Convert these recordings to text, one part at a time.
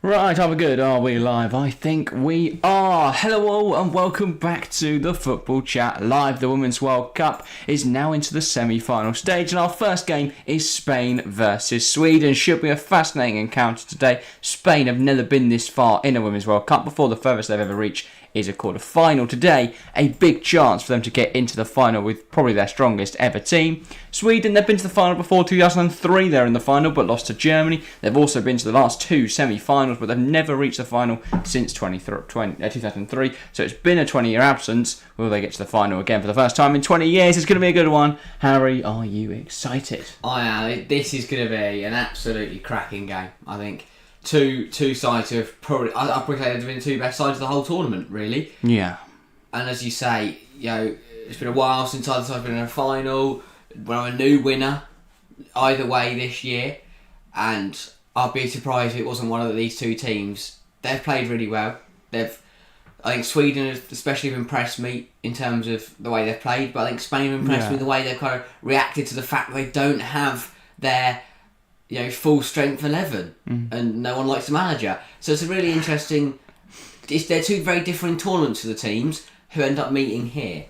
Right, are we good? Are we live? I think we are. Hello all and welcome back to the Football Chat Live. The Women's World Cup is now into the semi-final stage and our first game is Spain versus Sweden. Should be a fascinating encounter today. Spain have never been this far in a Women's World Cup before. The furthest they've ever reached is a quarter-final. Today, a big chance for them to get into the final with probably their strongest ever team. Sweden, they've been to the final before. 2003 they're in the final but lost to Germany. They've also been to the last two semi-finals but they've never reached the final since 2003. So it's been a 20-year absence. Will they get to the final again for the first time in 20 years? It's going to be a good one. Harry, are you excited? I am. This is going to be an absolutely cracking game, I think. Two sides who have probably, I probably say they've been the two best sides of the whole tournament, really. Yeah. And as you say, it's been a while since either side's been in a final. We're a new winner either way this year, and I'd be surprised if it wasn't one of these two teams. They've played really well. I think Sweden has especially impressed me in terms of the way they've played, but I think Spain have impressed me in the way they've kind of reacted to the fact that they don't have their full strength 11 and no one likes the manager. So it's a really interesting. They're two very different tournaments for the teams who end up meeting here.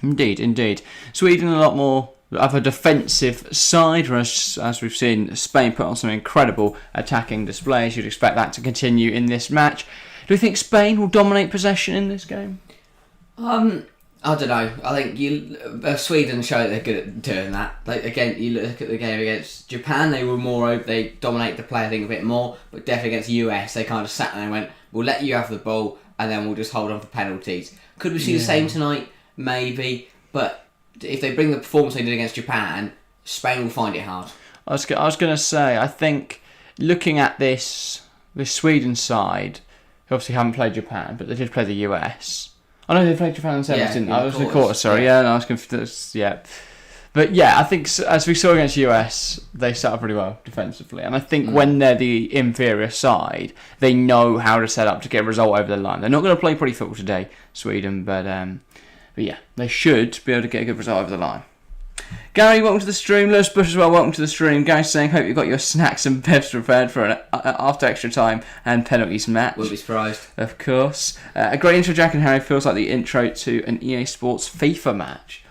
Indeed. Sweden a lot more of a defensive side, whereas as we've seen, Spain put on some incredible attacking displays. You'd expect that to continue in this match. Do you think Spain will dominate possession in this game? I don't know. I think Sweden show that they're good at doing that. You look at the game against Japan, they dominate the play, I think, a bit more. But definitely against the US, they kind of sat there and went, "We'll let you have the ball, and then we'll just hold on for penalties." Could we see the same tonight? Maybe. But if they bring the performance they did against Japan, Spain will find it hard. I was going to say, I think looking at this Sweden side, who obviously haven't played Japan, but they did play the US. I know they played Japan in semis, didn't they? I was in the quarter, sorry. Yeah, no, I was confused. Yeah. But yeah, I think as we saw against US, they set up really well defensively. And I think when they're the inferior side, they know how to set up to get a result over the line. They're not going to play pretty football today, Sweden, but yeah, they should be able to get a good result over the line. Gary, welcome to the stream. Lewis Bush as well, welcome to the stream. Gary's saying, hope you've got your snacks and bevs prepared for an after extra time and penalties match. We'll be surprised. Of course. A great intro, Jack and Harry. Feels like the intro to an EA Sports FIFA match.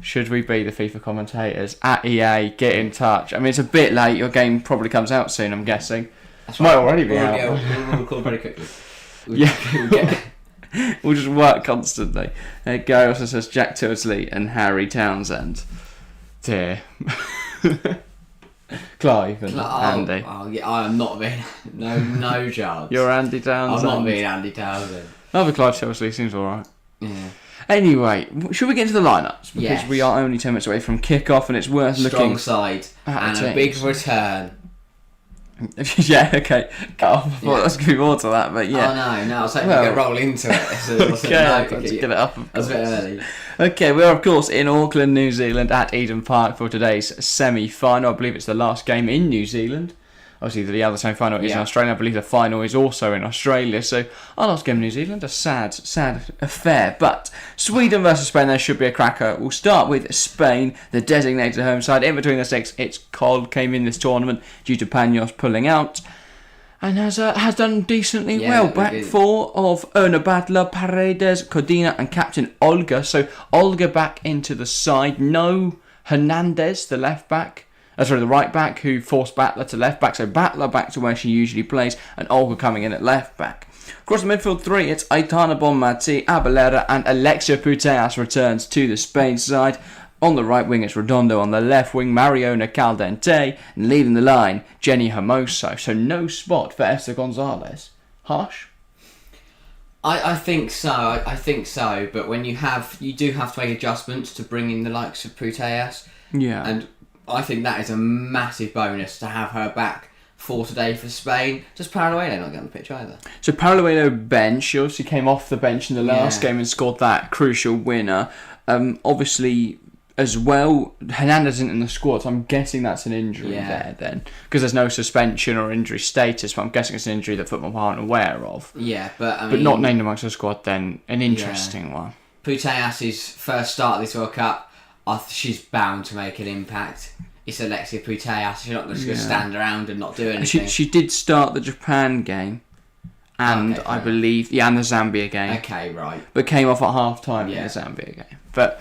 Should we be the FIFA commentators? At EA, get in touch. I mean, it's a bit late. Your game probably comes out soon, I'm guessing. That's right. Might already be out. We'll record very quickly. We'll just work constantly. Gary also says Jack Tilsley and Harry Townsend. Dear. Clive and Andy. Oh, yeah, I am not being... No chance. You're Andy Townsend. I'm not being Andy Townsend. Another Clive Tilsley seems alright. Yeah. Anyway, should we get into the lineups? Because we are only 10 minutes away from kick-off and it's worth looking... Strong side and a big return. Yeah, okay. Cut off. I thought there's going to be more to that, but yeah. Oh, no. I was hoping we could roll into it. So let's get it up. That's a bit early. Okay, we are, of course, in Auckland, New Zealand, at Eden Park for today's semi-final. I believe it's the last game in New Zealand. Obviously, the other semi-final is in Australia. I believe the final is also in Australia. So, our last game in New Zealand, a sad affair. But Sweden versus Spain, there should be a cracker. We'll start with Spain, the designated home side. In between the six, it's cold. Came in this tournament due to Panos pulling out. And has done decently well. Back four of Erna Badler, Paredes, Codina and captain Olga. So, Olga back into the side. No Hernandez, the left back. The right back who forced Battler to left back. So Battler back to where she usually plays and Olga coming in at left back. Across the midfield three, it's Aitana Bonmati, Abelera and Alexia Putellas returns to the Spain side. On the right wing, it's Redondo. On the left wing, Mariona Caldente. And leading the line, Jenny Hermoso. So no spot for Esther Gonzalez. Harsh? I think so. I think so. But when you do have to make adjustments to bring in the likes of Putellas. Yeah. And I think that is a massive bonus to have her back for today for Spain. Just Paraluelo not getting on the pitch either. So Paraluelo bench. She obviously came off the bench in the last game and scored that crucial winner. Obviously, as well, Hernandez isn't in the squad, so I'm guessing that's an injury there then. Because there's no suspension or injury status, but I'm guessing it's an injury that football aren't aware of. Yeah, but I mean... But not named amongst the squad then. An interesting one. Putellas' first start of this World Cup, she's bound to make an impact. it's Alexia Putellas. She's not just going to stand around and not do anything. She did start the Japan game, and I believe, and the Zambia game. Okay, right. But came off at half-time in the Zambia game. But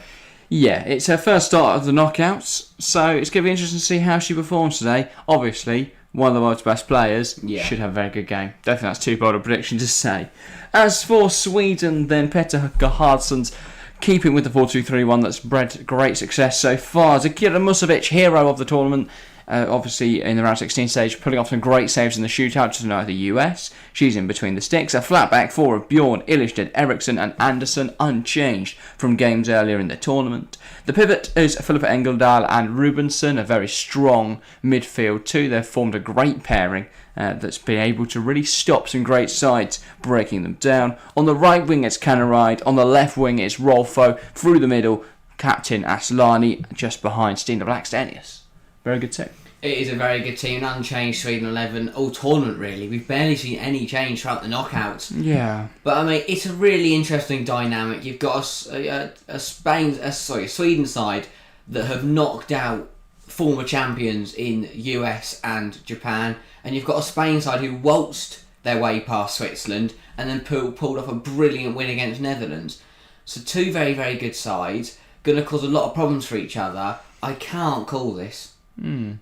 yeah, it's her first start of the knockouts, so it's going to be interesting to see how she performs today. Obviously, one of the world's best players should have a very good game. Don't think that's too bold a prediction to say. As for Sweden, then Petter Gerhardsson's keeping with the 4-2-3-1 that's bred great success so far. Zakira Musovic, hero of the tournament, obviously in the round 16 stage, pulling off some great saves in the shootout to know the US. She's in between the sticks. A flat back four of Bjorn, Ilestedt, Eriksson and Andersson unchanged from games earlier in the tournament. The pivot is Philippa Engeldahl and Rubensson, a very strong midfield too. They've formed a great pairing that's been able to really stop some great sides, breaking them down. On the right wing it's Kanaride, on the left wing it's Rolfo, through the middle Captain Aslani, just behind Stina Blackstenius. Very good team. It is a very good team, an unchanged Sweden 11 all tournament really. We've barely seen any change throughout the knockouts. Yeah. But I mean, it's a really interesting dynamic. You've got a Sweden side that have knocked out former champions in US and Japan, and you've got a Spain side who waltzed their way past Switzerland and then pulled off a brilliant win against Netherlands. So two very, very good sides, going to cause a lot of problems for each other. I can't call this. No,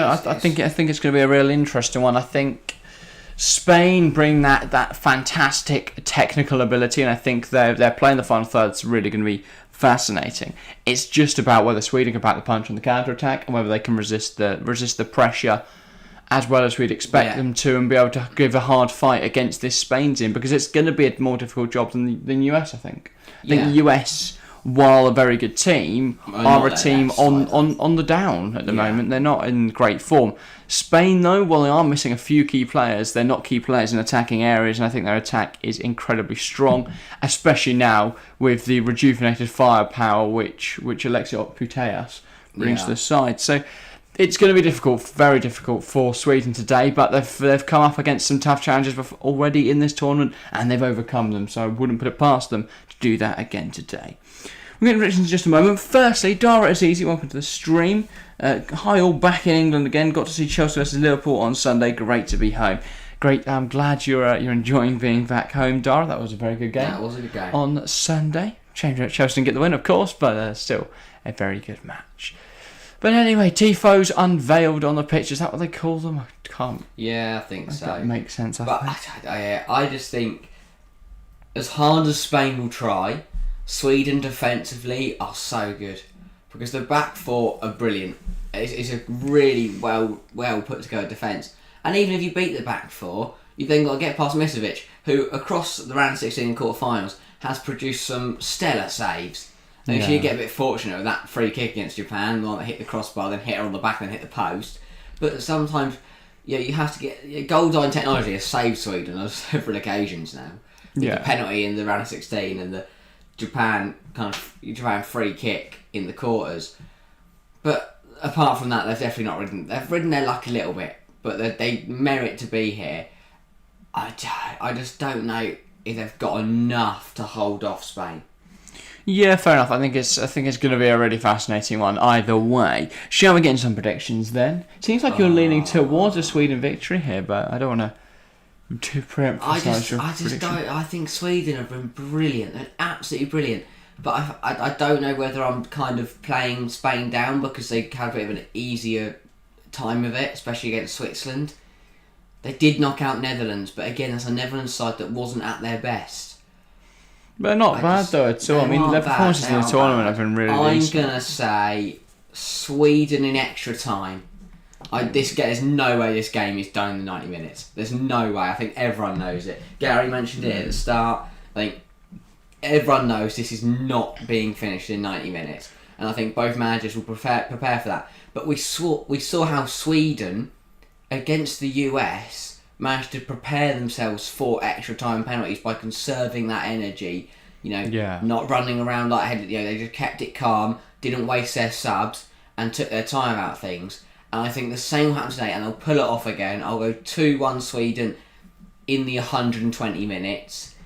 I think it's going to be a real interesting one. I think Spain bring that fantastic technical ability, and I think they're playing the final third. It's really going to be fascinating. It's just about whether Sweden can pack the punch on the counter attack and whether they can resist the pressure as well as we'd expect them to, and be able to give a hard fight against this Spain team, because it's going to be a more difficult job than US. I think the US, while a very good team, are a team on the down at the moment. They're not in great form. Spain, though, while they are missing a few key players, they're not key players in attacking areas, and I think their attack is incredibly strong, especially now with the rejuvenated firepower which Alexia Putellas brings to the side. So it's going to be difficult, very difficult for Sweden today, but they've come up against some tough challenges already in this tournament, and they've overcome them, so I wouldn't put it past them to do that again today. We're going to get into just a moment. Firstly, Dara Azizi, welcome to the stream. Hi all, back in England again. Got to see Chelsea versus Liverpool on Sunday. Great to be home. Great. I'm glad you're enjoying being back home, Dara. That was a very good game. That was a good game. On Sunday. Chelsea didn't get the win, of course, but still a very good match. But anyway, Tifos unveiled on the pitch. Is that what they call them? I can't. Yeah, I think so. That makes sense. I just think, as hard as Spain will try, Sweden defensively are so good, because the back four are brilliant. It's a really well put together defence. And even if you beat the back four, you've then got to get past Misovic, who across the round 16 quarter-finals has produced some stellar saves. And she get a bit fortunate with that free kick against Japan, the one that hit the crossbar, then hit her on the back, then hit the post. But sometimes, you have to get... Goal-line technology has saved Sweden on several occasions now. The penalty in the round of 16 and the Japan free kick in the quarters. But apart from that, they've definitely not ridden... They've ridden their luck a little bit, but they merit to be here. I just don't know if they've got enough to hold off Spain. Yeah, fair enough. I think it's going to be a really fascinating one either way. Shall we get into some predictions then? Seems like you're leaning towards a Sweden victory here, but I don't want to pre-emphasise your prediction. I think Sweden have been brilliant. They're absolutely brilliant. But I don't know whether I'm kind of playing Spain down because they had a bit of an easier time of it, especially against Switzerland. They did knock out Netherlands, but again, that's a Netherlands side that wasn't at their best. But not bad though at all. I mean, their performances in the tournament have been really decent. I'm going to say Sweden in extra time. There's no way this game is done in the 90 minutes. There's no way. I think everyone knows it. Gary mentioned it at the start. I think everyone knows this is not being finished in 90 minutes. And I think both managers will prepare for that. But we saw how Sweden, against the US, managed to prepare themselves for extra time penalties by conserving that energy, not running around like they just kept it calm, didn't waste their subs, and took their time about things. And I think the same will happen today, and they'll pull it off again. I'll go 2-1 Sweden in the 120 minutes.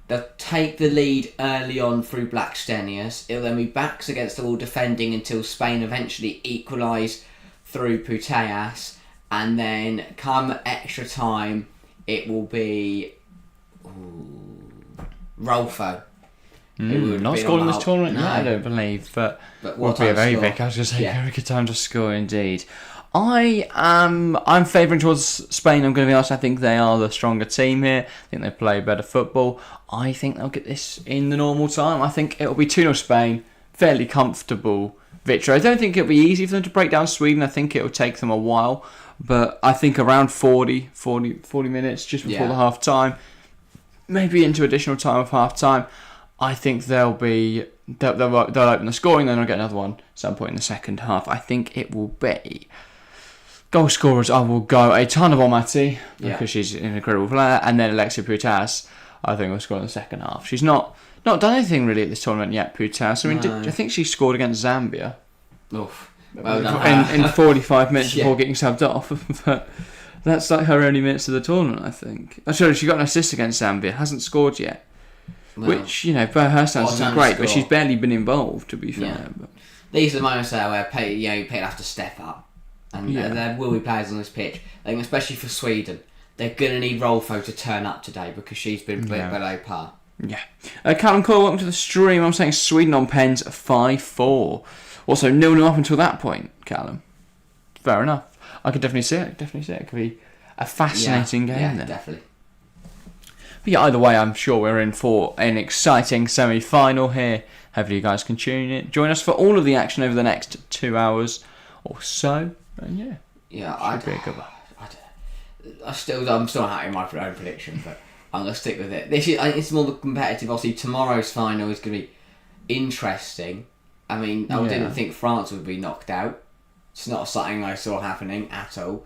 They'll take the lead early on through Blackstenius. It'll then be backs against the wall defending until Spain eventually equalise through Putellas. And then come extra time, it will be Rolfo. Not scored in this tournament yet, I don't believe, but would be a very big, very good time to score indeed. I'm favouring towards Spain, I'm going to be honest. I think they are the stronger team here. I think they play better football. I think they'll get this in the normal time. I think it'll be 2-0 Spain, fairly comfortable victory. I don't think it'll be easy for them to break down Sweden. I think it'll take them a while, but I think around 40 minutes just before the half time, maybe into additional time of half time, I think they'll open the scoring, then they'll get another one at some point in the second half. I think it will be goal scorers. I will go a ton of Almaty because she's an incredible player, and then Alexia Putellas, I think, will score in the second half. She's not done anything really at this tournament yet, Putellas. I mean, I think she scored against Zambia. Oof. Well done. in 45 minutes before getting subbed off. But that's like her only minutes of the tournament, I think. Sorry, she got an assist against Zambia, hasn't scored yet. Well, which, by her standards is great, but she's barely been involved, to be fair. Yeah. But these are the moments there where people have to step up. And there will be players on this pitch. I think especially for Sweden, they're going to need Rolfo to turn up today because she's been below par. Yeah. Callum Cole, welcome to the stream. I'm saying Sweden on pens 5-4. Also 0-0 up until that point, Callum. Fair enough. I could definitely see it. It could be a fascinating game there. Definitely. But yeah, either way, I'm sure we're in for an exciting semi-final here. Hopefully you guys can join us for all of the action over the next 2 hours or so. And I'm still not happy with my own prediction, but I'm going to stick with it. It's more competitive. Obviously, tomorrow's final is going to be interesting. I mean, I didn't think France would be knocked out. It's not something I saw happening at all.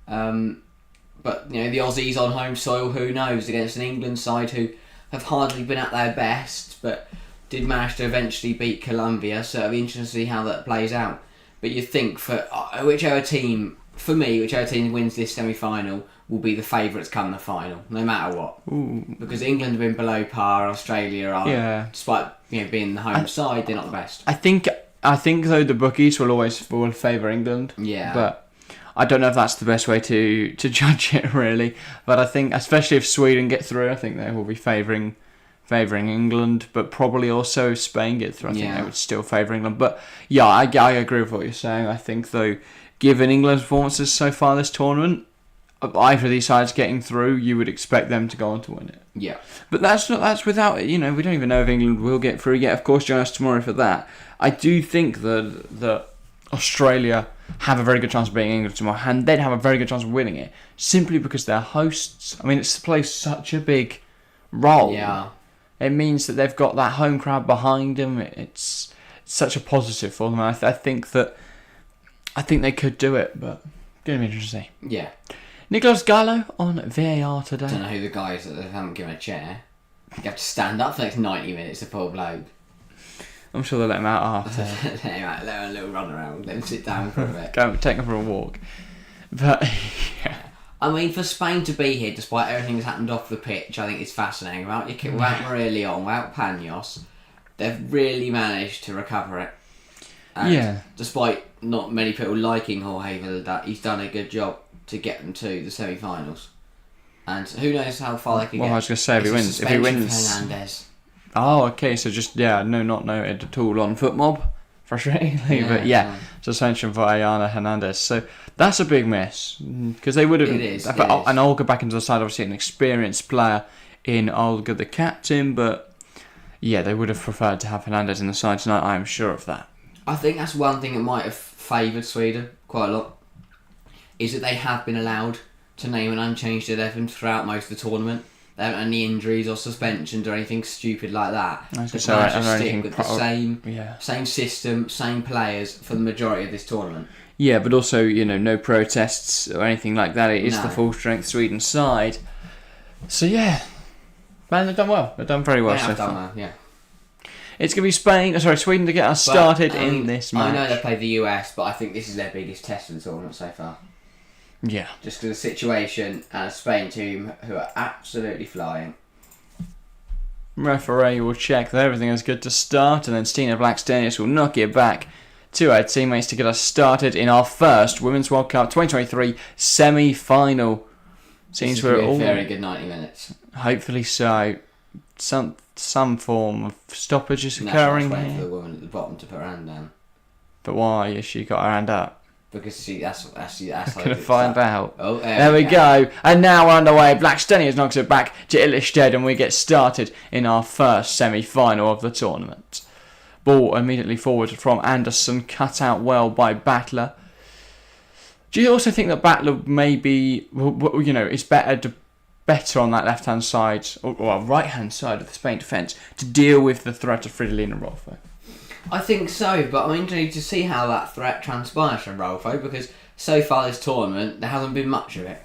But, the Aussies on home soil, who knows, against an England side who have hardly been at their best, but did manage to eventually beat Colombia, so it'll be interesting to see how that plays out. But you'd think for whichever team wins this semi-final will be the favourites come the final, no matter what. Ooh. Because England have been below par, and Australia are, despite being the home side, they're not the best. I think though the bookies will favour England. Yeah. But I don't know if that's the best way to judge it really. But I think, especially if Sweden get through, I think they will be favouring England, but probably also if Spain get through, I think they would still favour England. But yeah, I agree with what you're saying. I think though, given England's performances so far this tournament, either of these sides getting through, you would expect them to go on to win it. Yeah. But that's without, we don't even know if England will get through yet. Of course, join us tomorrow for that. I do think that Australia have a very good chance of beating England tomorrow, and they'd have a very good chance of winning it, simply because they're hosts. I mean, it plays such a big role. Yeah. It means that they've got that home crowd behind them. It's such a positive for them. I think they could do it, but it's going to be interesting to see. Yeah. Nicolas Gallo on VAR today. I don't know who the guy is that they haven't given a chair. You have to stand up for the next 90 minutes to pull bloke. I'm sure they'll let him out after. Let him a little run around, let him sit down for a bit. Go take him for a walk. But, yeah. I mean, for Spain to be here, despite everything that's happened off the pitch, I think it's fascinating. Without Maria Leon, without Panos, they've really managed to recover it. And despite not many people liking Jorge Vilda, he's done a good job to get them to the semi-finals. And who knows how far they can get. Well, I was going to say, if he wins... Hernandez. Oh, okay, so just, not noted at all on FootMob, frustratingly, suspension for Ayana Hernandez. So that's a big miss, because they would have... It is. And Olga back into the side, obviously an experienced player in Olga the captain, but they would have preferred to have Hernandez in the side tonight, I am sure of that. I think that's one thing that might have favoured Sweden quite a lot, is that they have been allowed to name an unchanged 11 throughout most of the tournament. They haven't had any injuries or suspensions or anything stupid like that. They managed to stick with the same system, same players for the majority of this tournament. Yeah, but also, no protests or anything like that. It is the full-strength Sweden side. So, man, they've done well. They've done very well so far. It's going to be Sweden to get us started in this match. I know they played the US, but I think this is their biggest test of the tournament so far. Yeah. Just because of the situation and a Spain team who are absolutely flying. Referee will check that everything is good to start, and then Stina Blackstenius will knock it back to her teammates to get us started in our first Women's World Cup 2023 semi-final. Seems we're all... a very good 90 minutes. Hopefully so. Some form of stoppage is occurring. Waiting for the woman at the bottom to put her hand down. But why has she got her hand up? Because that's gonna find out. Oh, there we go. And now we're underway. Blackstenius knocks it back to Illistead, and we get started in our first semi-final of the tournament. Ball immediately forward from Anderson, cut out well by Battler. Do you also think that Battler maybe, is better on that left-hand side, or right-hand side of the Spain defence to deal with the threat of Fridolina Rolfo? I think so, but I'm intrigued to see how that threat transpires from Rolfo, because so far this tournament there hasn't been much of it.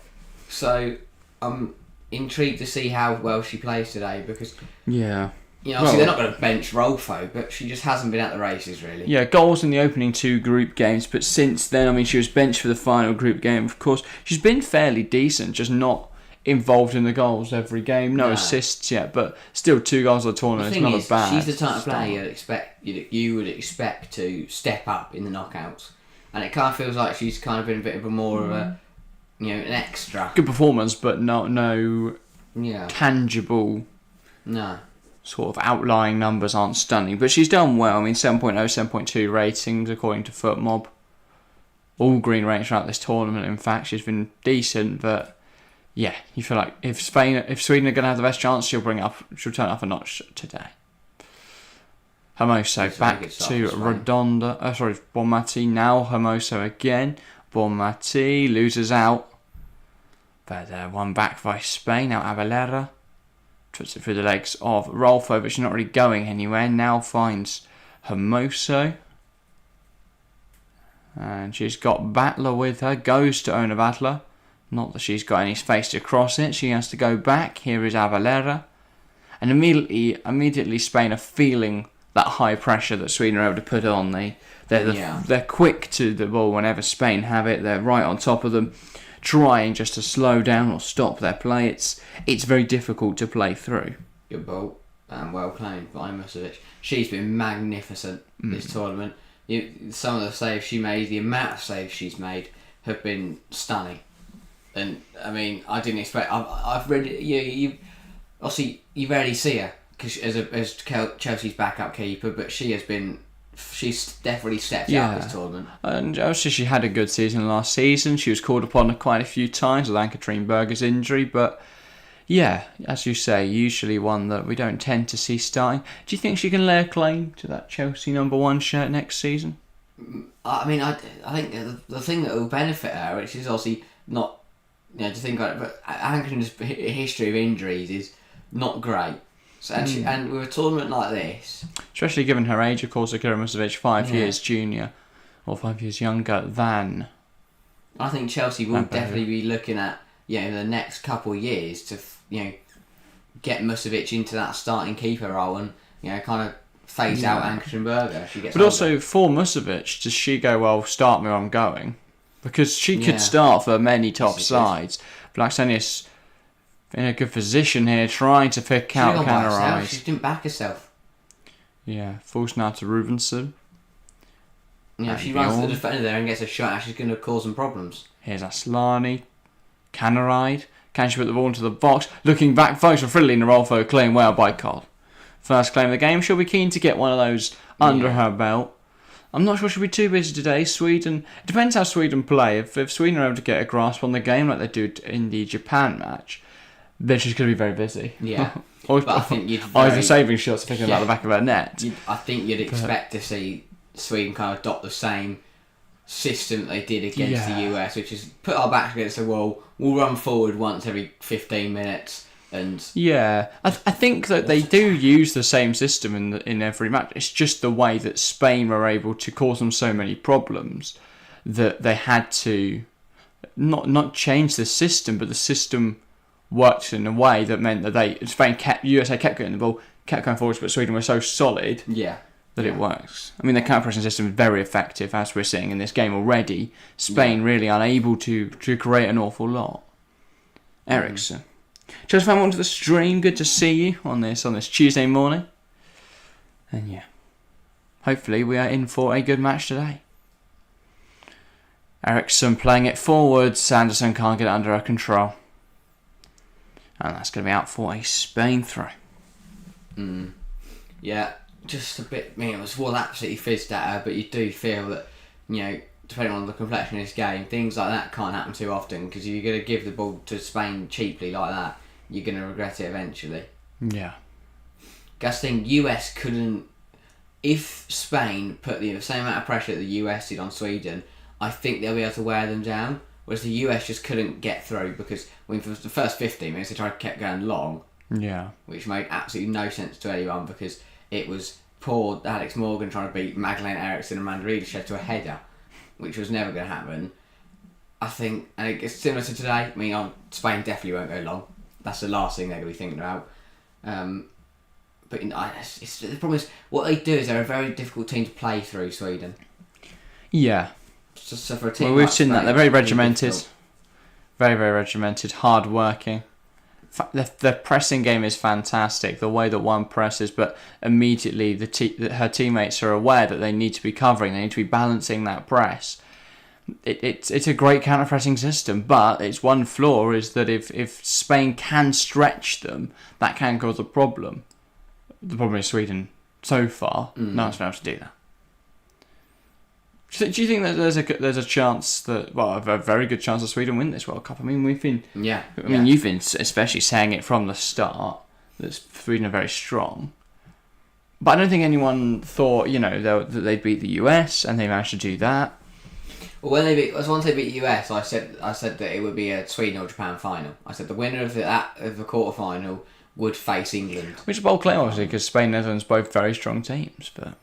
So I'm intrigued to see how well she plays today, because obviously they're not going to bench Rolfo, but she just hasn't been at the races really. Yeah, goals in the opening 2 group games, but since then, she was benched for the final group game. Of course, she's been fairly decent, just not involved in the goals every game. No assists yet, but still 2 goals of the tournament. It's not a bad. She's the type of player you would expect to step up in the knockouts, and it kind of feels like she's kind of been a bit of a more of a an extra. Good performance, but no tangible. No. Sort of outlying numbers aren't stunning, but she's done well. 7.0, 7.2 ratings according to FootMob. All green ratings throughout this tournament. In fact, she's been decent, but yeah, you feel like if Sweden are going to have the best chance, she'll turn up a notch today. Hermoso back to Redonda. Bonmati now. Hermoso again. Bonmati loses out, but one back by Spain. Now Avalera puts it through the legs of Rolfo, but she's not really going anywhere. Now finds Hermoso. And she's got Battler with her. Goes to Ona Battler. Not that she's got any space to cross it. She has to go back. Here is Avalera. And immediately Spain are feeling that high pressure that Sweden are able to put on. They're quick to the ball whenever Spain have it. They're right on top of them, trying just to slow down or stop their play. It's very difficult to play through. Good ball and well played by Musovic. She's been magnificent this tournament. Some of the saves she made, the amount of saves she's made, have been stunning. And I didn't expect. I've read it. You obviously you rarely see her because as Chelsea's backup keeper, but she's definitely stepped up this tournament. And obviously she had a good season last season. She was called upon quite a few times with Ann-Katrin Berger's injury, but yeah, as you say, usually one that we don't tend to see starting. Do you think she can lay a claim to that Chelsea #1 shirt next season? I think the thing that will benefit her, which is obviously not to think about it, but Ann-Katrin's history of injuries is not great. So and with a tournament like this, especially given her age, of course, Akira Musovic 5 years junior or 5 years younger than. I think Chelsea will definitely be looking at the next couple of years to get Musovic into that starting keeper role and kind of phase out Ann-Katrin Berger. But also for Musovic, does she go, well, start me where I'm going? Because she could start for many top sides. Blackstenius in a good position here, trying to pick out Canarise. She didn't back herself. Yeah, falls now to Rubenson. If she runs to the defender there and gets a shot, she's going to cause some problems. Here's Aslani. Canarise. Can she put the ball into the box? Looking back, folks, for Fridolina Rolfo, claimed well by Cole. First claim of the game. She'll be keen to get one of those under her belt. I'm not sure she'll be too busy today. Sweden. It depends how Sweden play. If Sweden are able to get a grasp on the game like they did in the Japan match, then she's going to be very busy. Yeah. But I think either saving shots or picking out the back of her net. I think you'd expect to see Sweden kind of adopt the same system that they did against the US, which is put our backs against the wall, we'll run forward once every 15 minutes. And I think that they do use the same system in every match. It's just the way that Spain were able to cause them so many problems that they had to not change the system, but the system worked in a way that meant that USA kept getting the ball, kept going forwards, but Sweden were so solid that it works. The counter-pressing system is very effective, as we're seeing in this game already. Spain really unable to create an awful lot. Ericsson. Just welcome to the stream. Good to see you on this Tuesday morning. And yeah, hopefully we are in for a good match today. Ericsson playing it forward. Sanderson can't get it under control. And that's going to be out for a Spain throw. Yeah, just a bit. It was absolutely fizzed at her, but you do feel that, depending on the complexion of this game, things like that can't happen too often, because you're going to give the ball to Spain cheaply like that, you're going to regret it eventually. Yeah. Guess thing, US couldn't. If Spain put the same amount of pressure that the US did on Sweden, I think they'll be able to wear them down. Whereas the US just couldn't get through, because for the first 15 minutes they kept going long. Yeah. Which made absolutely no sense to anyone, because it was poor Alex Morgan trying to beat Magdalena Eriksson and Amanda Riedishev to a header, which was never going to happen. I think, and it's similar to today. Spain definitely won't go long. That's the last thing they're going to be thinking about. But the problem is, what they do is they're a very difficult team to play through, Sweden. Yeah. So for a team we've like seen Spain, that. They're very it's really regimented. difficult. Very, very regimented. Hard working. The pressing game is fantastic. The way that one presses, but immediately her teammates are aware that they need to be covering. They need to be balancing that press. It's a great counter-pressing system, but its one flaw is that if Spain can stretch them, that can cause a problem. The problem is Sweden, so far, no one's been able to do that. Do you think that there's a chance that, well, a very good chance that Sweden win this World Cup? We've been... Yeah. You've been especially saying it from the start that Sweden are very strong. But I don't think anyone thought, that they'd beat the US, and they managed to do that. Well, once they beat the US, I said that it would be a Sweden or Japan final. I said the winner of the quarter final would face England. Which is a bold claim, obviously, because Spain and Netherlands both very strong teams, but...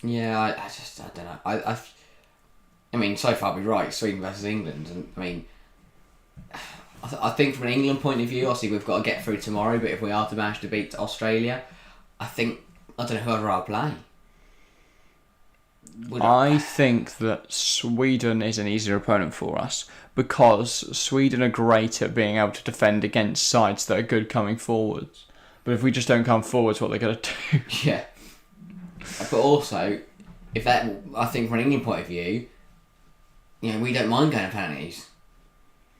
Yeah, I don't know. So far we're right, Sweden versus England, and I think from an England point of view, obviously we've got to get through tomorrow, but if we are to manage to beat Australia, I don't know who I'd rather play. I think that Sweden is an easier opponent for us, because Sweden are great at being able to defend against sides that are good coming forwards. But if we just don't come forwards, what they're going to do? Yeah. But also, I think from an England point of view, we don't mind going to penalties.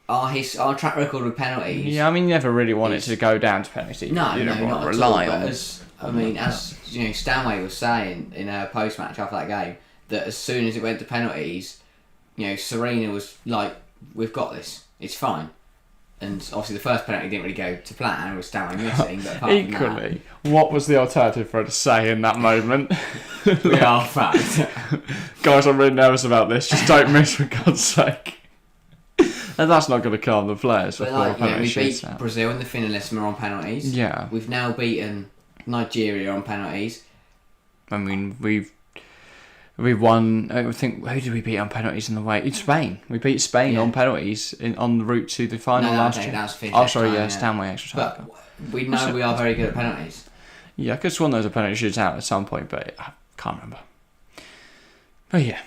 Our track record with penalties. Yeah, you never really want it to go down to penalties. No, you don't want to not rely at all. on. As Stanway was saying in a post match after that game, that as soon as it went to penalties, Serena was like, "We've got this. It's fine." And obviously the first penalty didn't really go to plan, with Stanway missing. But apart Equally, what was the alternative for her to say in that moment? We are fact. Guys, I'm really nervous about this. Just don't miss, for God's sake. And that's not going to calm the players. But we beat Brazil in the finalissima on penalties. Yeah. We've now beaten Nigeria on penalties. We've won. I think, who did we beat on penalties in the way? It's Spain. We beat Spain on penalties on the route to the final last year. That was fifth Stanway extra time. But we know we are very good at penalties. Yeah, I could have sworn there was a penalty shootout at some point, but I can't remember. But yeah.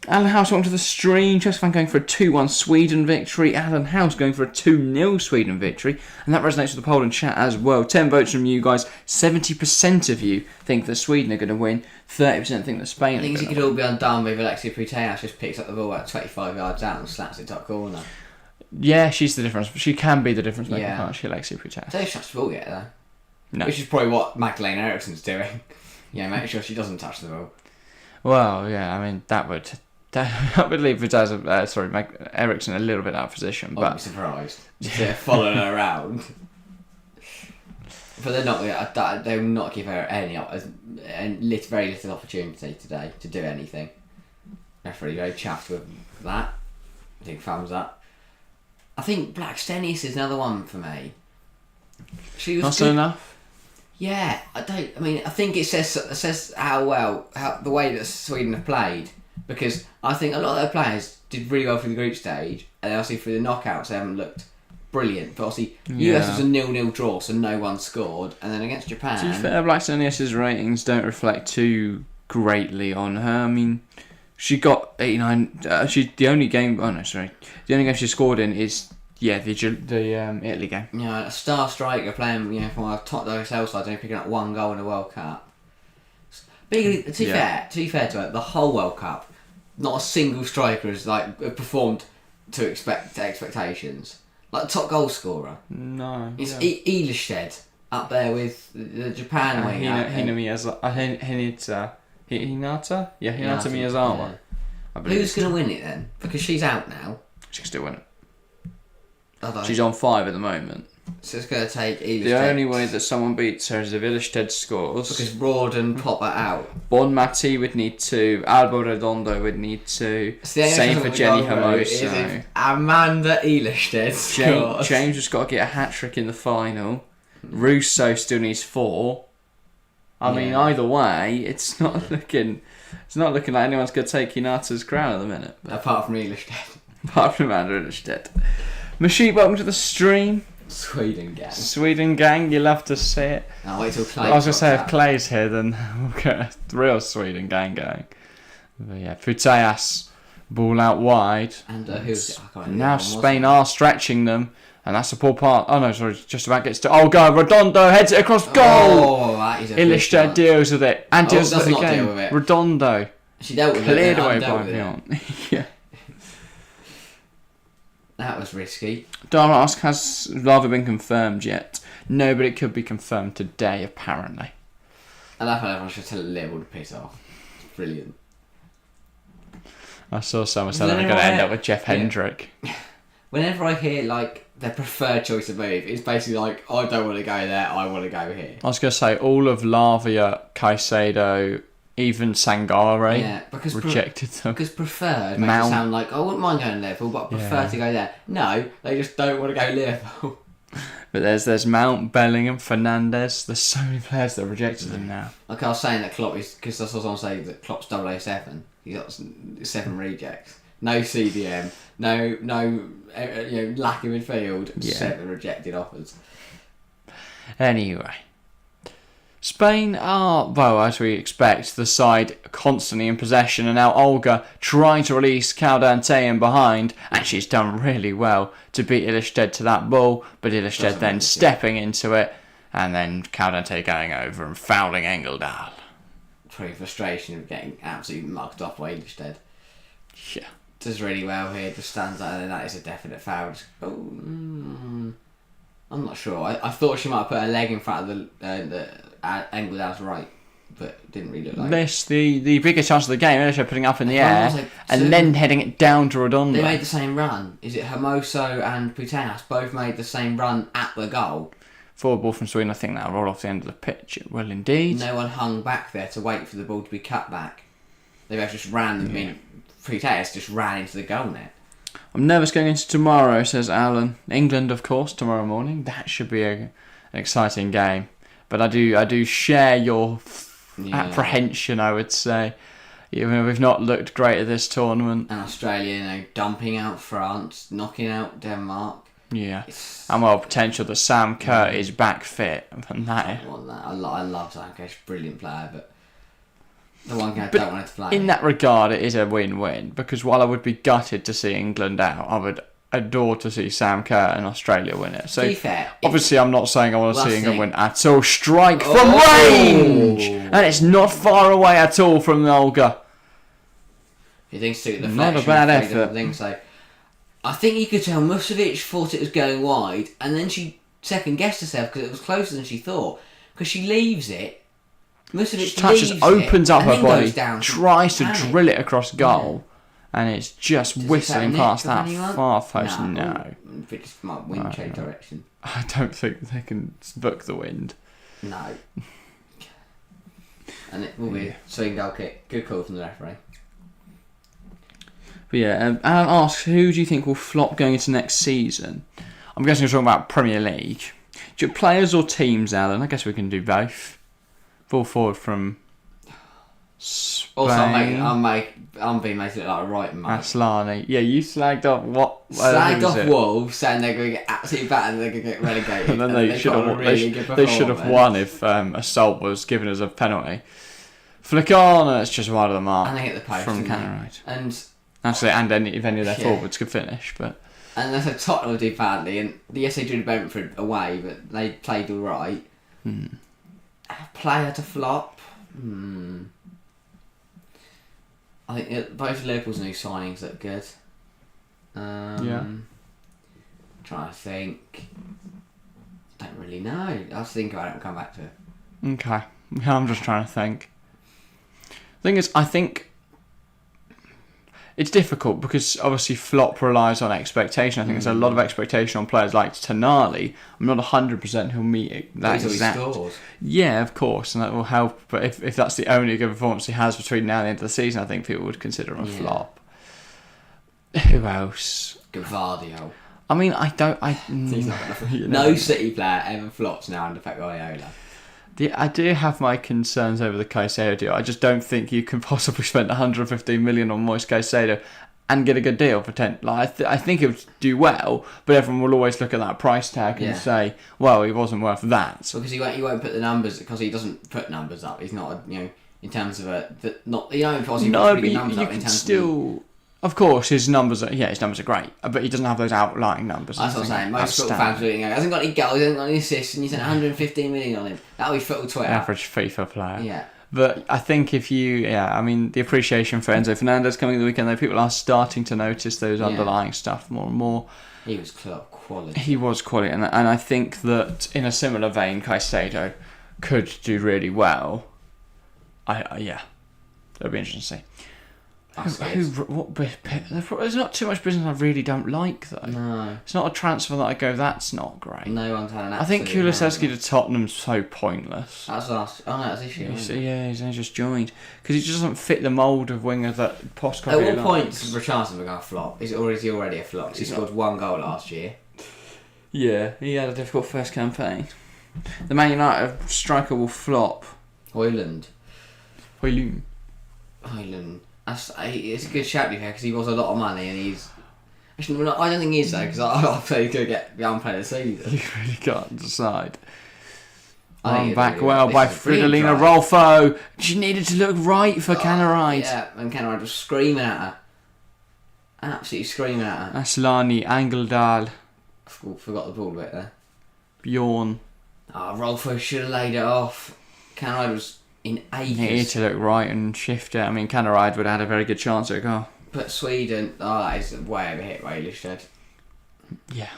Alan House welcome to the stream. Chess fan going for a 2-1 Sweden victory. Alan House going for a 2-0 Sweden victory. And that resonates with the poll and chat as well. 10 votes from you guys. 70% of you think that Sweden are going to win. 30% think that Spain are going to win. Things could all be undone with Alexia Putellas just picks up the ball at 25 yards out and slaps it top corner. Yeah, she's the difference. She can be the difference maker, can't she, Alexia Putellas? I don't touch the ball yet, though. No. Which is probably what Magdalena Eriksson's doing. Make sure she doesn't touch the ball. Well, yeah, that would leave Eriksson a little bit out of position. But I'd be surprised. Just following her around. But they will not give her very little opportunity today to do anything. Referee very chuffed with that. I think thumbs up. I think Black Stenius is another one for me. She was not enough. Yeah, I think it says how the way that Sweden have played, because I think a lot of their players did really well through the group stage, and obviously through the knockouts they haven't looked brilliant. But obviously US was a 0-0 draw, so no one scored, and then against Japan. To be fair, Black Stenius's ratings don't reflect too greatly on her. She got 89. The only game she scored in is Yeah, the Italy game. You know, a star striker playing, you know, for one of the top WSL sides, only picking up 1 goal in the World Cup. But to be fair to it, the whole World Cup, not a single striker has performed to expectations. Like top goal scorer. No. It's Elishted up there with the Japan winger. Hinata? Yeah, Hinata Miyazawa. Yeah. Who's going to win it then? Because she's out now. She can still win it. Although, She's on 5 at the moment. So it's going to take Elishted. The only way that someone beats her is if Elishted scores. Because Rawdon pop that out. Bonmati would need 2. Albo Redondo would need 2. Same for Jenny Hermoso. Amanda Elishted scores. James has got to get a hat-trick in the final. Russo still needs 4. I mean, either way, it's not looking like anyone's going to take Hinata's crown at the minute. Apart from Elishted. Apart from Amanda Elishted. Mashik, welcome to the stream. Sweden gang, you love to see it. I'll wait till Clay. I was going to say, if Clay's here, then we'll get a real Sweden gang going. But yeah, Puteas, ball out wide. And who's it? Now Spain are stretching them. And that's a poor part. Oh no, sorry, just about gets to. Oh god, Redondo heads it across goal. Oh, that is a Illichted deals with it. And deals with it again. Deal with it. Redondo. She dealt with cleared it. away by Beyond. Yeah. That was risky. Dara asks, has Lava been confirmed yet? No, but it could be confirmed today, apparently. I love how everyone should tell Liverpool to piss off. It's brilliant. I saw someone saying they're going to end up with Jeff Hendrick. Whenever I hear their preferred choice of move, it's basically like, I don't want to go there, I want to go here. I was going to say all of Lavia, Caicedo, even Sangare rejected them. Because preferred makes it sound like, I wouldn't mind going to Liverpool, but I prefer to go there. No, they just don't want to go Liverpool. But there's Mount, Bellingham, Fernandes. There's so many players that rejected them now. Like I was saying that Klopp is, because that's what I was saying, that Klopp's 007. He got 7 rejects. No CDM, no lack of midfield, 7 rejected offers. Anyway, Spain are, well, as we expect, the side constantly in possession, and now Olga trying to release Caldante in behind, and she's done really well to beat Illichted to that ball, but Illichted then stepping into it, and then Caldante going over and fouling Engeldahl. Pretty frustration of getting absolutely mucked off by Illichted. Yeah. Does really well here, just stands out, and that is a definite foul. I'm not sure. I thought she might have put her leg in front of the Engeldahl's right, but didn't really look like it. The bigger chance of the game, Illichted putting up in the air, and then heading it down to Redondo. They made the same run. Is it Hermoso and Puteas both made the same run at the goal? Forward ball from Sweden, I think that'll roll off the end of the pitch. It will indeed. No one hung back there to wait for the ball to be cut back. They both just ran them in. Puteas just ran into the goal net. I'm nervous going into tomorrow, says Alan. England, of course, tomorrow morning. That should be an exciting game. But I do share your apprehension, I would say. Even though we've not looked great at this tournament. And Australia, dumping out France, knocking out Denmark. Yeah. And potential that Sam Kerr is back fit. And I want that. I love Sam Kerr. He's a brilliant player, but the one guy I don't want to play. In that regard, it is a win-win, because while I would be gutted to see England out, I would adore to see Sam Kerr and Australia win it. So, to be fair, obviously, I'm not saying I want to see England win at all. Strike from range! And it's not far away at all from Olga. He thinks to the not a bad effort. I think you could tell Musovic thought it was going wide, and then she second-guessed herself because it was closer than she thought. Because she leaves it. Musovic touches, opens up her body, tries to drill it across goal, and it's just whistling past that far post. No. It just might wind change direction. I don't think they can book the wind. No. And it will be a swing goal kick. Good call from the referee. But yeah, Alan asks, who do you think will flop going into next season? I'm guessing you're talking about Premier League. Do you players or teams, Alan? I guess we can do both. Ball forward from Spain. Also, I'm being made to look like a right man. Aslani. Yeah, you slagged off what? Slagged off Wolves, saying they're going to get absolutely battered and they're going to get relegated. And then they should have won if Assault was given as a penalty. Flick on, and it's just wide of the mark. And they hit the post from counter right. And actually, and if any of their forwards could finish, but And that's how Tottenham do badly, and yes, they drew Brentford away, but they played all right. Player to flop. I think both Liverpool's new signings look good. Trying to think. Don't really know. I'll have to think about it and come back to it. Okay. I'm just trying to think. The thing is, I think it's difficult because obviously flop relies on expectation. I think there's a lot of expectation on players like Tonali. I'm not 100% he'll meet that exact. Yeah, of course, and that will help. But if that's the only good performance he has between now and the end of the season, I think people would consider him a flop. Who else? Gvardiol. I mean, I don't. He's not gonna no City player ever flops now under Pep Guardiola. I do have my concerns over the Caicedo deal. I just don't think you can possibly spend 115 million on Moise Caicedo and get a good deal for 10. Like, I think it would do well, but everyone will always look at that price tag and say, well, he wasn't worth that. Because he won't put the numbers, because he doesn't put numbers up. He's not, in terms of not, obviously no, but you can still. Of course, his numbers are great, but he doesn't have those outlying numbers. That's what I'm saying. Most football fans are he hasn't got any goals, he hasn't got any assists, and you spent 115 million on him. That'll be football Twitter. Average FIFA player. Yeah. But I think if you, the appreciation for Enzo Fernandez coming the weekend, though, people are starting to notice those underlying stuff more and more. He was quality. He was quality, and I think that in a similar vein, Caicedo could do really well. It'll be interesting to see. There's not too much business I really don't like, though. No. It's not a transfer that I go, that's not great. No one's had an I think Kulusevski to Tottenham's so pointless. That's this year. He's only just joined. Because he just doesn't fit the mould of winger that Postecoglou At what point does Richarlison become a flop? Is he already a flop? He scored one goal last year. Yeah, he had a difficult first campaign. The Man United striker will flop. Højlund. It's a good shout because he was a lot of money and he's... Actually, I don't think he is though, because I think he's going to get the unplayer of the season. You really can't decide. Back by Fridolina Rolfo. She needed to look right for Canaride. Yeah, and Canaride was screaming at her. Absolutely screaming at her. Aslani, Angeldal. Forgot the ball a bit there. Bjorn. Rolfo should have laid it off. Canaride was in ages. He needed to look right and shift it. I mean, Canaride would have had a very good chance at a goal. But Sweden, that is way over hit, Wales said. Yeah.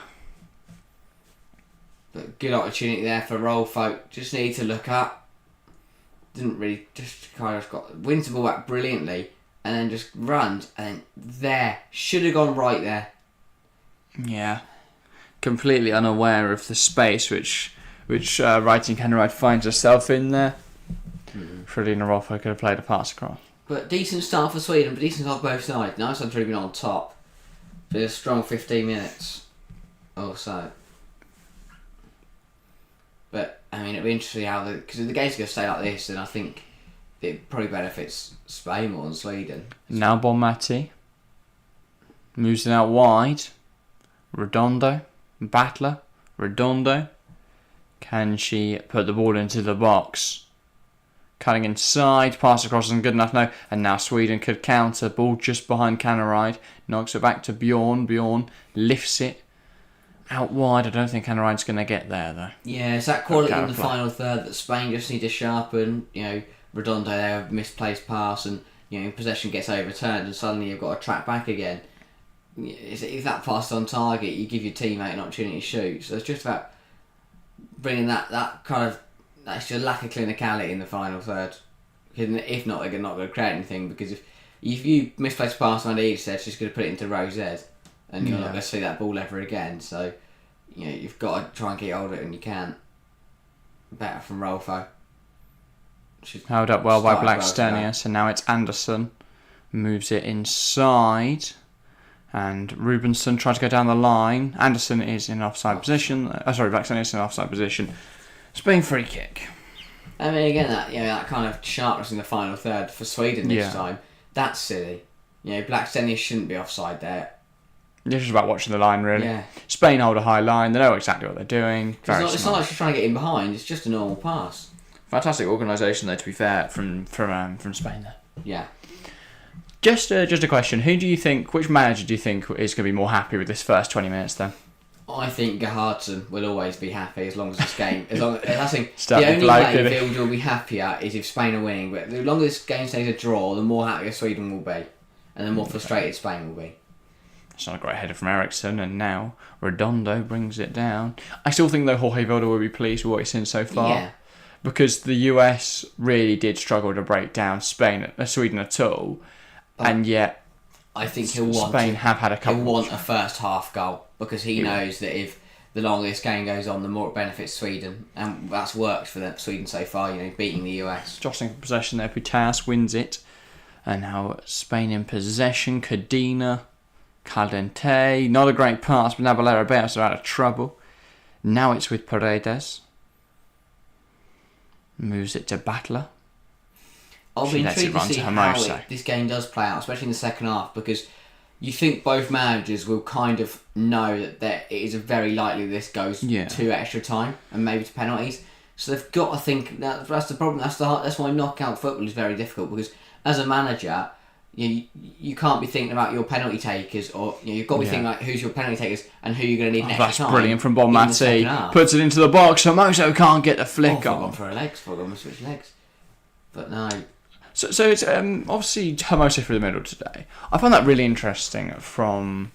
But good opportunity there for Rolfo. Just need to look up. Didn't really, just kind of wins the ball back brilliantly and then just runs and there. Should have gone right there. Yeah. Completely unaware of the space which Writing Canaride finds herself in there. Fridolina Rolfo could have played a pass across. But decent start for Sweden, but decent start both sides. Nice on been on top. But a strong 15 minutes or so. But, I mean, it'll be interesting how because if the game's going to stay like this, then I think it probably benefits Spain more than Sweden. Now Bonmati moves it out wide. Redondo. Battler. Redondo. Can she put the ball into the box? Cutting inside, pass across isn't good enough, no. And now Sweden could counter. Ball just behind Canaride. Knocks it back to Bjorn. Bjorn lifts it out wide. I don't think Canaride's going to get there, though. Yeah, it's that quality in the final third that Spain just need to sharpen. Redondo there, misplaced pass, and possession gets overturned, and suddenly you've got to track back again. If that pass on target, you give your teammate an opportunity to shoot. So it's just about bringing that kind of... That's just lack of clinicality in the final third. If not, they're not going to create anything, because if you misplace a pass on either side, it's just going to put it into row Z, and you're not going to see that ball ever again. So, you've got to try and get hold of it when you can. Better from Rolfo. Held up well by Blackstenius, and now it's Anderson. Moves it inside. And Rubenson tries to go down the line. Anderson is in offside position. Blackstenius is in offside position. Spain free kick. I mean, again, that kind of sharpness in the final third for Sweden this time, that's silly. Blackstenius shouldn't be offside there. It's just about watching the line, really. Yeah. Spain hold a high line. They know exactly what they're doing. It's not like she's trying to get in behind. It's just a normal pass. Fantastic organisation, though, to be fair, from Spain there. Yeah. Just a question. Which manager do you think is going to be more happy with this first 20 minutes then? I think Gerhardsson will always be happy as long as this game. I think Start the with only bloke, way innit? Vilda will be happier is if Spain are winning. But the longer this game stays a draw, the more happier Sweden will be, and the more frustrated Spain will be. It's not a great header from Ericsson, and now Redondo brings it down. I still think though Jorge Vilda will be pleased with what he's seen so far. Yeah. Because the US really did struggle to break down Sweden at all, and yet I think Spain have had a couple. He'll want a first half goal because he knows that if the longer this game goes on, the more it benefits Sweden, and that's worked for Sweden so far. Beating the US. Jostling for possession there, Putas wins it, and now Spain in possession. Cadena, Caldente, not a great pass, but now Valera Bears are out of trouble. Now it's with Paredes. Moves it to Battler. I'll be intrigued to see how Hermoso. this game does play out, especially in the second half, because you think both managers will kind of know that it is very likely this goes to extra time and maybe to penalties. So they've got to think that's the problem. That's why knockout football is very difficult, because as a manager, you can't be thinking about your penalty takers, or you've got to be thinking like who's your penalty takers and who you're going to need next time. That's brilliant from Bonmati. Puts it into the box. Hermoso can't get the flick on. For a legs, forgot to switch legs. But no. So it's obviously Hermoso through the middle today. I found that really interesting from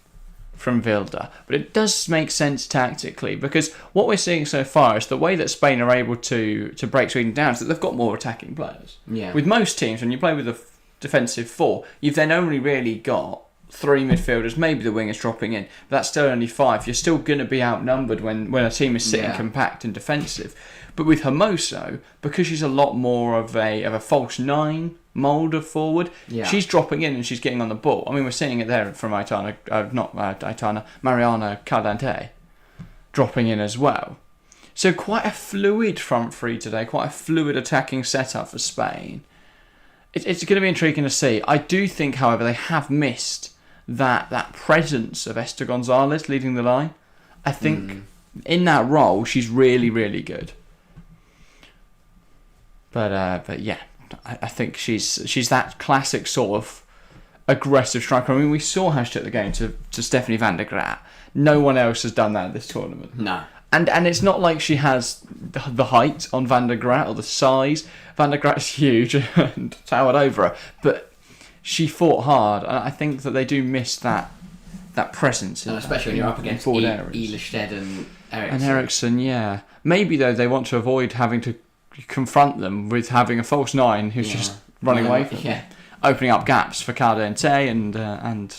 Vilda, but it does make sense tactically, because what we're seeing so far is the way that Spain are able to break Sweden down is that they've got more attacking players. Yeah. With most teams, when you play with a defensive four, you've then only really got 3 midfielders, maybe the wingers dropping in, but that's still only 5. You're still going to be outnumbered when a team is sitting compact and defensive. But with Hermoso, because she's a lot more of a false 9 mould of forward, she's dropping in and she's getting on the ball. I mean, we're seeing it there from Mariana Caldente dropping in as well. So quite a fluid front three today, quite a fluid attacking setup for Spain. It's going to be intriguing to see. I do think, however, they have missed that presence of Esther Gonzalez leading the line. I think in that role, she's really, really good. But yeah, I think she's that classic sort of aggressive striker. I mean, we saw how she took the game to Stephanie van der Graat. No one else has done that in this tournament. No. And it's not like she has the height on Van der Graat or the size. Van der Graat's huge and towered over her, but she fought hard. And I think that they do miss that presence. And especially when you're up against Ilestedt and Ericsson. And Ericsson, yeah. Maybe though they want to avoid having to confront them with having a false 9 who's just running away from them, opening up gaps for Caldente and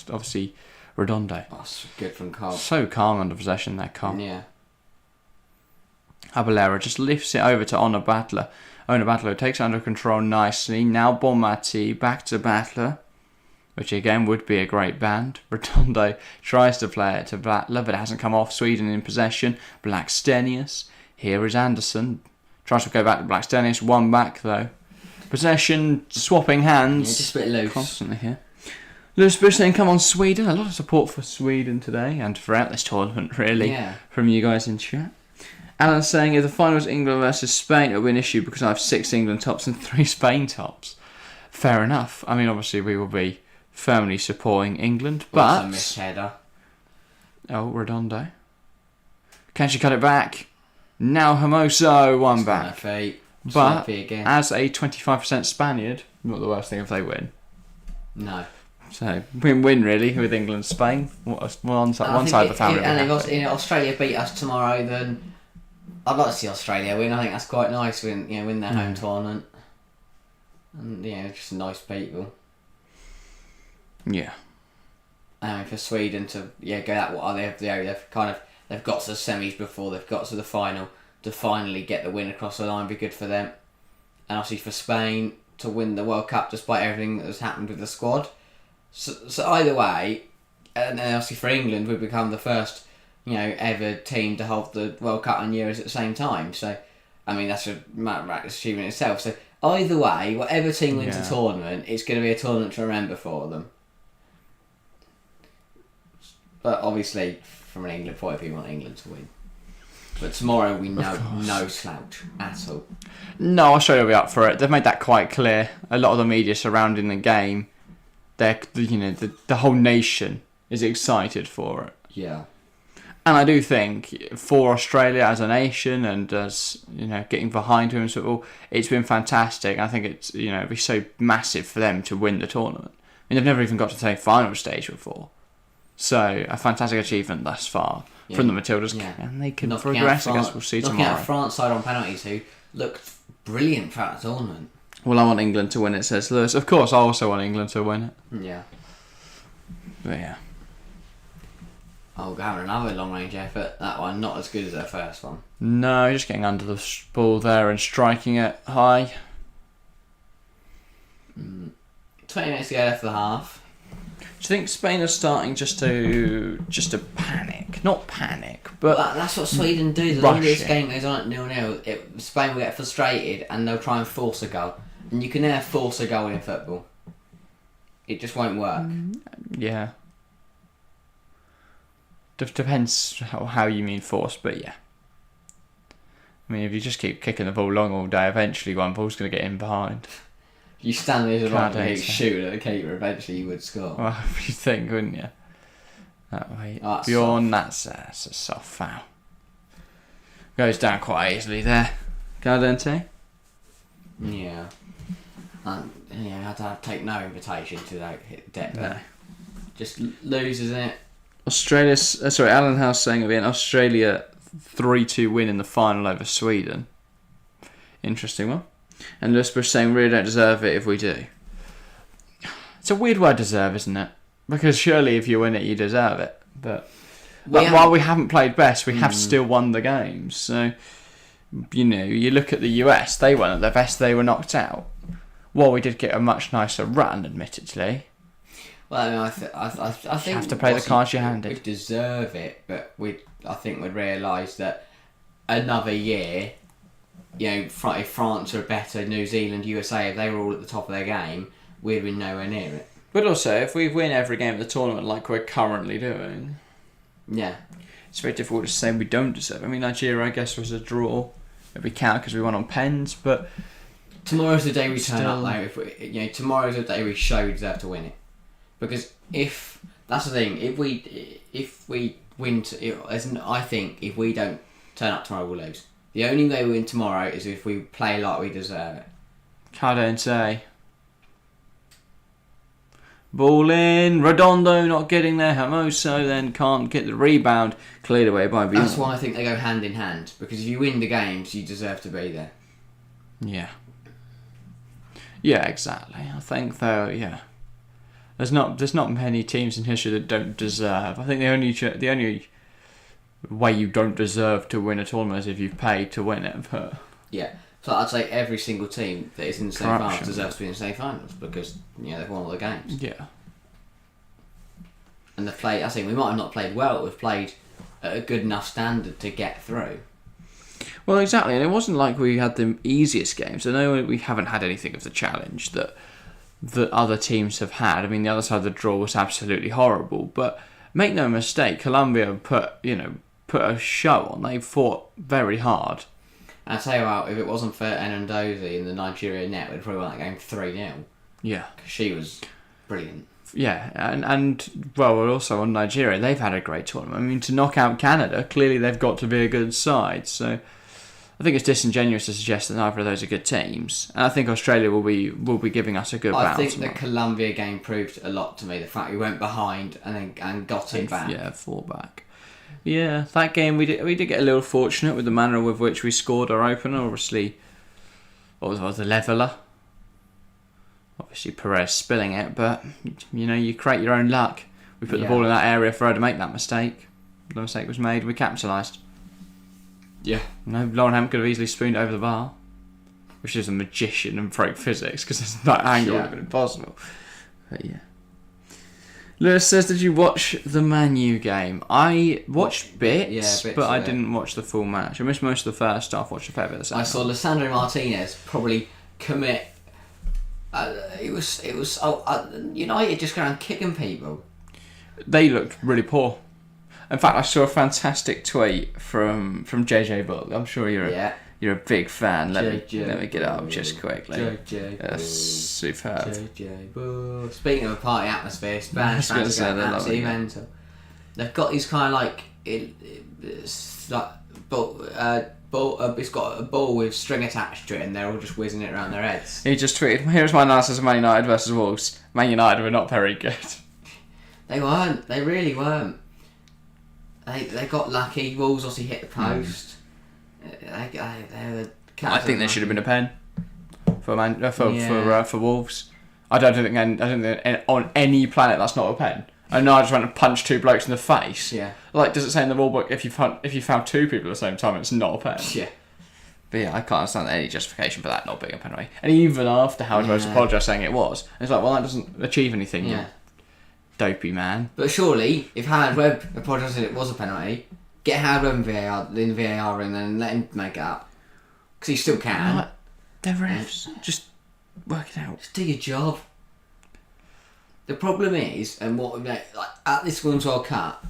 obviously Redondo. That's good from Carl. So calm under possession there, Carl. Yeah. Abelera just lifts it over to Ona Battler. Ona Battler takes it under control nicely. Now Bonmati back to Battler, which again would be a great band. Redondo tries to play it to Battler, but it hasn't come off. Sweden in possession. Blackstenius. Here is Anderson. Tries to go back to Blackstenius. One back though. Possession, swapping hands. Yeah, just a bit loose. Constantly here. Lewis Bush saying, come on Sweden. A lot of support for Sweden today and throughout this tournament, really, from you guys in chat. Alan saying, if the final is England versus Spain, it'll be an issue because I have 6 England tops and 3 Spain tops. Fair enough. I mean, obviously, we will be firmly supporting England, but... That's a missed header. Oh, Redondo. Can she cut it back? Now Hermoso, one back. But again. As a 25% Spaniard, not the worst thing if they win. No. So, win-win, really, with England and Spain. One side of the family. And if Australia beat us tomorrow, then... I'd like to see Australia win. I think that's quite nice win their home tournament. And just nice people. Yeah. For Sweden to go that what they've got to the semis before they've got to the final to finally get the win across the line be good for them. And obviously for Spain to win the World Cup despite everything that has happened with the squad. So either way, and then obviously for England we've become the first ever team to hold the World Cup and Euros at the same time. So, I mean, that's a miraculous achievement itself. So, either way, whatever team wins the tournament, it's going to be a tournament to remember for them. But obviously, from an England point of view, we want England to win. But tomorrow, we know no slouch at all. No, Australia will be up for it. They've made that quite clear. A lot of the media surrounding the game, the whole nation is excited for it. Yeah. And I do think for Australia as a nation and as getting behind him, it's been fantastic. I think it'd be so massive for them to win the tournament. I mean, they've never even got to the final stage before, so a fantastic achievement thus far from the Matildas, and they can progress. I guess we'll see tomorrow. Looking at France side on penalties, who looked brilliant throughout the tournament. Well, I want England to win it, says Lewis. Of course, I also want England to win it. Yeah. But yeah. Oh, having another long-range effort. That one not as good as their first one. No, just getting under the ball there and striking it high. 20 minutes to go left for the half. Do you think Spain are starting just to panic? Not panic, but well, that's what Sweden do. The longer this game goes on at 0-0, Spain will get frustrated and they'll try and force a goal. And you can never force a goal in football. It just won't work. Yeah. Depends how you mean force, but yeah. I mean, if you just keep kicking the ball long all day, eventually one ball's going to get in behind. You stand there as a right and shoot at the keeper, eventually you would score. Well, you think, wouldn't you? That way. Bjorn, that's a soft foul. Goes down quite easily there. Cardente? Yeah. I'd have to take no invitation to hit deck there. Just loses it. Alan House saying it'll be an Australia 3-2 win in the final over Sweden. Interesting one. And Lisbush saying really don't deserve it if we do. It's a weird word, deserve, isn't it? Because surely if you win it, you deserve it. But while we haven't played best, we have still won the games. So, you look at the US, they weren't at their best, they were knocked out. Well, we did get a much nicer run, admittedly. Well, I mean, I think you have to play the cards you're handed. We deserve it, but I think we'd realise that another year, if France are better, New Zealand, USA, if they were all at the top of their game, we'd be nowhere near it. But also, if we win every game of the tournament like we're currently doing, it's very difficult to say we don't deserve it. I mean, Nigeria, I guess, was a draw. We count because we won on pens, but tomorrow's the day we turn up, though. Tomorrow's the day we show we deserve to win it. Because that's the thing, if we win, I think if we don't turn up tomorrow, we'll lose. The only way we win tomorrow is if we play like we deserve it. Cardente. Ball in. Redondo not getting there. Hermoso then can't get the rebound. Cleared away by Bjorn. That's why I think they go hand in hand. Because if you win the games, you deserve to be there. Yeah. Yeah, exactly. I think though, yeah. There's not many teams in history that don't deserve. I think the only way you don't deserve to win a tournament is if you've paid to win it. But yeah, so I'd say every single team that is in the same finals deserves to be in the same finals because they've won all the games. Yeah. And they've played. I think we might have not played well. We've played at a good enough standard to get through. Well, exactly, and it wasn't like we had the easiest games. I know we haven't had anything of the challenge that other teams have had. I mean, the other side of the draw was absolutely horrible, but make no mistake, Colombia put a show on. They fought very hard. And I tell you what, if it wasn't for Enandozi in the Nigeria net, we'd probably won that game 3-0. Yeah. Because she was brilliant. Yeah, and we're also on Nigeria. They've had a great tournament. I mean, to knock out Canada, clearly they've got to be a good side. So I think it's disingenuous to suggest that neither of those are good teams. And I think Australia will be giving us a good bounce. I think the Colombia game proved a lot to me. The fact we went behind and got it back. Yeah, fought back. Yeah, that game we did get a little fortunate with the manner with which we scored our opener. Obviously, what was the leveller? Obviously, Perez spilling it, but you create your own luck. We put the ball in that area for her to make that mistake. The mistake was made. We capitalised. Yeah. Lauren Hemp could have easily spooned it over the bar, which is a magician and broke physics because that angle would have been impossible. But yeah. Lewis says, did you watch the Man U game? I watched bits but I didn't watch the full match. I missed most of the first half, watched a fair bit of the second. I saw Lisandro Martinez probably commit. United just going around kicking people. They looked really poor. In fact, I saw a fantastic tweet from JJ Bull. I'm sure you're You're a big fan. Let me get it up boo. just quickly. JJ, superb. JJ, boo. Speaking of a party atmosphere, Spanish fans are going absolutely mental. They've got these kind of like it's like it's got a ball with string attached to it, and they're all just whizzing it around their heads. He just tweeted, "Here's my analysis of Man United versus Wolves. Man United were not very good." They weren't. They really weren't. They got lucky. Wolves obviously hit the post. I think there should have been a pen for for Wolves. I don't think on any planet that's not a pen. I know I just went and punched 2 blokes in the face. Yeah. Like, does it say in the rule book if you found 2 people at the same time, it's not a pen? Yeah. But yeah, I can't understand any justification for that not being a penalty. And even after Howard Rose apologised saying it was, it's like, well, that doesn't achieve anything. Yeah. Dopey man. But surely, if Howard Webb apologised and it was a penalty, get Howard Webb in the VAR ring and let him make it up. Because he still can. Like, the refs, just work it out. Just do your job. The problem is, and what like at this Women's World Cup,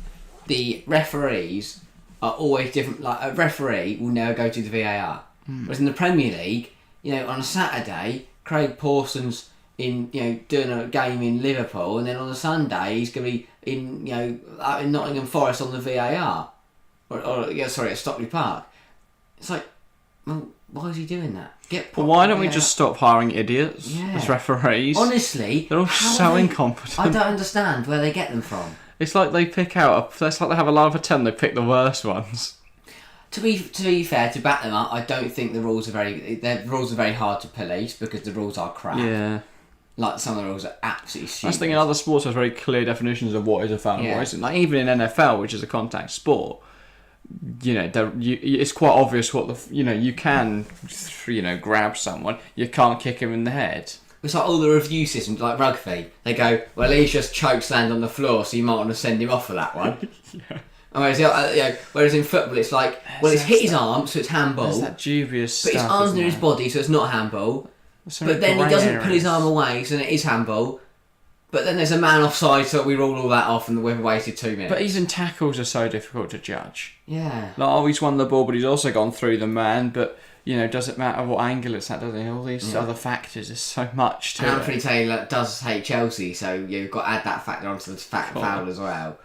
the referees are always different. Like a referee will never go to the VAR. Whereas in the Premier League, on a Saturday, Craig Pawson's doing a game in Liverpool, and then on a Sunday he's going to be out in Nottingham Forest on the VAR, at Stockley Park. It's like, well, why is he doing that? Why don't we just stop hiring idiots as referees? Honestly, they're all so incompetent. I don't understand where they get them from. It's like they pick out. It's like they have a line of 10. They pick the worst ones. To be fair, to back them up, I don't think the rules are very hard to police because the rules are crap. Yeah. Like some of the rules are absolutely stupid. I think in other sports there's very clear definitions of what is a foul and what isn't. Like even in NFL, which is a contact sport, it's quite obvious what you can grab someone, you can't kick him in the head. It's like all the review systems, like rugby. They go, well, he's just chokeslammed on the floor, so you might want to send him off for that one. Whereas in football, it's like, it's hit his arm, so it's handball. There's that dubious but stuff, his arm's near his body, so it's not handball. But then he doesn't put his arm away, so it is handball. But then there's a man offside, so we rule all that off, and we've wasted 2 minutes. But even tackles are so difficult to judge. Yeah. Like, he's won the ball, but he's also gone through the man. But does it matter what angle it's at? Does it? All these other factors. There's so much to it. Anthony Taylor does hate Chelsea, so you've got to add that factor onto the foul as well.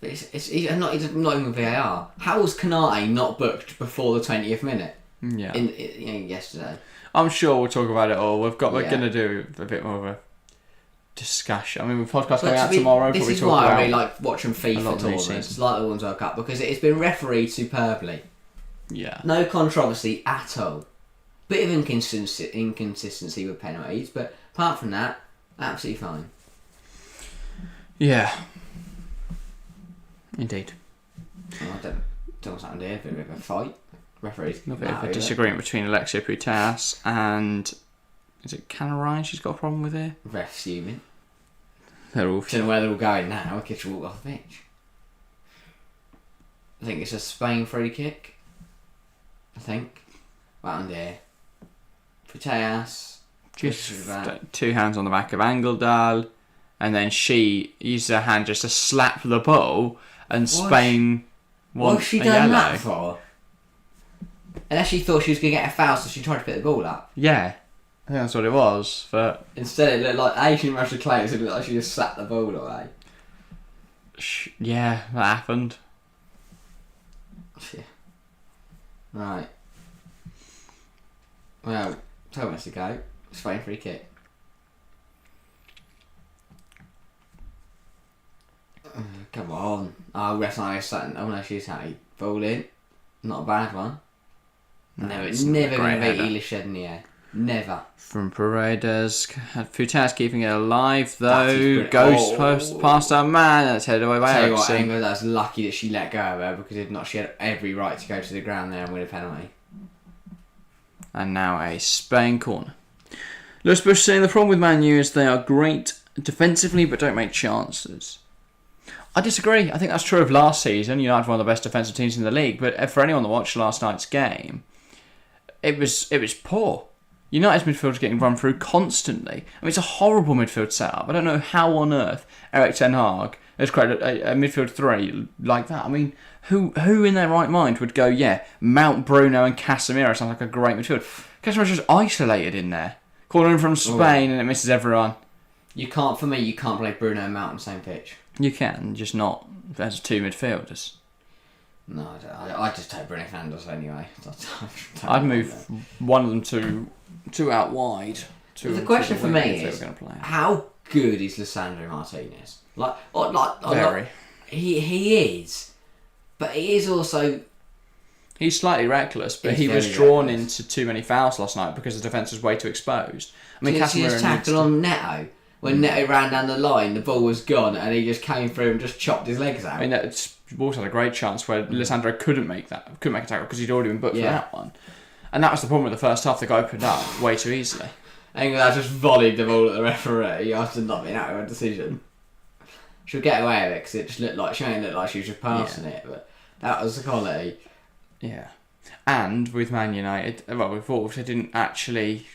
He's not even VAR. How was Kanate not booked before the 20th minute? Yeah. Yesterday. I'm sure we'll talk about it all. We're going to do a bit more of a discussion. I mean, the podcast coming out tomorrow. This is why I really like watching FIFA tournaments, like the Women's World Cup, because it's been refereed superbly. Yeah. No controversy at all. Bit of inconsistency with penalties, but apart from that, absolutely fine. Yeah. Indeed. I don't know what's happened here. A bit of a fight. Referees. A bit of a disagreement between Alexia Putellas and is it Canna Ryan she's got a problem with here? Ref fuming. They're all I don't know where they're all going now. Kids should walk off the pitch. I think it's a Spain free kick. I think. Right on there. Putellas. Just 2 hands on the back of Angeldal, and then she used her hand just to slap the ball, and Spain won What's she a done yellow. that for? Unless she thought she was going to get a foul, so she tried to pick the ball up. Yeah, I think that's what it was. But instead, it looked like Asian Russia Clay, so it looked like she just slapped the ball away. Yeah, that happened. Yeah. Right. Well, 12 minutes ago, Spain free kick. Come on. Oh, rest on something. Oh no, she's happy. Ball in. Not a bad one. No, It's never going to beat Elished in the air. Never. From Paredes. Putellas keeping it alive though. Goes past our man. That's headed away by Ericsson. That's lucky that she let go of her, because if not, she had every right to go to the ground there and win a penalty. And now a Spain corner. Lewis Bush saying the problem with Man U is they are great defensively but don't make chances. I disagree. I think that's true of last season. United were one of the best defensive teams in the league, but for anyone that watched last night's game, it was poor. United's midfield was getting run through constantly. I mean, it's a horrible midfield setup. I don't know how on earth Eric Ten Hag Let's create a midfield three like that. I mean, who in their right mind would go, yeah, Mount Bruno and Casemiro sounds like a great midfield. Casemiro's just isolated in there. Calling in from Spain and it misses everyone. You can't play Bruno and Mount on the same pitch. You can, just not as two midfielders. No, I just take Bruno Fernandes anyway. I'd move one of them to out wide. The question for me is, how good is Lisandro Martinez? Very. He is, but he is also... He's slightly reckless, but he was drawn into too many fouls last night because the defence was way too exposed. I mean, Casemiro tackle on Neto. When Neto ran down the line, the ball was gone, and he just came through and just chopped his legs out. I mean, Wolves had a great chance where Lisandro couldn't make a tackle because he'd already been booked for that one. And that was the problem with the first half. They got opened up way too easily. England just volleyed the ball at the referee after not being out of a decision. She'll get away with it because it just looked like she was just passing it, but that was the quality. Yeah, and with Man United, with Wolves, they didn't actually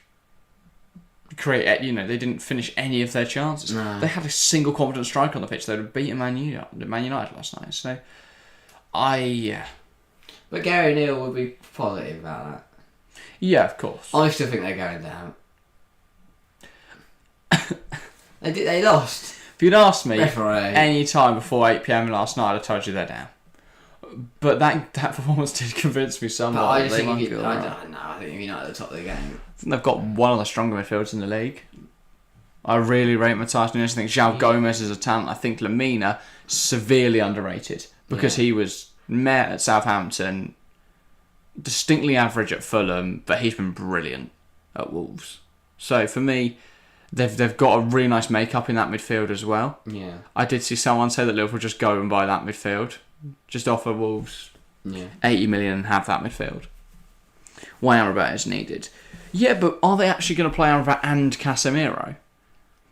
create. They didn't finish any of their chances. No. They had a single competent striker on the pitch. They'd have beaten Man United last night. So, But Gary O'Neill would be positive about that. Yeah, of course. I still think they're going down. They lost. If you'd asked me Referee. any time before 8 PM last night, I'd told you they're down. But that performance did convince me somewhat. But I just think I don't know. I think if United at the top of the game. I think they've got one of the stronger midfielders in the league. I really rate Matthias Nunes. I think João Gomez is a talent. I think Lamina severely underrated because he was met at Southampton, distinctly average at Fulham, but he's been brilliant at Wolves. So for me, they've got a really nice make-up in that midfield as well. Yeah. I did see someone say that Liverpool just go and buy that midfield. Just offer Wolves 80 million and have that midfield. When Amrabat is needed. Yeah, but are they actually going to play Amrabat and Casemiro?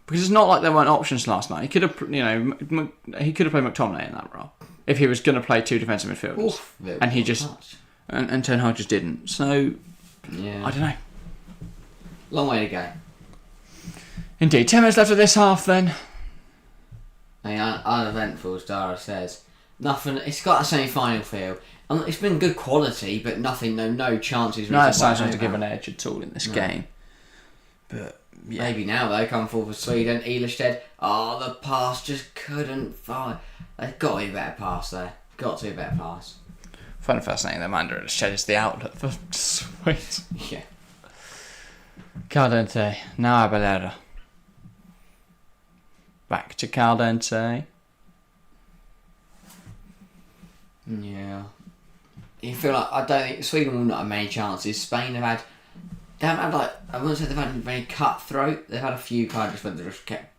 Because it's not like there weren't options last night. He could have, played McTominay in that role if he was going to play two defensive midfielders, and he just and Ten Hag just didn't. So I don't know. Long way to go. Indeed. 10 minutes left of this half. Then. Uneventful, as Dara says. Nothing. It's got a semi-final feel. It's been good quality, but nothing. No chances. No signs to give an edge at all in this game. But maybe now they come forward for Sweden. Elistad. The pass just couldn't find. They've got to be a better pass there. Got to be a better pass. Find it fascinating that Amanda Elistad is the outlet for Sweden. Yeah. Caldente. Now Abelera. Back to Caldente. Yeah. You feel like I don't think Sweden will not have many chances. Spain they haven't had I wouldn't say they've had very cutthroat. They've had a few cards where they just kept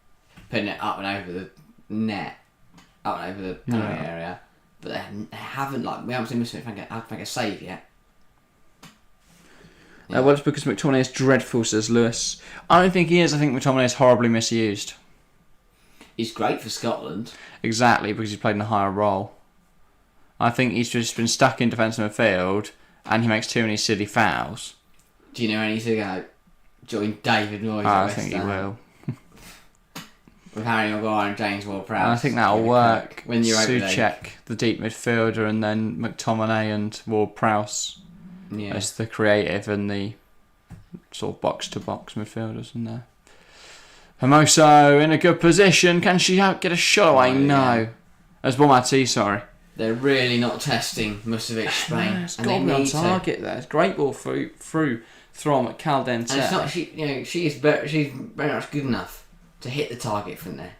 putting it up and over the net, up and over the penalty area. But they haven't we haven't seen Smith make a save yet. Yeah. Well, it's because McTominay is dreadful, says Lewis. I don't think he is. I think McTominay is horribly misused. He's great for Scotland. Exactly, because he's played in a higher role. I think he's just been stuck in defensive midfield and he makes too many silly fouls. Do you know any to go join David Moyes? I think he will. With Harry Maguire and James Ward-Prowse. I think that'll work. When you're Souček, the deep midfielder, and then McTominay and Ward-Prowse as the creative and the sort of box-to-box midfielders in there. Hermoso in a good position. Can she get a shot away? No. As Bonmati, sorry. They're really not testing Musovic Spain. It's got to be on target there. It's great ball through from Caldente. And it's not, she's very much good enough to hit the target from there.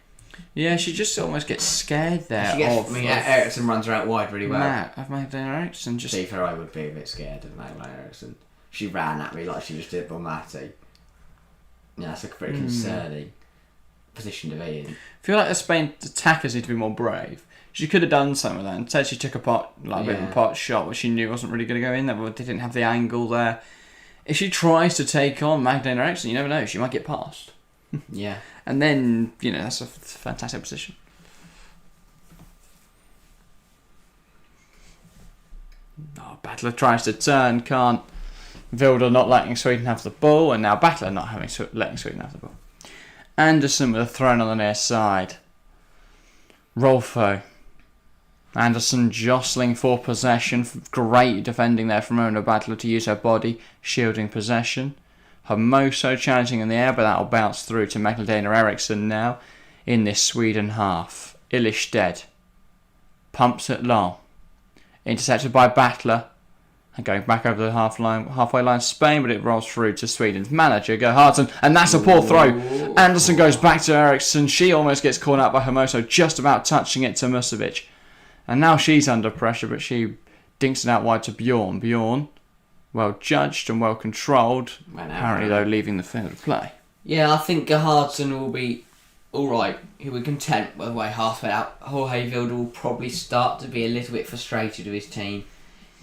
Yeah, she just almost gets scared there. Ericsson runs her out wide really well. I've made Ericsson just... See, I would be a bit scared of Magdalena Ericsson. She ran at me like she just did Bonmati. Yeah, that's a pretty concerning position to be in. I feel like the Spain attackers need to be more brave. She could have done some of that. Instead, she took a bit of a pot shot, which she knew wasn't really going to go in there, but they didn't have the angle there. If she tries to take on Magdalena Ericsson, you never know, she might get past. Yeah. And then, that's a fantastic position. Battler tries to turn, can't. Vilda not letting Sweden have the ball, and now Battler not letting Sweden have the ball. Anderson with a throw on the near side. Rolfo. Anderson jostling for possession. Great defending there from Ona Battler to use her body, shielding possession. Hermoso challenging in the air, but that'll bounce through to Magdalena Eriksson now in this Sweden half. Ilestedt pumps it long. Intercepted by Battler. And going back over the halfway line, Spain, but it rolls through to Sweden's manager, Gerhardsson, and that's a poor throw. Anderson goes back to Eriksson. She almost gets caught out by Hermoso, just about touching it to Musovic. And now she's under pressure, but she dinks it out wide to Bjorn. Bjorn, well judged and well controlled. Apparently, though, leaving the field of play. Yeah, I think Gerhardsson will be alright. He'll be content with the way half went out. Jorge Vilda will probably start to be a little bit frustrated with his team.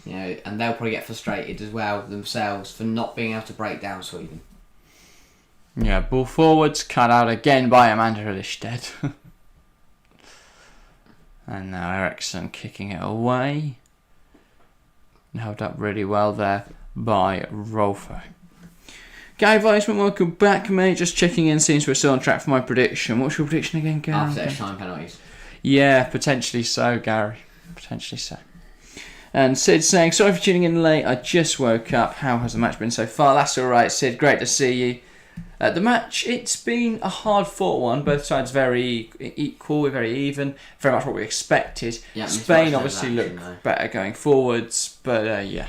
You know, and they'll probably get frustrated as well themselves for not being able to break down Sweden. Yeah, ball forwards, cut out again by Amanda Ilestedt. And now Eriksson kicking it away. Held up really well there by Rolfo. Gary Weissman, welcome back, mate. Just checking in, since we're still on track for my prediction. What's your prediction again, Gary? After extra time penalties. Yeah, potentially so, Gary. Potentially so. And Sid saying, sorry for tuning in late, I just woke up. How has the match been so far? That's alright, Sid, great to see you. The match, it's been a hard-fought one. Both sides very equal, very even. Very much what we expected. Yeah, Spain obviously look better going forwards. But yeah,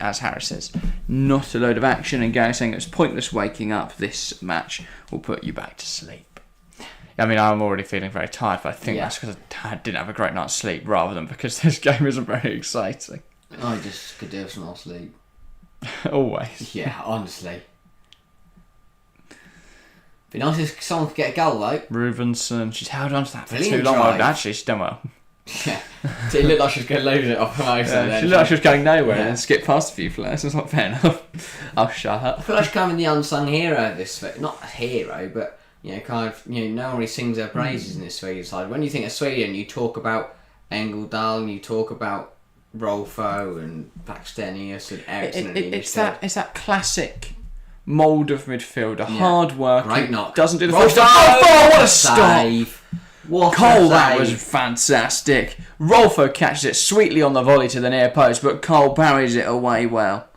as Harris says, not a load of action. And Gary saying it was pointless waking up. This match will put you back to sleep. I mean, I'm already feeling very tired, but I think that's because I didn't have a great night's sleep rather than because this game isn't very exciting. I just could do with some more sleep. Always. Yeah, honestly. Be nice if someone could get a goal, though. Rubenson, she's held on to that for Brilliant too long. drive. Actually, she's done well. Yeah. It looked like she was going to lose it off her She looked like she was going nowhere and then skipped past a few players. It's not fair enough. I'll shut up. I feel like she's kind of the unsung hero of this. Not a hero, but... You know, kind of, no one really sings her praises in this Sweden side. When you think of Sweden, you talk about Engeldal, you talk about Rolfo and Blackstenius and Eriksson. It's that classic mould of midfielder, hard work. Great knock. Doesn't do the Rolfo! first time. Oh, what a save! What Cole, a that save. was fantastic. Rolfo catches it sweetly on the volley to the near post, but Cole parries it away well.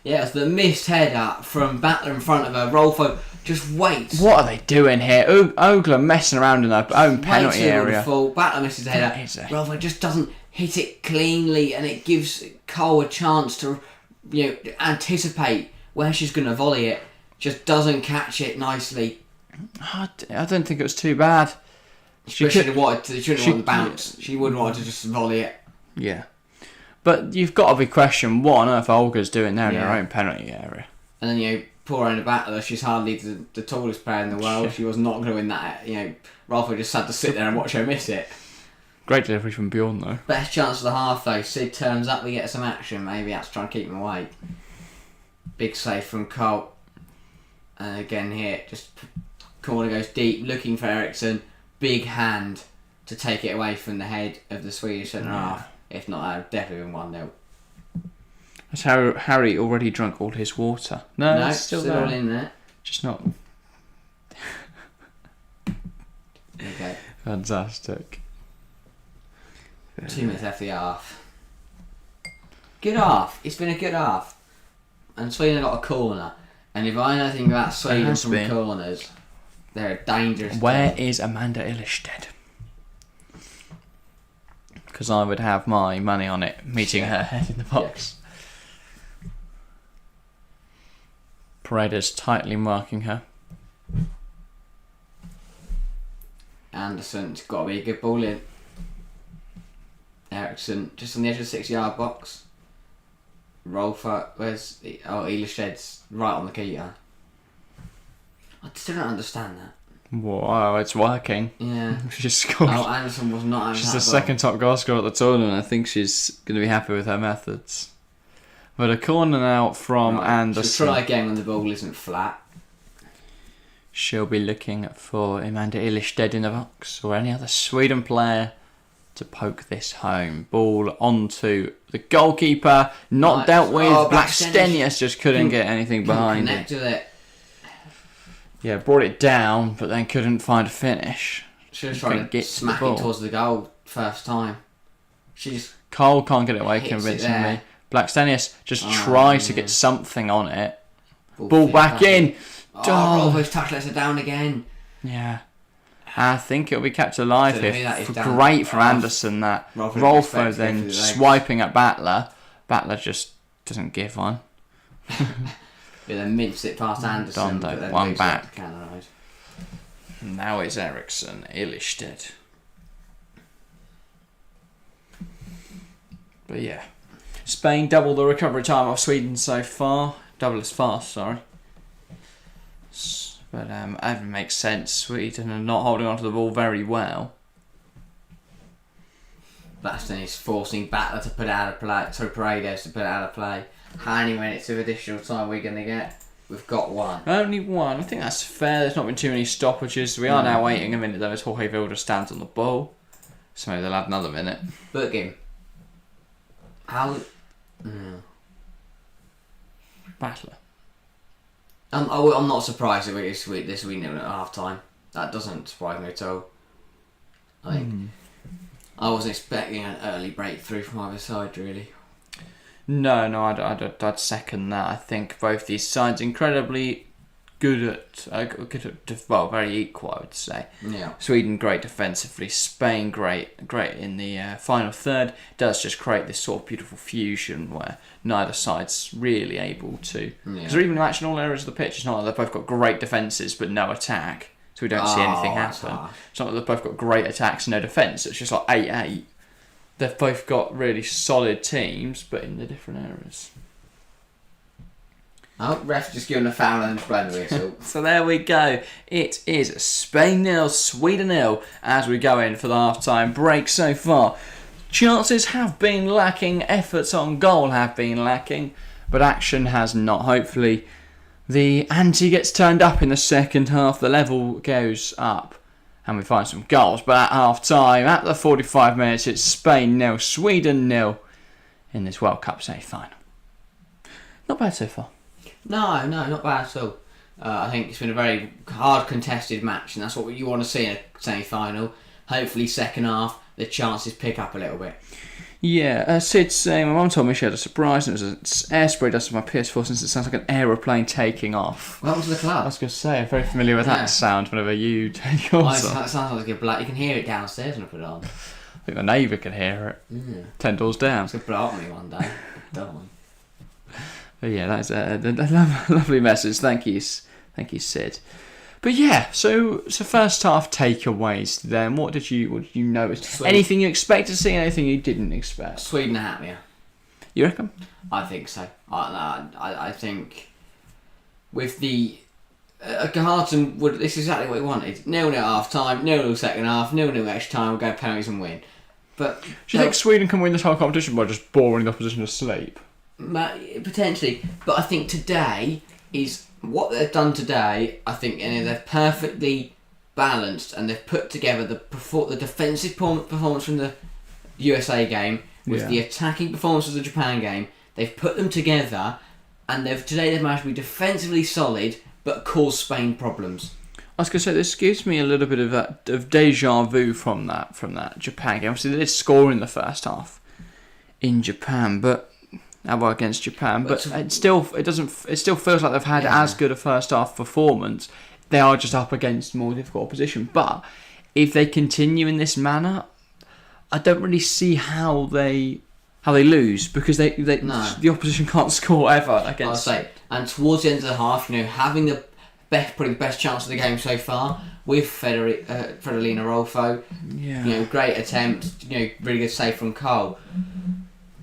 Yeah, it's the missed header from Battler in front of her. Rolfo just waits. What are they doing here? Ogler messing around in their own penalty area. Battler misses the header. Rolfo just doesn't hit it cleanly, and it gives Cole a chance to, anticipate where she's going to volley it. Just doesn't catch it nicely. I don't think it was too bad. She shouldn't want the bounce. She would want to just volley it. Yeah. But you've got to be questioning what on earth Olga's doing there in her own penalty area. And then, poor Ona Battler, she's hardly the tallest player in the world. She was not going to win that. Rolfo just had to sit there and watch her miss it. Great delivery from Bjorn, though. Best chance of the half, though. Sid turns up, we get some action. Maybe that's trying to keep him awake. Big save from Cole. And again here, just corner goes deep, looking for Eriksson. Big hand to take it away from the head of the Swedish centre half. If not, that would definitely been 1-0. That's how Harry already drunk all his water. No, it's still there. All in there. Just not. Okay. Fantastic. 2 minutes after the half. Good half. It's been a good half. And Sweden got a corner. And if I know anything about Sweden from corners, they're a dangerous Where team. is Amanda Ilestedt? Because I would have my money on it meeting her head in the box. Yeah. Paredes tightly marking her. Anderson's got to be a good ball in. Eriksson just on the edge of the 6-yard box. Rolfo, Ilestedt's right on the keeper. I still don't understand that. Wow, it's working. Yeah. She's scored. Oh, Anderson was not. She's the second top goal scorer at the tournament. I think she's going to be happy with her methods. But a corner now from Anderson. She'll try again when the ball isn't flat. She'll be looking for Amanda Ilestedt in the box or any other Sweden player to poke this home. Ball onto the goalkeeper. Not dealt with. Blackstenius just couldn't get anything behind it. With it. Yeah, brought it down, but then couldn't find a finish. She was trying to smack it towards the goal first time. Cole can't get it away convincingly. Blackstenius just tries to get something on it. Ball back in. Rolfo's touch lets her down again. Yeah. I think it'll be kept alive here. Great from Anderson, that. Rolfo then swiping at Battler. Battler just doesn't give one. Then mince it past Anderson. Dondo, one back. Now it's Eriksson, Illistedt. But yeah. Spain double the recovery time of Sweden so far. Double as fast, sorry. But that makes sense. Sweden are not holding onto the ball very well. Baston is forcing Battler to put out of play. Sorry, Paredes to put out of play. How many minutes of additional time we're going to get? We've got one. Only one. I think that's fair. There's not been too many stoppages. We are now waiting a minute though as Jorge Vilda stands on the ball. So maybe they'll add another minute. Book him. How? Battler. I'm not surprised if it is this week at half time. That doesn't surprise me at all. I wasn't expecting an early breakthrough from either side, really. No, I'd second that. I think both these sides incredibly good at very equal, I would say. Yeah. Sweden great defensively, Spain great in the final third. Does just create this sort of beautiful fusion where neither side's really able to. Because they're even matching all areas of the pitch. It's not that they've both got great defences but no attack, so we don't see anything happen. It's not that they've both got great attacks and no defence. It's just like 8-8. They've both got really solid teams, but in the different areas. Oh, ref just giving a foul and blowing the whistle. So there we go. It is Spain 0, Sweden 0 as we go in for the half-time break so far. Chances have been lacking, efforts on goal have been lacking, but action has not. Hopefully the ante gets turned up in the second half, the level goes up and we find some goals. But at half-time, at the 45 minutes, it's Spain 0, Sweden 0 in this World Cup semi-final. Not bad so far. No, not bad at all. I think it's been a very hard contested match, and that's what you want to see in a semi-final. Hopefully, second half, the chances pick up a little bit. Yeah, Sid's saying, my mum told me she had a surprise, and it was an air spray dust on my PS4 since it sounds like an aeroplane taking off. Welcome to the club. I was going to say, I'm very familiar with that sound whenever you take yours on. It sounds like a black. You can hear it downstairs when I put it on. I think the neighbour can hear it. 10 doors down. It's going to blow up me one day. Don't. But yeah, that's a lovely message. Thank you, Sid. But yeah, so first half takeaways then. What did you notice? Anything you expect to see, anything you didn't expect? Sweden are happier. You reckon? I think so. I think with the Garton would. This is exactly what he wanted. 0-0 at half time, 0-0 second half, 0-0 extra time. We'll go penalties and win. But do you think Sweden can win this whole competition by just boring the opposition to sleep? Potentially, but I think today is what they've done today. I think they're perfectly balanced and they've put together the defensive performance from the USA game with the attacking performance of the Japan game. They've put them together, and today they've managed to be defensively solid but cause Spain problems. I was going to say, this gives me a little bit of deja vu from that Japan game. Obviously, they did score in the first half in Japan, but against Japan, but it still feels like they've had as good a first half performance. They are just up against more difficult opposition. But if they continue in this manner, I don't really see how they lose, because the opposition can't score ever against. And towards the end of the half, having probably the best chance of the game so far with Fredolina Rolfo. Yeah. Great attempt. Really good save from Cole.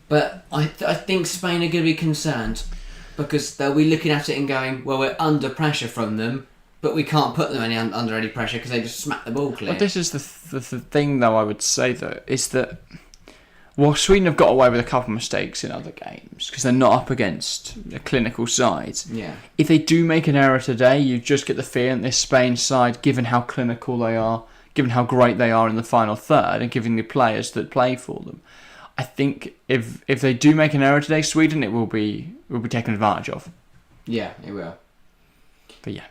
But I think Spain are going to be concerned because they'll be looking at it and going, well, we're under pressure from them, but we can't put them under any pressure because they just smack the ball clear. But this is the thing, though, I would say, though, is that, well, Sweden have got away with a couple of mistakes in other games because they're not up against a clinical side. Yeah. If they do make an error today, you just get the feeling this Spain side, given how clinical they are, given how great they are in the final third, and given the players that play for them, I think if they do make an error today, Sweden, it will be taken advantage of. Yeah, it will. But yeah.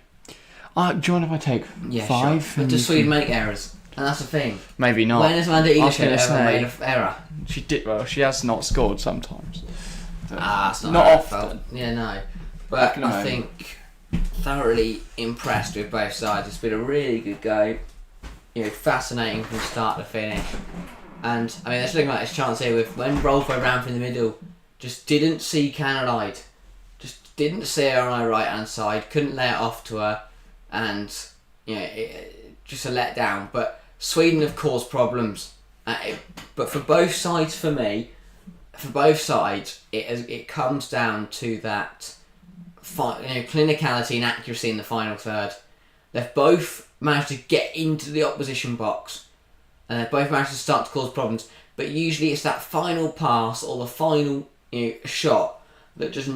Do you want if I take 5? Sure. But does Sweden make errors? And that's the thing. Maybe not. When has Amanda I was Elisha gonna ever say- made an error? She did well. She has not scored sometimes. It's not Not her often. fault. Yeah, no. But No. I think thoroughly impressed with both sides. It's been a really good game. Fascinating from start to finish. And I mean, let's look at this chance here with when Rolfo ran from the middle, just didn't see Canadide, just didn't see her on her right hand side, couldn't lay it off to her, and just a letdown. But Sweden have caused problems. But for both sides, it comes down to that clinicality and accuracy in the final third. They've both managed to get into the opposition box, and they've both managed to start to cause problems. But usually it's that final pass or the final shot that just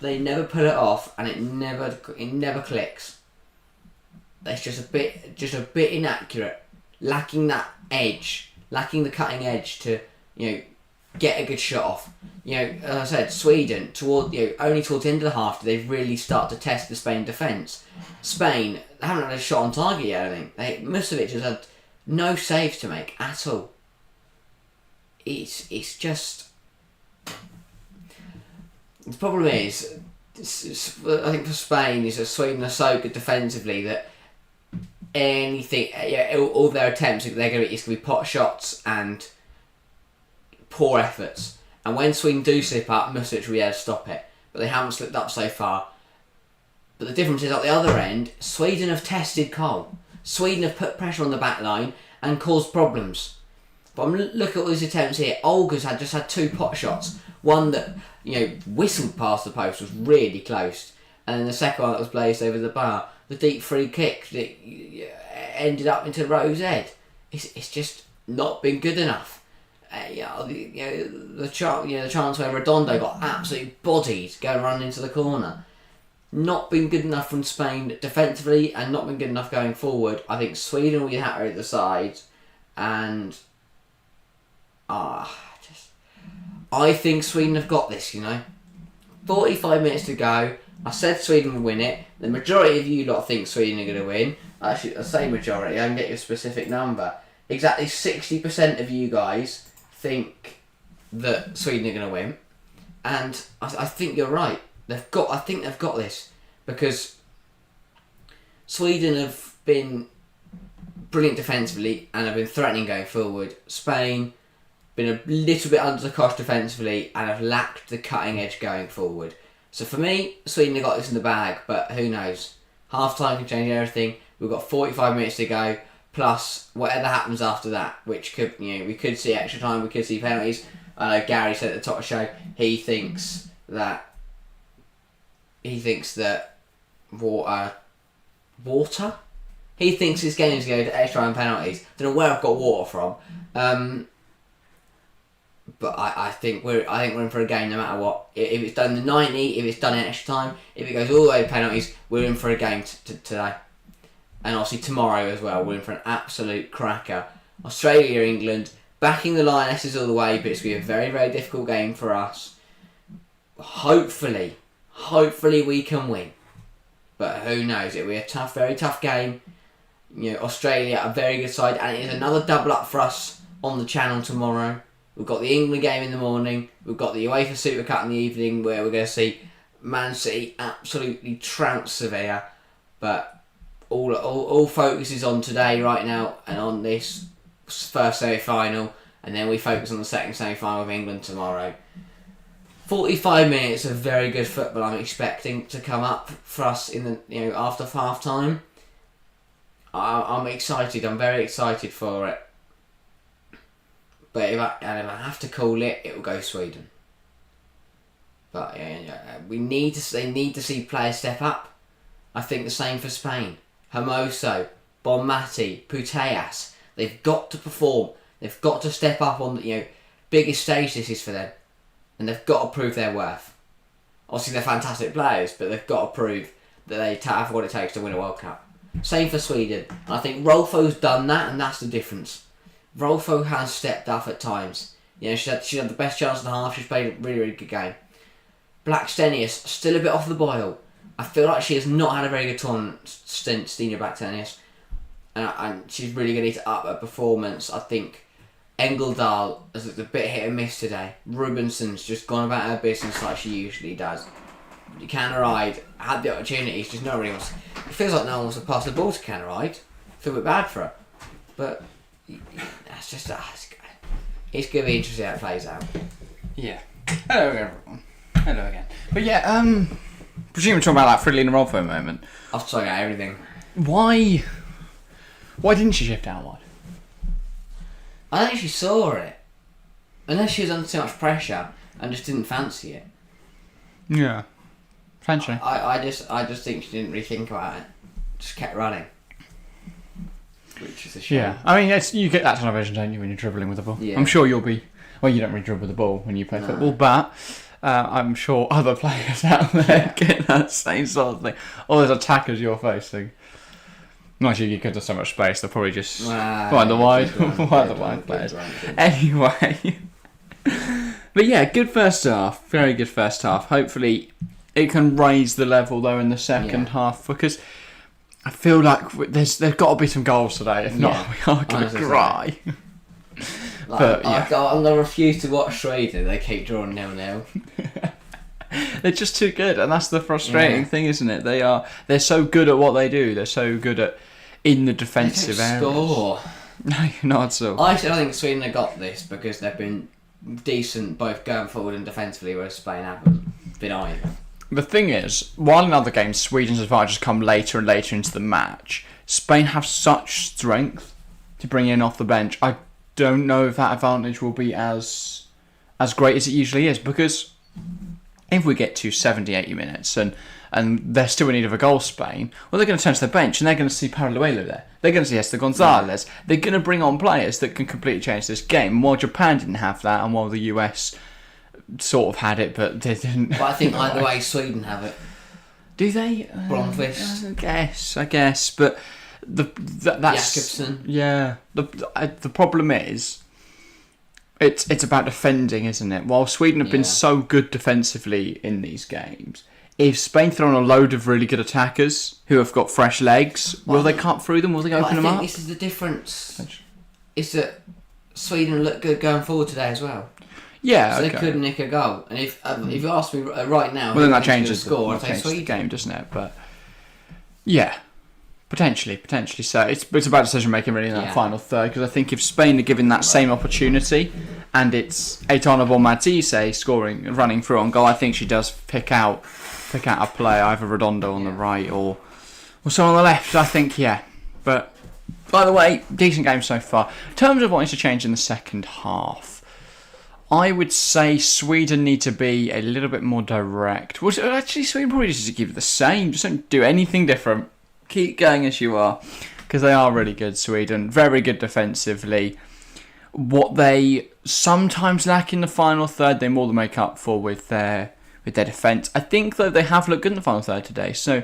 they never pull it off, and it never clicks. It's just a bit inaccurate, lacking that edge, lacking the cutting edge to get a good shot off. As I said, Sweden only towards the end of the half do they really start to test the Spain defence. Spain haven't had a shot on target yet. I think Musovic has had no saves to make at all. It's just the problem is I think for Spain is that Sweden are so good defensively that anything all their attempts it's going to be pot shots and poor efforts. And when Sweden do slip up, Musovic will be able to stop it. But they haven't slipped up so far. But the difference is at the other end, Sweden have tested Cole. Sweden have put pressure on the back line and caused problems. But look at all these attempts here. Olga's just had 2 pot shots. One that whistled past the post was really close, and then the second one that was blazed over the bar. The deep free kick that ended up into Rowe's head. It's just not been good enough. The chance where Redondo got absolutely bodied going running into the corner. Not been good enough from Spain defensively, and not been good enough going forward. I think Sweden will be happier at the side, and I think Sweden have got this. 45 minutes to go. I said Sweden will win it. The majority of you lot think Sweden are going to win. Actually, I say majority. I can get you a specific number. Exactly 60% of you guys think that Sweden are going to win, and I think you're right. I think they've got this, because Sweden have been brilliant defensively and have been threatening going forward. Spain been a little bit under the cosh defensively and have lacked the cutting edge going forward. So for me, Sweden have got this in the bag, but who knows? Half time can change everything. We've got 45 minutes to go, plus whatever happens after that, which could we could see extra time, we could see penalties. I know Gary said at the top of the show he thinks that water. He thinks this game is going to go to extra time penalties. Don't know where I've got water from. But I think we're in for a game no matter what. If it's done in the 90, if it's done in extra time, if it goes all the way to penalties, we're in for a game today. And obviously tomorrow as well, we're in for an absolute cracker. Australia, England, backing the Lionesses all the way, but it's going to be a very, very difficult game for us. Hopefully we can win. But who knows? It'll be a tough, very tough game. Australia, a very good side, and it is another double up for us on the channel tomorrow. We've got the England game in the morning. We've got the UEFA Super Cup in the evening, where we're going to see Man City absolutely trounce Sevilla. But all focus is on today right now and on this first semi-final, and then we focus on the second semi-final with England tomorrow. 45 minutes of very good football I'm expecting to come up for us in the after half time. I'm excited. I'm very excited for it. But if I have to call it, it will go Sweden. But they need to see players step up. I think the same for Spain. Hermoso, Bonmati, Putellas. They've got to perform. They've got to step up on the biggest stage this is for them, and they've got to prove their worth. Obviously, they're fantastic players, but they've got to prove that they have what it takes to win a World Cup. Same for Sweden. And I think Rolfo's done that, and that's the difference. Rolfo has stepped up at times. She had the best chance in the half. She's played a really, really good game. Blackstenius, still a bit off the boil. I feel like she has not had a very good tournament since Stina Blackstenius. and she's really going to need to up her performance. I think Engdahl is a bit hit and miss today. Rubenson's just gone about her business like she usually does. Canneride had the opportunities, just no one else. It feels like no one wants to pass the ball to Canneride. I feel a bit bad for her. But that's just it's going to be interesting how it plays out. Yeah. Hello everyone. Hello again. But yeah, presume we're talking about that Fridolina Roll for a moment. I'll tell you everything. Why didn't she shift out wide? I don't think she saw it. Unless she was under too much pressure and just didn't fancy it. Yeah. Potentially. I just think she didn't really think about it. Just kept running. Which is a shame. Yeah. I mean, you get that television, don't you, when you're dribbling with the ball? Yeah. I'm sure you'll be... Well, you don't really dribble with the ball when you play football, but I'm sure other players out there get that same sort of thing. Or there's attackers you're facing. Not sure you could have so much space, they'll probably just find the wide players. Anyway. But yeah, good first half. Very good first half. Hopefully it can raise the level though in the second half, because I feel like there's got to be some goals today. If not, we are going to cry. But I'm going to refuse to watch Sweden. They keep drawing 0-0. They're just too good, and that's the frustrating thing, isn't it? They're so good at what they do. They're so good at in the defensive areas. Score. No, not at all. I think Sweden have got this because they've been decent both going forward and defensively, whereas Spain haven't been either. The thing is, while in other games Sweden's advantage has come later and later into the match, Spain have such strength to bring in off the bench. I don't know if that advantage will be as great as it usually is, because if we get to 70, 80 minutes and they're still in need of a goal, Spain, well, they're going to turn to the bench and they're going to see Paraluelo there. They're going to see Esther Gonzalez. They're going to bring on players that can completely change this game. While Japan didn't have that, and while the US sort of had it, but they didn't. But I think either way, Sweden have it. Do they? Blomqvist. I guess. But that's Jakobsen. Yeah. The problem is, it's about defending, isn't it? While Sweden have been so good defensively in these games, if Spain throw on a load of really good attackers who have got fresh legs, will they cut through them? Will they open them up? I think this is the difference. Is that Sweden look good going forward today as well. Yeah, so they could nick a goal. And if you ask me right now, well, then that changes the score. I'd say Sweden. The game, doesn't it? But yeah, potentially. So it's about decision making really in that final third, because I think if Spain are given that same opportunity, and it's Aitana Bonmatisse running through on goal, I think she does pick out a play, either Redondo on the right or someone on the left. I think, But by the way, decent game so far. In terms of what needs to change in the second half, I would say Sweden need to be a little bit more direct. Well, actually, Sweden probably just keep it the same. Just don't do anything different. Keep going as you are, because they are really good, Sweden. Very good defensively. What they sometimes lack in the final third, they more than make up for with their defence. I think, though, they have looked good in the final third today, so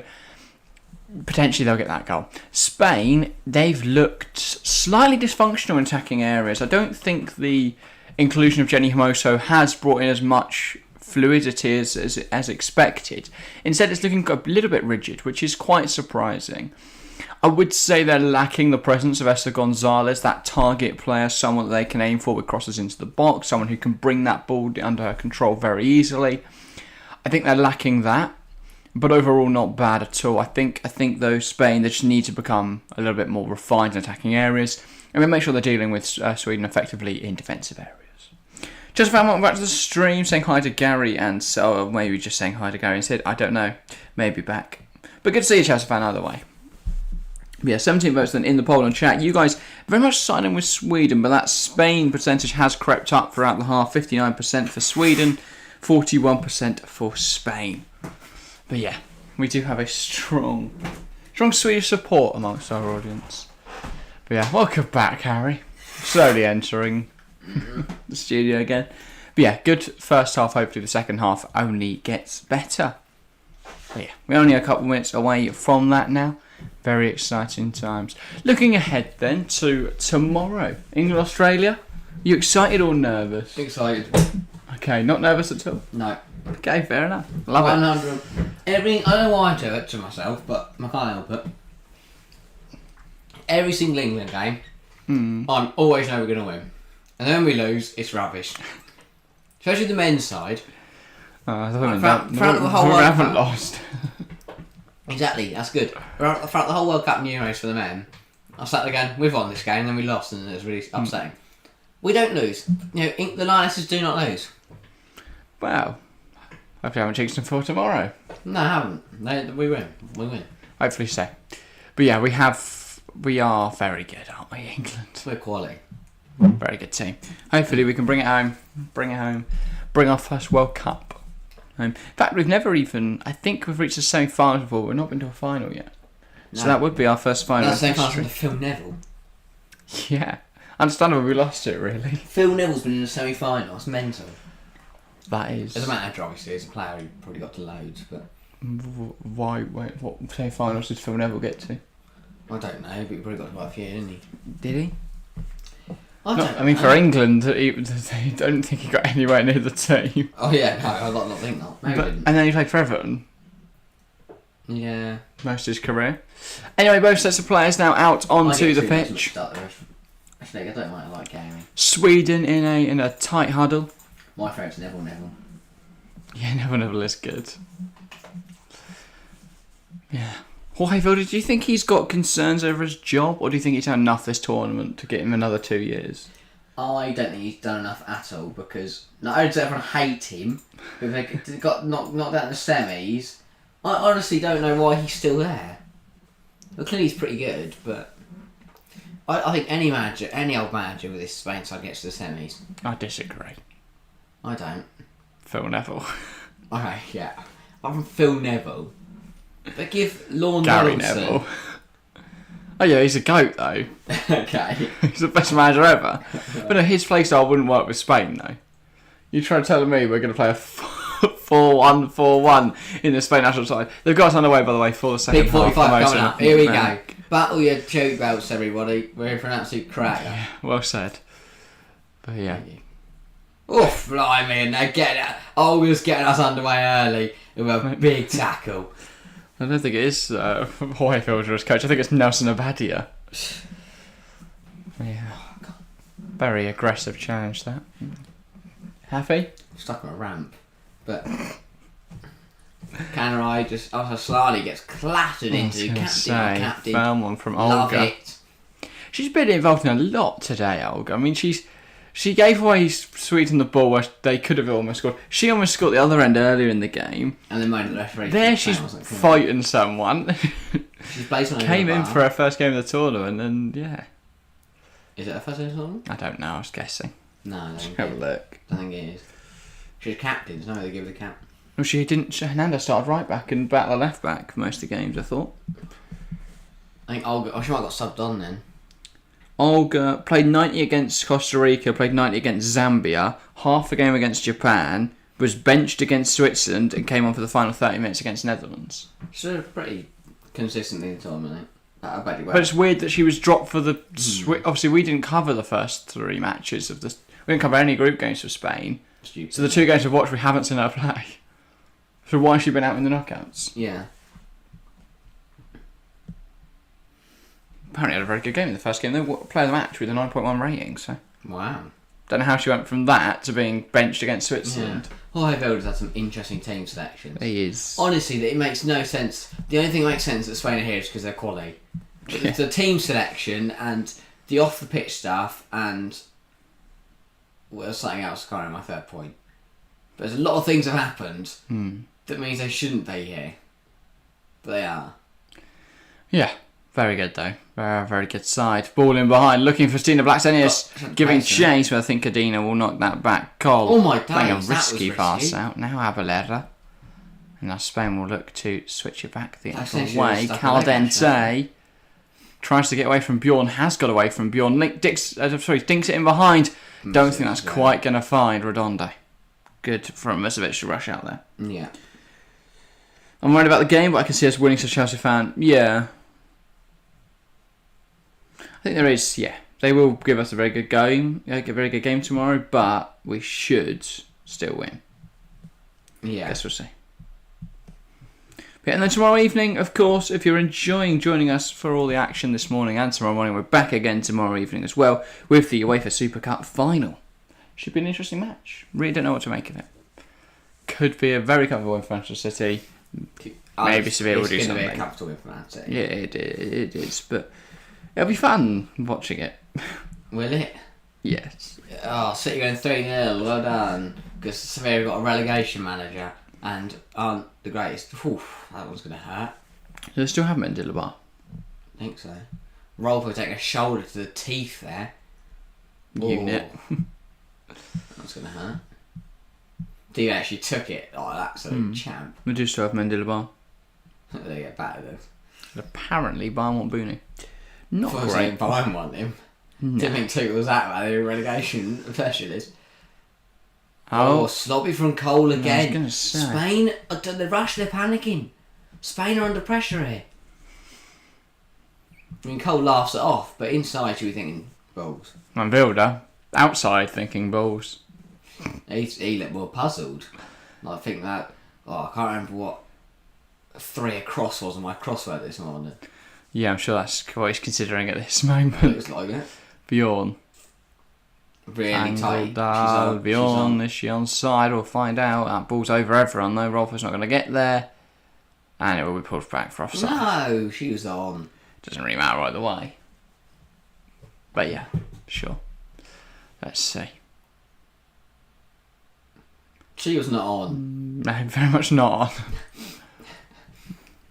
potentially they'll get that goal. Spain, they've looked slightly dysfunctional in attacking areas. I don't think the inclusion of Jenny Hermoso has brought in as much fluidity as expected. Instead, it's looking a little bit rigid, which is quite surprising. I would say they're lacking the presence of Esther Gonzalez, that target player, someone that they can aim for with crosses into the box, someone who can bring that ball under her control very easily. I think they're lacking that, but overall not bad at all. I think though Spain, they just need to become a little bit more refined in attacking areas, and make sure they're dealing with Sweden effectively in defensive areas. Just found welcome back to the stream, saying hi to Gary, and so maybe just saying hi to Gary instead. I don't know, maybe back. But good to see you, Chelsea fan, either way. Yeah, 17 votes then in the poll and chat. You guys very much siding with Sweden, but that Spain percentage has crept up throughout the half. 59% for Sweden, 41% for Spain. But yeah, we do have a strong Swedish support amongst our audience. But yeah, welcome back, Harry. Slowly entering the studio again. But yeah, good first half. Hopefully the second half only gets better. But yeah, we're only a couple minutes away from that now. Very exciting times. Looking ahead then to tomorrow, England, Australia. You excited or nervous? Excited. Okay, not nervous at all? No. Okay, fair enough. Love 100. I don't know why I do it to myself, but I can't help it. Every single England game, I'm always know we're going to win. And then when we lose, it's rubbish. Especially the men's side. The whole women haven't lost. Exactly, that's good. Throughout the whole World Cup and Euros for the men, I sat there going, we've won this game, and then we lost, and it was really upsetting. We don't lose. The Lionesses do not lose. Wow. Hopefully I haven't jinxed them for tomorrow. No, I haven't. We win. We win. Hopefully so. But yeah, we are very good, aren't we, England? We're quality. Very good team. Hopefully we can bring it home. Bring our first World Cup. In fact, we've never even... I think we've reached the semi-final before. We've not been to a final yet. No. So that would be our first final. That's the same final to Phil Neville. Yeah. Understandable we lost it, really. Phil Neville's been in the semi-final. It's mental. That is. As a manager, obviously, as a player, he probably got to loads, but... Why? Wait, what semi-finals did Phil Neville get to? I don't know, but he probably got to quite a few, didn't he? Did he? I mean, for England, I don't think he got anywhere near the team. Oh yeah, no, I don't think not. Maybe he didn't. And then he played for Everton. Yeah. Most of his career. Anyway, both sets of players now out onto the pitch. Actually, I don't like gaming. Sweden in a tight huddle. My favourite's Neville. Yeah, Neville is good. Yeah. Jorge Vilda, do you think he's got concerns over his job, or do you think he's had enough this tournament to get him another 2 years? I don't think he's done enough at all, because not only does everyone hate him, but they got knocked out in the semis. I honestly don't know why he's still there. Well, clearly he's pretty good, but I think any old manager with this Spain side gets to the semis. I disagree. I don't. Phil Neville. Okay, yeah. I'm from Phil Neville. But give Lorne Gary Donaldson... Neville. Oh yeah, he's a goat though. Okay. He's the best manager ever. But no, his play style wouldn't work with Spain though. You try to tell me we're going to play a 4-1-4-1 in the Spain national side. They've got us underway, by the way, for the second Big 45 half. coming up. Here we go. Battle your choke belts, everybody. We're in for an absolute cracker. Yeah, well said. But yeah. Oof, blimey, and they're always getting us underway early with a big tackle. I don't think it is Jorge Vilda as coach. I think it's Nelson Abadia. Yeah. Very aggressive challenge, that. Happy? Stuck on a ramp. But Canarai just Slani gets clattered into captain. Found one from Love Olga. It. She's been involved in a lot today, Olga. I mean, she gave away Sweden the ball where they could have almost scored. She almost scored the other end earlier in the game. And then moaned at the referee. There she's fighting someone. She's based on Came in for her first game of the tournament, and yeah. Is it her first game of the tournament? I don't know. I was guessing. No, I don't think have a look. I think it is. She's captain. There's no way they give her the cap. Well, she didn't. Hernandez started right back and battle left back for most of the games, I thought. I think Olga. Oh, she might have got subbed on then. Olga played 90 against Costa Rica, played 90 against Zambia, half a game against Japan, was benched against Switzerland, and came on for the final 30 minutes against Netherlands. She's pretty consistently in the tournament. I bet you will. But it's weird that she was dropped for the... Obviously, we didn't cover the first 3 matches of the... We didn't cover any group games for Spain. Stupid. So the 2 games we've watched, we haven't seen her play. So why has she been out in the knockouts? Yeah. Apparently had a very good game in the first game. They played the match with a 9.1 rating, so... Wow. Don't know how she went from that to being benched against Switzerland. Jorge Vilda's had some interesting team selections. He is. Honestly, it makes no sense. The only thing that makes sense that Spain are here is because they're quality. Yeah. The team selection and the off-the-pitch stuff and... Well, something else, I can't remember my third point. But there's a lot of things have happened that means they shouldn't be here. But they are. Yeah. Very good though. Very, very good side. Ball in behind, looking for Stina Blackstenius, giving chase, but I think Cadena will knock that back. Cole oh my playing a days, risky pass out. Now Abalera. And now Spain will look to switch it back the other way. Caldente tries to get away from Bjorn, has got away from Bjorn. Dinks it in behind. Don't think that's quite going to find Redondo. Good from Misevic to rush out there. Yeah. I'm worried about the game, but I can see us winning as a Chelsea fan. Yeah. I think there is, yeah. They will give us a very good game, tomorrow, but we should still win. Yeah. Guess we'll see. And then tomorrow evening, of course, if you're enjoying joining us for all the action this morning and tomorrow morning, we're back again tomorrow evening as well with the UEFA Super Cup final. Should be an interesting match. Really don't know what to make of it. Could be a very comfortable win for Manchester City. Maybe Sevilla will do something. It's going to be a comfortable win for Man City. Yeah, it is. But it'll be fun watching it. Will it? Yes. Oh, City going 3-0. Well done. Because Sevilla got a relegation manager and aren't the greatest. Oof, that one's going to hurt. Do they still have Mendilibar? I think so. Rolfo will take a shoulder to the teeth there. Unit. That's going to hurt. He actually took it. Oh, that's a champ. We do still have Mendilibar. They get battered though. And apparently, Bayern want Booney. Not great. Bayern want him. No. Didn't think Tuchel was that bad. They were relegation specialist. Oh, sloppy from Cole again. I was going to say. Spain, the rush, they're panicking. Spain are under pressure here. I mean, Cole laughs it off, but inside you'll be thinking, balls. And Vilda, outside thinking balls. He looked more puzzled. I think that... Oh, I can't remember what 3 across was on my crossword this morning. Yeah, I'm sure that's what he's considering at this moment. Looks like it. Bjorn. Really tight. Bjorn, is she onside? We'll find out. That ball's over everyone though. Rolfo's not going to get there. And it will be pulled back for offside. No, she was on. Doesn't really matter either way. But yeah, sure. Let's see. She was not on. No, very much not on.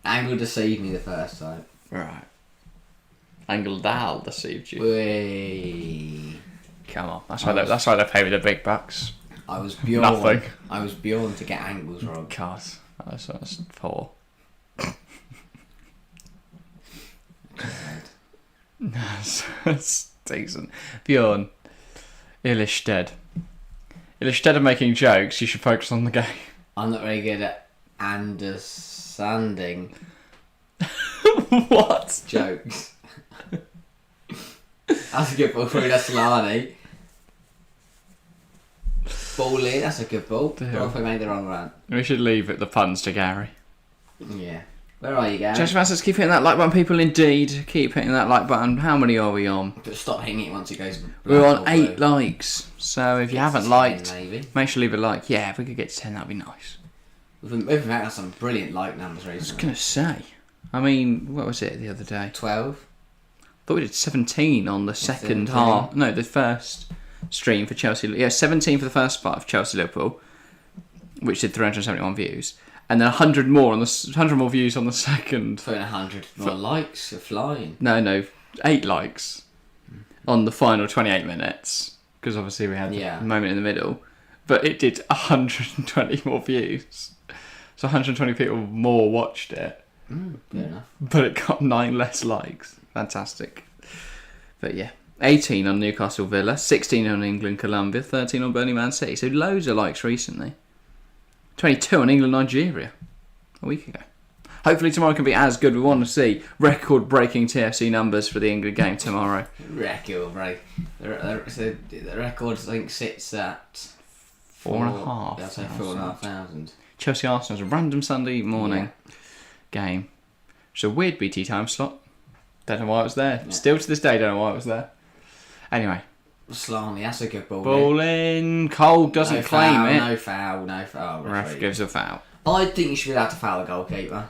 Angle deceived me the first time. Right. Angle Dal deceived you. Whee. Come on. That's why they pay me the big bucks. I was Bjorn. Nothing. I was Bjorn to get angles wrong. God. That's 4. That's decent. Bjorn. Illistead. Instead of making jokes, you should focus on the game. I'm not very good at understanding what? Jokes. That's a good ball for Solani. Ball in, that's a good ball. What if we made the wrong run? We should leave the puns to Gary. Yeah. Where are you, Gary? Judge Masters, keep hitting that like button, people. Indeed, keep hitting that like button. How many are we on? But stop hitting it once it goes. We're on 8 likes. So if you haven't 10, liked, maybe. Make sure to leave a like. Yeah, if we could get to 10, that'd be nice. We've had some brilliant like numbers recently. I was gonna say. I mean, what was it the other day? 12. I thought we did 17 on the second 17. half. No, the first stream for Chelsea. Yeah, 17 for the first part of Chelsea Liverpool, which did 371 views, and then 100 more views on the second. For 100 more likes, you're flying. No, 8 likes on the final 28 minutes, because obviously we had the moment in the middle, but it did 120 more views, so 120 people more watched it. Fair enough. But it got 9 less likes. Fantastic. But yeah, 18 on Newcastle Villa, 16 on England Colombia, 13 on Burnley Man City. So loads of likes recently. 22 on England Nigeria a week ago. Hopefully tomorrow can be as good. We want to see record-breaking TFC numbers for the England game tomorrow. Record break. The record I think sits at 4,500. I'll say 4,500. Chelsea Arsenal's a random Sunday morning game. It's a weird BT time slot. Don't know why it was there. Yeah. Still to this day, don't know why it was there. Anyway. Slimy, that's a good ball. Ball in. Cole doesn't claim it. No foul. Ref gives a foul. I think you should be allowed to foul the goalkeeper.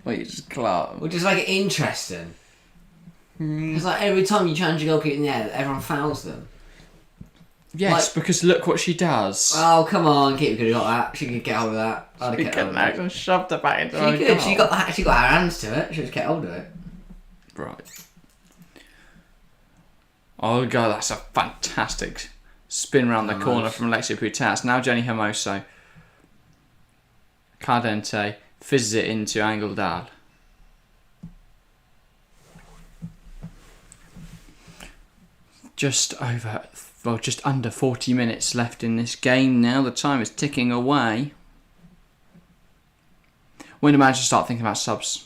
Well, you just Clark. Well, just make it interesting. Because like every time you challenge your goalkeeper in the air, everyone fouls them. Yes, because look what she does. Oh, come on, keeper could have got that. She could get hold of that. I'd have kept hold of that. And shoved her back into her goal. She got her hands to it. She just kept hold of it. Right. Oh god, that's a fantastic spin round the corner from Alexia Putas. Now Jenny Hermoso. Cardente fizzes it into Angle Dal. Just under 40 minutes left in this game now. The time is ticking away. When do managers start thinking about subs?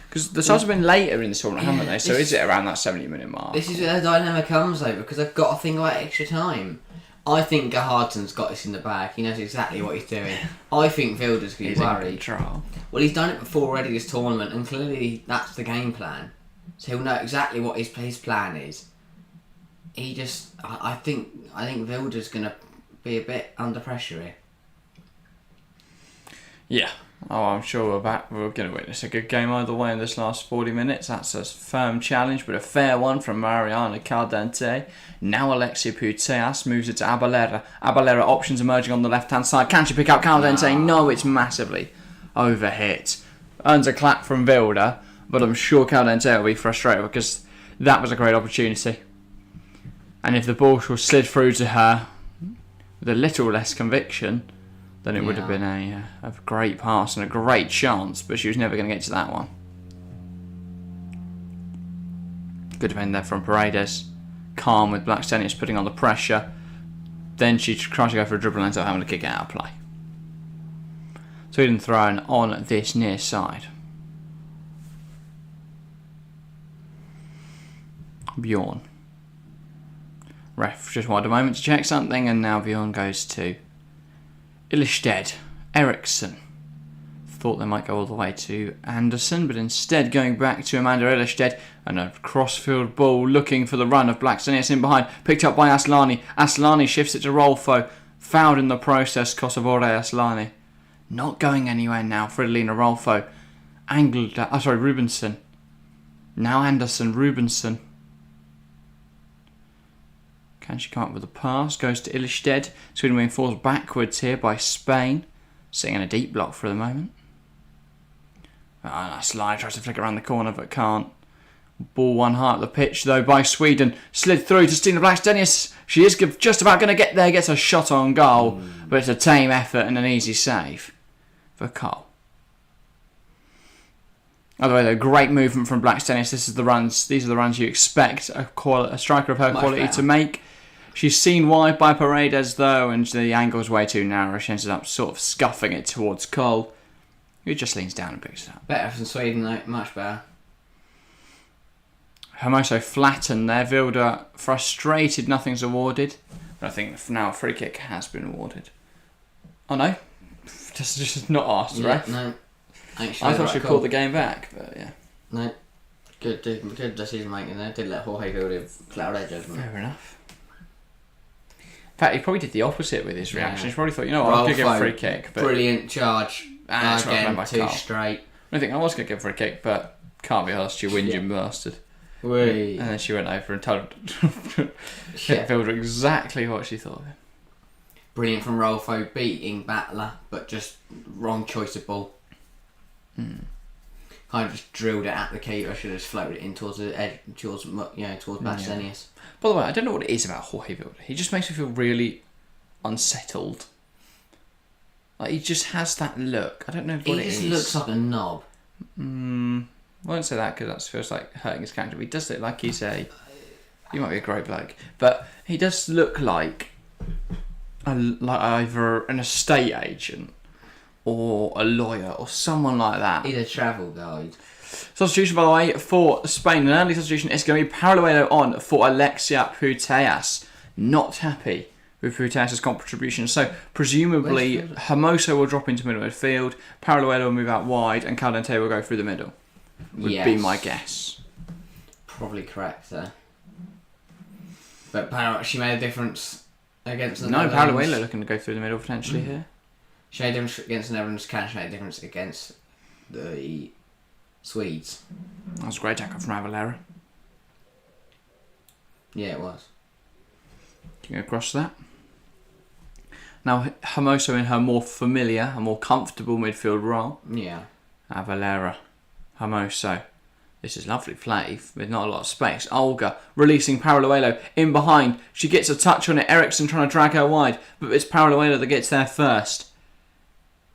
Because the subs have been later in the tournament, haven't they? So is it around that 70-minute mark? This is where the dilemma comes, though, because I've got to think about extra time. I think Gerhardsen's got this in the bag. He knows exactly what he's doing. I think Wilder's going to be worried. Control. Well, he's done it before already this tournament, and clearly that's the game plan. So he'll know exactly what his plan is. I think Wilder's going to be a bit under pressure here. Yeah. Oh, I'm sure we're going to witness a good game either way in this last 40 minutes. That's a firm challenge, but a fair one from Mariana Caldente. Now Alexia Putellas moves it to Abelera. Abelera, options emerging on the left-hand side. Can she pick up Caldente? No, it's massively overhit. Earns a clap from Wilder, but I'm sure Caldente will be frustrated because that was a great opportunity. And if the ball was slid through to her with a little less conviction, then it would have been a great pass and a great chance, but she was never going to get to that one. Good defend there from Paredes. Calm with Blackstenius putting on the pressure. Then she tries to go for a dribble and ends up having to kick it out of play. Sweden thrown on this near side. Bjorn. Ref just wanted a moment to check something, and now Bjorn goes to Ilestedt. Eriksson. Thought they might go all the way to Anderson, but instead going back to Amanda Ilestedt, and a crossfield ball looking for the run of Blackstenius in behind, picked up by Aslani. Aslani shifts it to Rolfo, fouled in the process. Kosovore Aslani not going anywhere now. Fridolina Rolfo angled. Rubenson. Now Anderson. Rubenson. Can she come up with a pass? Goes to Ilestedt. Sweden being forced backwards here by Spain. Sitting in a deep block for the moment. Aslani tries to flick around the corner but can't. Ball one high up the pitch though by Sweden. Slid through to Stina Blackstenius. She is just about going to get there. Gets a shot on goal. But it's a tame effort and an easy save for Cole. Other way though, great movement from Blackstenius. These are the runs you expect a striker of her quality to make. She's seen wide by Paredes though, and the angle's way too narrow. She ends up sort of scuffing it towards Cole, who just leans down and picks it up. Better than Sweden though, much better. Hermoso flattened there. Wilder frustrated, nothing's awarded. But I think now a free kick has been awarded. Oh no, just not asked, right? No. Actually, I thought she called the game back, but yeah. No. Good decision making there. Did let Jorge Wilder cloud their judgment. Fair enough. In fact, he probably did the opposite with his reaction. He probably thought, I'm going to give a free kick. But brilliant charge. Again, by two Carl. straight. I think I was going to give a free kick, but can't be asked, you whinging bastard. Whee. And then she went over and told Wilder exactly what she thought of him. Brilliant from Rolfo, beating Battler, but just wrong choice of ball. Kind of just drilled it at the keeper. Should have just floated it in towards the edge, towards Blackstenius. By the way, I don't know what it is about Jorge Wilder. He just makes me feel really unsettled. Like he just has that look. I don't know what it is. He just looks like a knob. I won't say that because that feels like hurting his character. But he does look like he might be a great bloke, but he does look like either an estate agent or a lawyer or someone like that. He's a travel guide. Substitution, by the way, for Spain. An early substitution is going to be Paralluelo on for Alexia Putellas. Not happy with Putellas' contribution. So, presumably, Hermoso will drop into middle midfield, Paralluelo will move out wide, and Caldente will go through the middle. Would be my guess. Probably correct there. But she made a difference against the Netherlands. Paralluelo looking to go through the middle potentially here. She made a difference against the Netherlands. Can she make a difference against the Swedes? That was a great tackle from Avalera. Yeah, it was. Can you go across that? Now, Hermoso in her more familiar and more comfortable midfield role. Yeah. Avalera. Hermoso. This is lovely play with not a lot of space. Olga releasing Paralluelo in behind. She gets a touch on it. Eriksson trying to drag her wide, but it's Paralluelo that gets there first.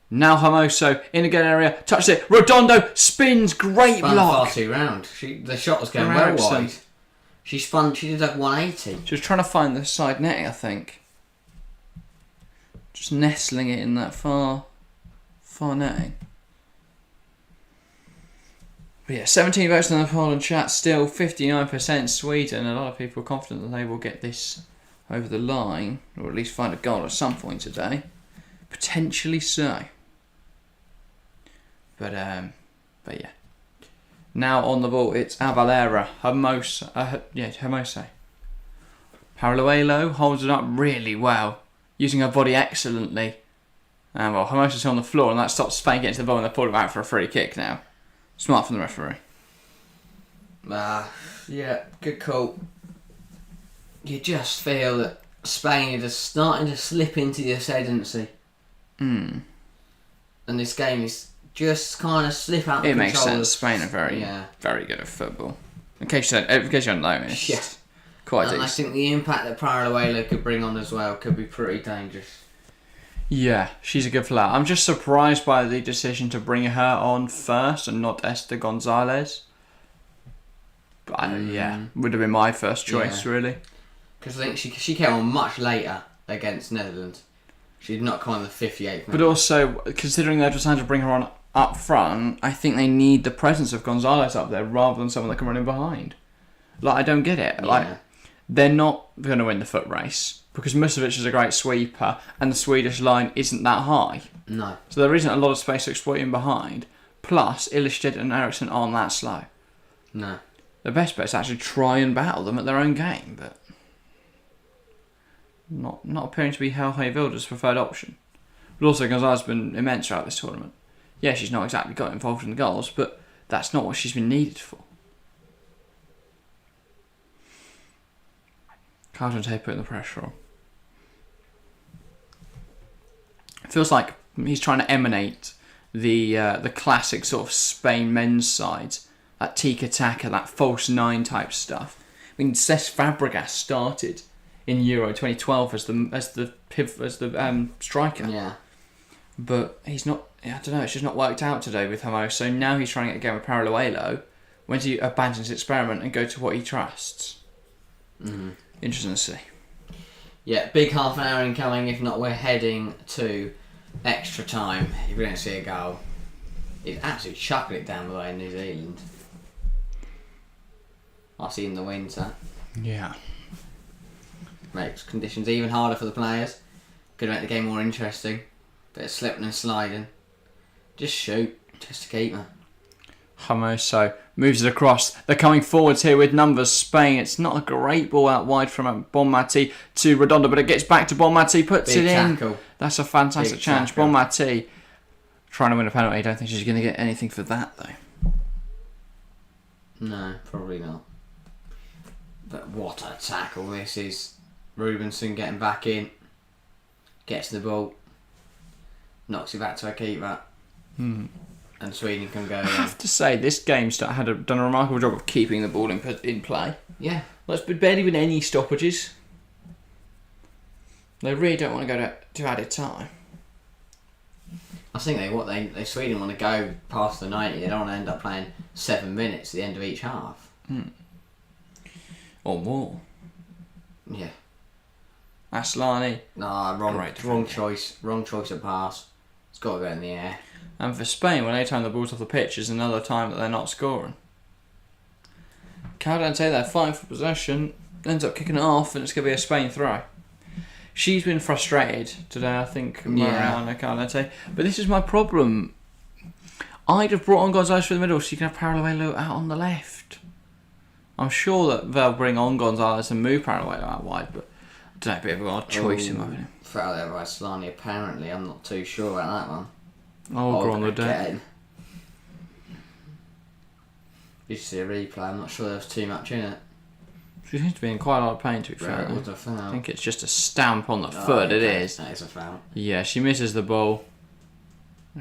Now Hermoso in a good area, touches it. Redondo spins, great block. Far too round. The shot was going well wide. She spun. She did like 180. She was trying to find the side netting, I think. Just nestling it in that far netting. But yeah, 17 votes in the poll and chat. Still 59% Sweden. A lot of people are confident that they will get this over the line, or at least find a goal at some point today. Potentially so. But yeah. Now on the ball, it's Avalera, Hermoso. Paraluelo holds it up really well, using her body excellently. And well, Hermoso's on the floor, and that stops Spain getting to the ball, and they're pulling out for a free kick now. Smart from the referee. Yeah, good call. You just feel that Spain is starting to slip into the ascendancy. And this game is just kind of slip out the It makes controllers. sense. Spain are very good at football. In case you don't know, it's quite and decent. I think the impact that Paraluelo could bring on as well could be pretty dangerous. Yeah, she's a good player. I'm just surprised by the decision to bring her on first and not Esther Gonzalez. But would have been my first choice, really. Because I think she came on much later against Netherlands. She did not come on the 58th minute. But also, considering they're trying to bring her on up front, I think they need the presence of Gonzalez up there rather than someone that can run in behind. I don't get it. They're not going to win the foot race because Musovic is a great sweeper and the Swedish line isn't that high. No. So there isn't a lot of space to exploit in behind. Plus, Ilestedt and Eriksson aren't that slow. No. The best bet is to actually try and battle them at their own game, but not appearing to be Helge Wilder's preferred option. But also, Gonzalez has been immense throughout this tournament. Yeah, she's not exactly got involved in the goals, but that's not what she's been needed for. Caldente putting the pressure on. It feels like he's trying to emanate the classic sort of Spain men's sides, that tiki-taka, that false nine type stuff. I mean, Cesc Fabregas started in Euro 2012 as the striker. Yeah. But he's not. I don't know. It's just not worked out today with Hermoso. So now he's trying it again with Paraluelo. When he abandons his experiment and go to what he trusts. Mm-hmm. Interesting to see. Yeah, big half an hour incoming. If not, we're heading to extra time. If we don't see a goal, he's absolutely chucking it down the way in New Zealand. I see in the winter. Yeah. Makes conditions even harder for the players. Could make the game more interesting. Bit of slipping and sliding. Just shoot, just to keep her. Hermoso moves it across. They're coming forwards here with numbers. Spain. It's not a great ball out wide from Bonmati to Redondo, but it gets back to Bonmati, puts Big it tackle. in. That's a fantastic chance. Bonmati trying to win a penalty. I don't think she's going to get anything for that, though. No, probably not. But what a tackle this is. Rubenson getting back in. Gets the ball. Knocks it back to a keeper. And Sweden can go in. I have to say, this game's done a remarkable job of keeping the ball in play. Yeah. There's barely been any stoppages. They really don't want to go to added time. I think they Sweden want to go past the 90. They don't want to end up playing 7 minutes at the end of each half. Or more. Yeah. Aslani. Nah, wrong choice. Wrong choice of pass. It's got to go in the air. And for Spain, when they turn the balls off the pitch, is another time that they're not scoring. Caldente, they're fighting for possession, ends up kicking it off, and it's going to be a Spain throw. She's been frustrated today, I think, Mariana Caldente. But this is my problem. I'd have brought on Gonzalez for the middle so you can have Paraluelo out on the left. I'm sure that they'll bring on Gonzalez and move Paraluelo out wide, but I don't know, a bit of an odd choice in my opinion. Foul there by Solani, apparently. I'm not too sure about that one. Go on the day. You see a replay, I'm not sure there was too much in it. She seems to be in quite a lot of pain, to be fair. It was a foul. I think it's just a stamp on the foot, it is. That is a foul. Yeah, she misses the ball.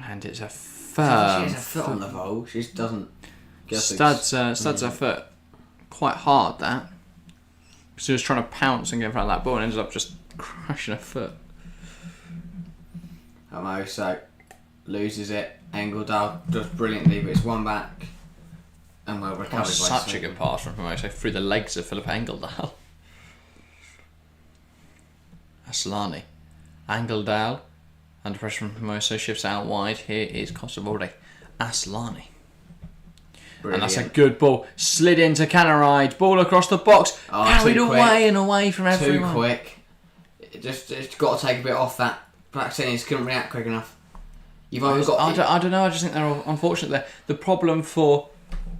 And it's a firm. She has a foot on the ball, she just doesn't... Studs her foot. Quite hard, that. She was trying to pounce and get in front of that ball and ended up just crushing her foot. Hermoso loses it. Engeldahl does brilliantly, but it's one back. And well recovered by Such a good pass from Hermoso through the legs of Philip Engeldahl. Aslani. Engeldahl. Under pressure from Hermoso, shifts out wide. Here is Kosovo'o. Aslani. And that's a good ball. Slid into Canaride. Ball across the box. Carried away and away from everyone. Too quick. It's got to take a bit off that. Blackstenius couldn't react quick enough. You've always got. I don't know. I just think they're unfortunate. The problem for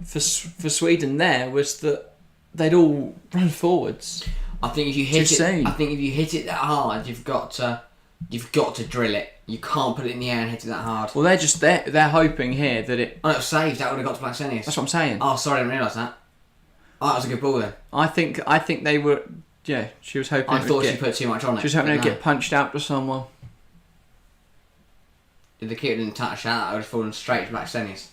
Sweden there was that they'd all run forwards. I think if you hit it that hard, you've got to drill it. You can't put it in the air and hit it that hard. Well, they're hoping here that it. Oh, it was saved. That would have got to Blackstenius. That's what I'm saying. Oh, sorry, I didn't realise that. Oh, that was a good ball then. I think they were. Yeah, she was hoping. I thought she put too much on it. She was hoping to get punched out to someone. If the keeper didn't touch that, I would have fallen straight to Blackstenius.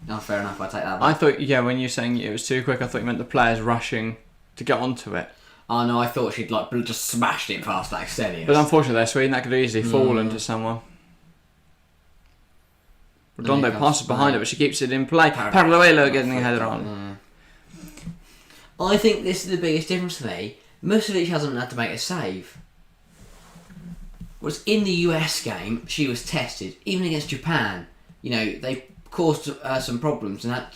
No, fair enough. I take that back. I thought, when you're saying it was too quick, I thought you meant the players rushing to get onto it. Oh no, I thought she'd just smashed it past Blackstenius. But unfortunately, they're Sweden. That could have easily fallen to someone. Redondo passes behind it, but she keeps it in play. Paralluelo getting a header on. I think this is the biggest difference for me. Musovic hasn't had to make a save. Whereas in the US game, she was tested. Even against Japan, they caused some problems and had,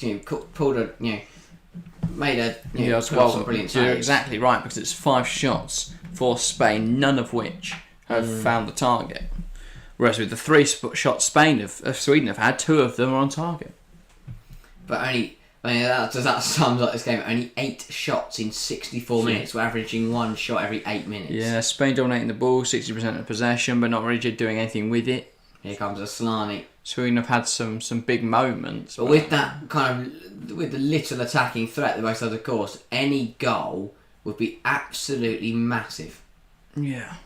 pulled a, made a, some brilliant saves. You're exactly right, because it's 5 shots for Spain, none of which have found the target. Whereas with the 3 shots Sweden have had, 2 of them are on target. But that sums up this game. Only 8 shots in 64 minutes. We're averaging 1 shot every 8 minutes. Yeah, Spain dominating the ball, 60% of possession, but not really doing anything with it. Here comes Asllani. Sweden have had some big moments. But with that with the little attacking threat that both sides of course, any goal would be absolutely massive. Yeah.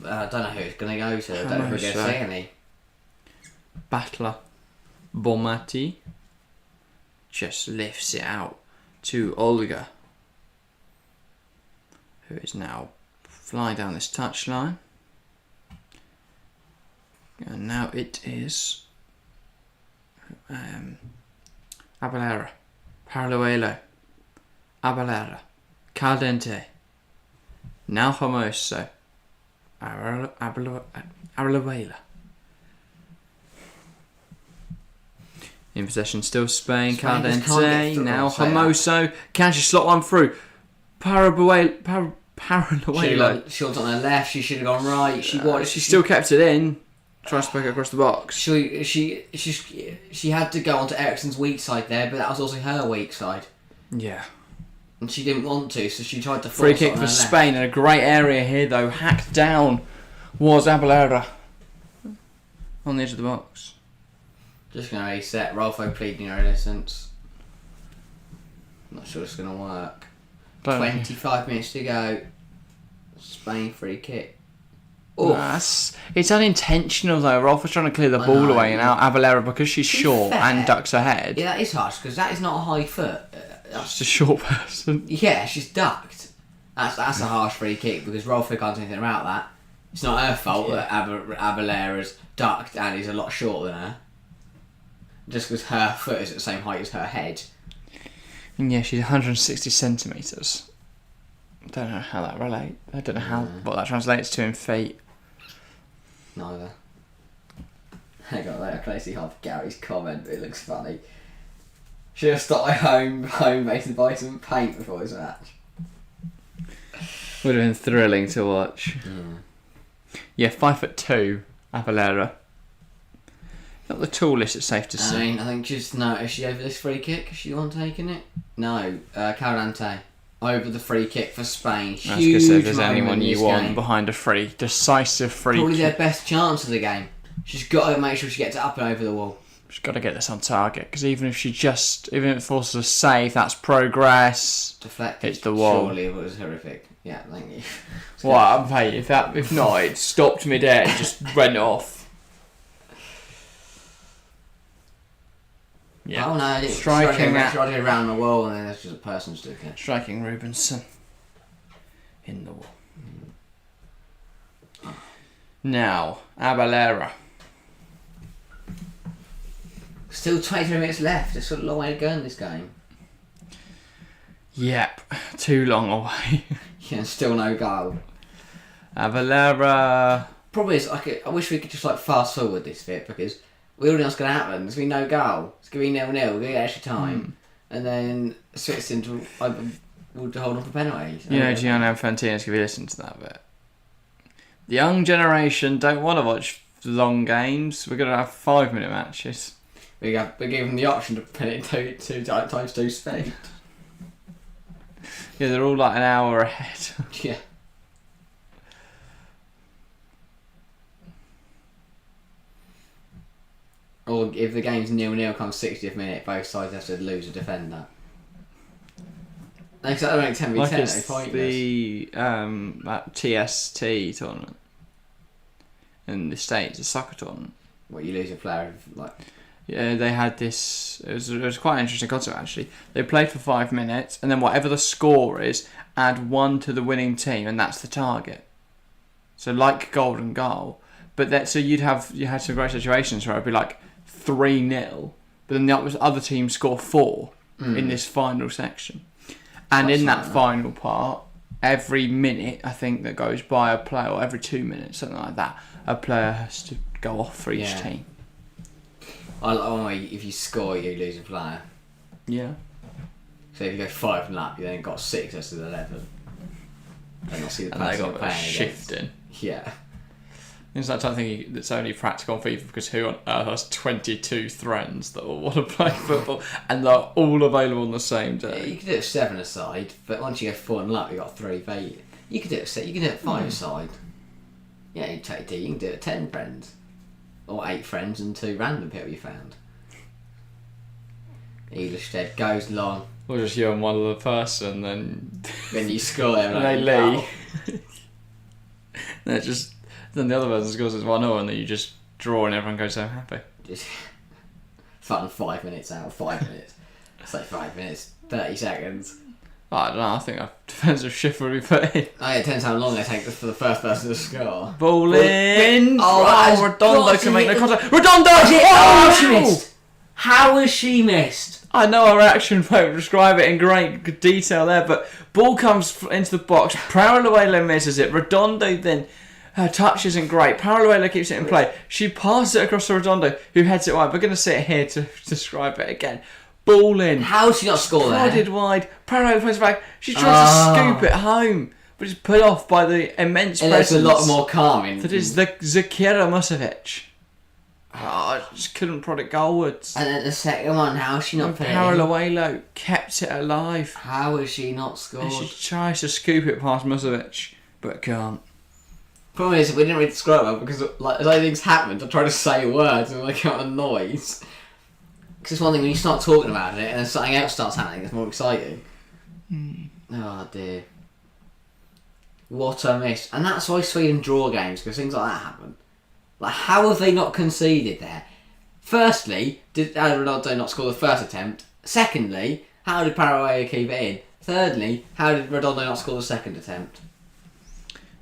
I don't know who it's going to go to. I don't know if we're going to see any. Battler. Bomati just lifts it out to Olga, who is now flying down this touchline. And now it is Abelera, Paralluelo, Abelera, Caldente, now Hermoso, Abelera. In possession still Spain, Caldente, now Hermoso. Can she slot one through? Paralluelo. She was on her left, she should have gone right. She still kept it in. Tries to poke it across the box. She had to go onto Eriksson's weak side there, but that was also her weak side. Yeah. And she didn't want to, so she tried to force Free kick for Spain in a great area here though. Hacked down was Abelera on the edge of the box. Just going to reset. Rolfo pleading her innocence. Not sure it's going to work. 25 minutes to go. Spain free kick. It's unintentional though. Rolfo's trying to clear the ball away, and now Abelera, because she's short and ducks her head. Yeah, that is harsh because that is not a high foot. Just a short person. Yeah, she's ducked. That's a harsh free kick because Rolfo can't do anything about that. It's not her fault that Abelera's ducked and is a lot shorter than her. Just because her foot is at the same height as her head. And yeah, she's 160 centimetres. I don't know how that relates. I don't know what that translates to in feet. Neither. I got later closely half Gary's comment, but it looks funny. Should have stopped my home base and buy some paint before this match. Would have been thrilling to watch. Yeah, 5'2", Abelera. Not the tallest, it's safe to say. I think is she over this free kick? Is she the one taking it? No, Caldente. Over the free kick for Spain. Huge. I was going to say, if there's anyone you want behind a decisive free Probably their best chance of the game. She's got to make sure she gets it up and over the wall. She's got to get this on target, because even if it forces a save, that's progress. Deflected. It's the wall. Surely it was horrific. Yeah, thank you. Well, mate, if not, it stopped mid-air and just went off. Yeah. Oh no, striking around the wall, and then there's just a person stood there. Striking Rubinson in the wall. Now, Abelera. Still 23 minutes left. There's a long way to go in this game. Yep, too long away. Yeah, still no goal. Abelera. Probably is I wish we could just fast forward this bit because we already know what's going to happen. There's going to be no goal. It's going to be 0-0. We're going to get extra time. And then Switzerland will hold on for penalties. Gianni Infantino's going to be listening to that bit. The young generation don't want to watch long games. We're going to have 5-minute matches. We give them the option to put it two times 2 speed. Yeah, they're all like an hour ahead. Yeah. Or if the game's 0-0 comes 60th minute, both sides have to lose a defender. Because that don't make 10v10, like it's pointless. the that TST tournament in the States, the soccer tournament. What, you lose a player Yeah, they had this. It was quite an interesting concept actually. They played for 5 minutes, and then whatever the score is, add 1 to the winning team, and that's the target. So like golden goal, but you had some great situations where it'd be like 3-0, but then the other team score 4 in this final section, and in that final part, every minute I think that goes by a player, or every 2 minutes, something like that, a player has to go off for each team. If you score, you lose a player. Yeah. So if you go 5-0, you then got 6 versus 11. And you'll see the and they person got playing shifting. Yeah. It's that type of thing that's only practical on FIFA because who on earth has 22 friends that all want to play football and they're all available on the same day? You could do it 7-a-side, but once you go 4-0, you got 3 values. You could do it 5-a-side. Yeah, you can do it 10 friends. Or 8 friends and 2 random people you found. Eilestead goes long. Or just you and one other person, then you score them and they leave. Then the other person scores as 1-0 and then you just draw and everyone goes so happy. Just fun 5 minutes out, 5 minutes. It's like 5 minutes, 30 seconds. I don't know, I think a defensive shift would be put in. Oh yeah, it depends how long they take for the first person to score. Ball in! Redondo can make the contact. Redondo! She missed! How has she missed? I know our reaction won't describe it in great detail there, but ball comes into the box, Paraluelo misses it, Redondo then, her touch isn't great, Paraluelo keeps it in play, she passes it across to Redondo, who heads it wide. We're going to sit here to describe it again. Ball in. How did she not score there? Prodded wide, Paraluelo plays back, she tries to scoop it home, but it's put off by the immense presence. It's a lot more calming. That is the Zakira Musovic. I just couldn't prod it goalwards. And then the second one, how has she not put it in? Paraluelo kept it alive. How has she not scored? And she tries to scoop it past Musovic, but can't. Problem is, we didn't really describe it well because as things happened, I tried to say words and I got a noise. Because it's one thing when you start talking about it and then something else starts happening, it's more exciting. Oh dear. What a miss. And that's why Sweden draw games, because things like that happen. Like, how have they not conceded there? Firstly, did Ronaldo not score the first attempt? Secondly, how did Paraguay keep it in? Thirdly, how did Ronaldo not score the second attempt?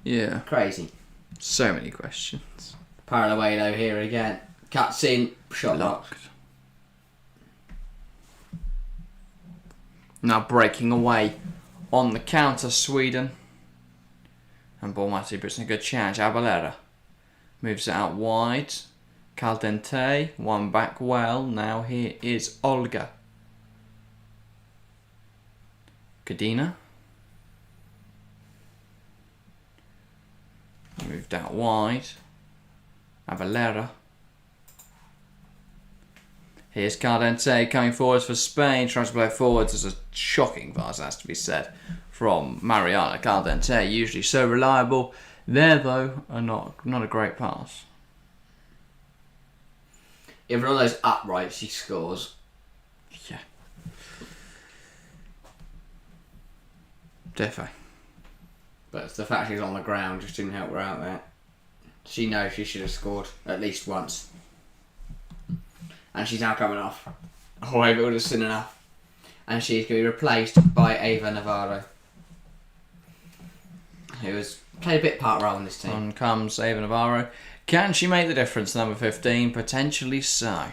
Yeah. Crazy. So many questions. Paraguay here again. Cuts in, shot locked. Now breaking away on the counter, Sweden. And Bormati puts in a good challenge. Abalera moves it out wide. Caldente, one back well. Now here is Olga. Kadina. Moved out wide. Abalera. Here's Caldente coming forwards for Spain. Tries to play forwards. There's a shocking pass, has to be said, from Mariana Caldente. Usually so reliable. There, though, are not a great pass. If Ronaldo's upright, she scores. Yeah. Defo. But the fact she's on the ground just didn't help her out there. She knows she should have scored at least once. And she's now coming off. Oh, it would have seen enough. And she's going to be replaced by Ava Navarro, who has played a bit part role in this team. On comes Ava Navarro. Can she make the difference, number 15? Potentially so.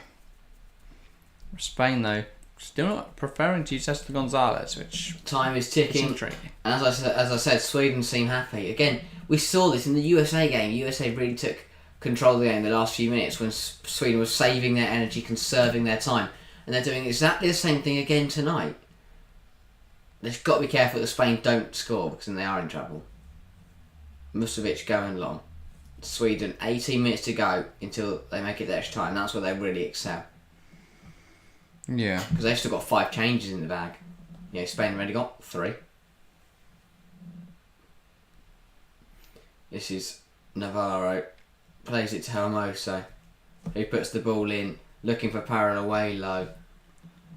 Spain, though, still not preferring to use Esther Gonzalez, which time is ticking. intriguing. And as I said, Sweden seem happy. Again, we saw this in the USA game. USA really took control the game the last few minutes when Sweden was saving their energy, conserving their time, and they're doing exactly the same thing again tonight. They've got to be careful that Spain don't score because then they are in trouble. Musovic going long. Sweden, 18 minutes to go until they make it the extra time. That's where they really excel. Yeah. Because they've still got 5 changes in the bag. Spain already got 3. This is Navarro. Plays it to Hermoso, who puts the ball in, looking for Paralluelo,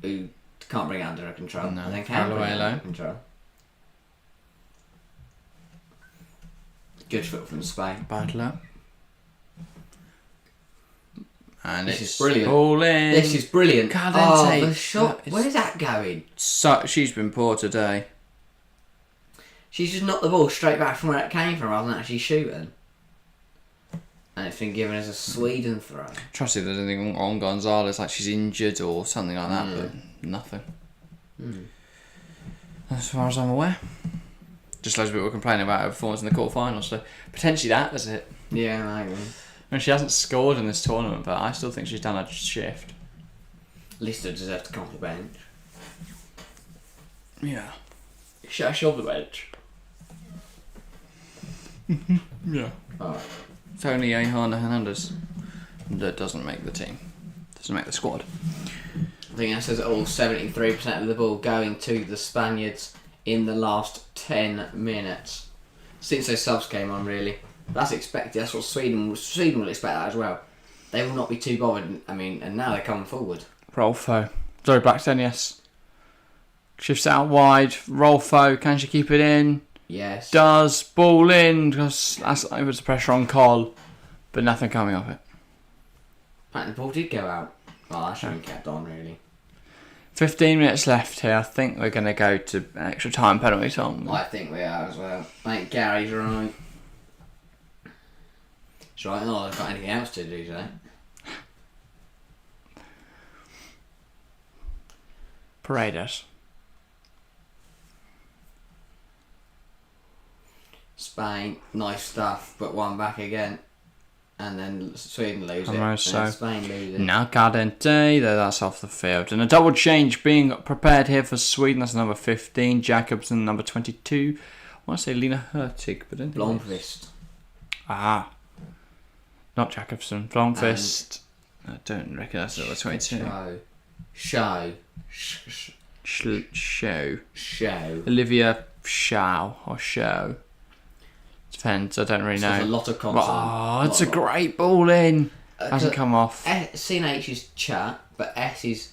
who can't bring it under control. No, and then can bring it Paralluelo. under control. Good foot from Spain. Bad luck. And This it's is brilliant. All in. This is brilliant. Caldente. The shot. That is- Where is that going? So, she's been poor today. She's just knocked the ball straight back from where it came from rather than actually shooting. And it's been given as a Sweden throw. Trust if there's anything on Gonzalez, like she's injured or something like that, but nothing. As far as I'm aware. Just loads of people were complaining about her performance in the quarterfinals, so potentially that was it. Yeah, maybe. I mean, she hasn't scored in this tournament, but I still think she's done a shift. At least they deserve to come off the bench. Yeah. Should I show the bench? Yeah. Alright. It's only Johanna Hernandez that doesn't make the team. Doesn't make the squad. I think that says it all. 73% of the ball going to the Spaniards in the last 10 minutes. Since those subs came on, really. That's expected. That's what Sweden will expect that as well. They will not be too bothered. I mean, and now they're coming forward. Rolfo. Sorry, Blackstenius. Shifts out wide. Rolfo, can she keep it in? Yes. Does. Ball in. Because that's puts the pressure on Cole. But nothing coming of it. Apparently the ball did go out. Well, that should have been kept on, really. 15 minutes left here. I think we're going to go to extra time penalty time. I think we are as well. I think Gary's right. He's right. Oh, they've got anything else to do today. Paredes. Spain, nice stuff, but one back again. And then Sweden lose it. Almost And then so. Spain lose it. Now Caldente, though that's off the field. And a double change being prepared here for Sweden. That's number 15. Jacobsen, number 22. I want to say Lena Hurtig, but I don't think it is. Blomqvist. Ah. Not Jacobsen. Blomqvist. I don't reckon that's number 22. Show. Show. Olivia Shaw or Show. Depends, I don't really So there's know. a lot of consonant. Oh, it's a great ball in. Hasn't come off. C and H is cha, but S is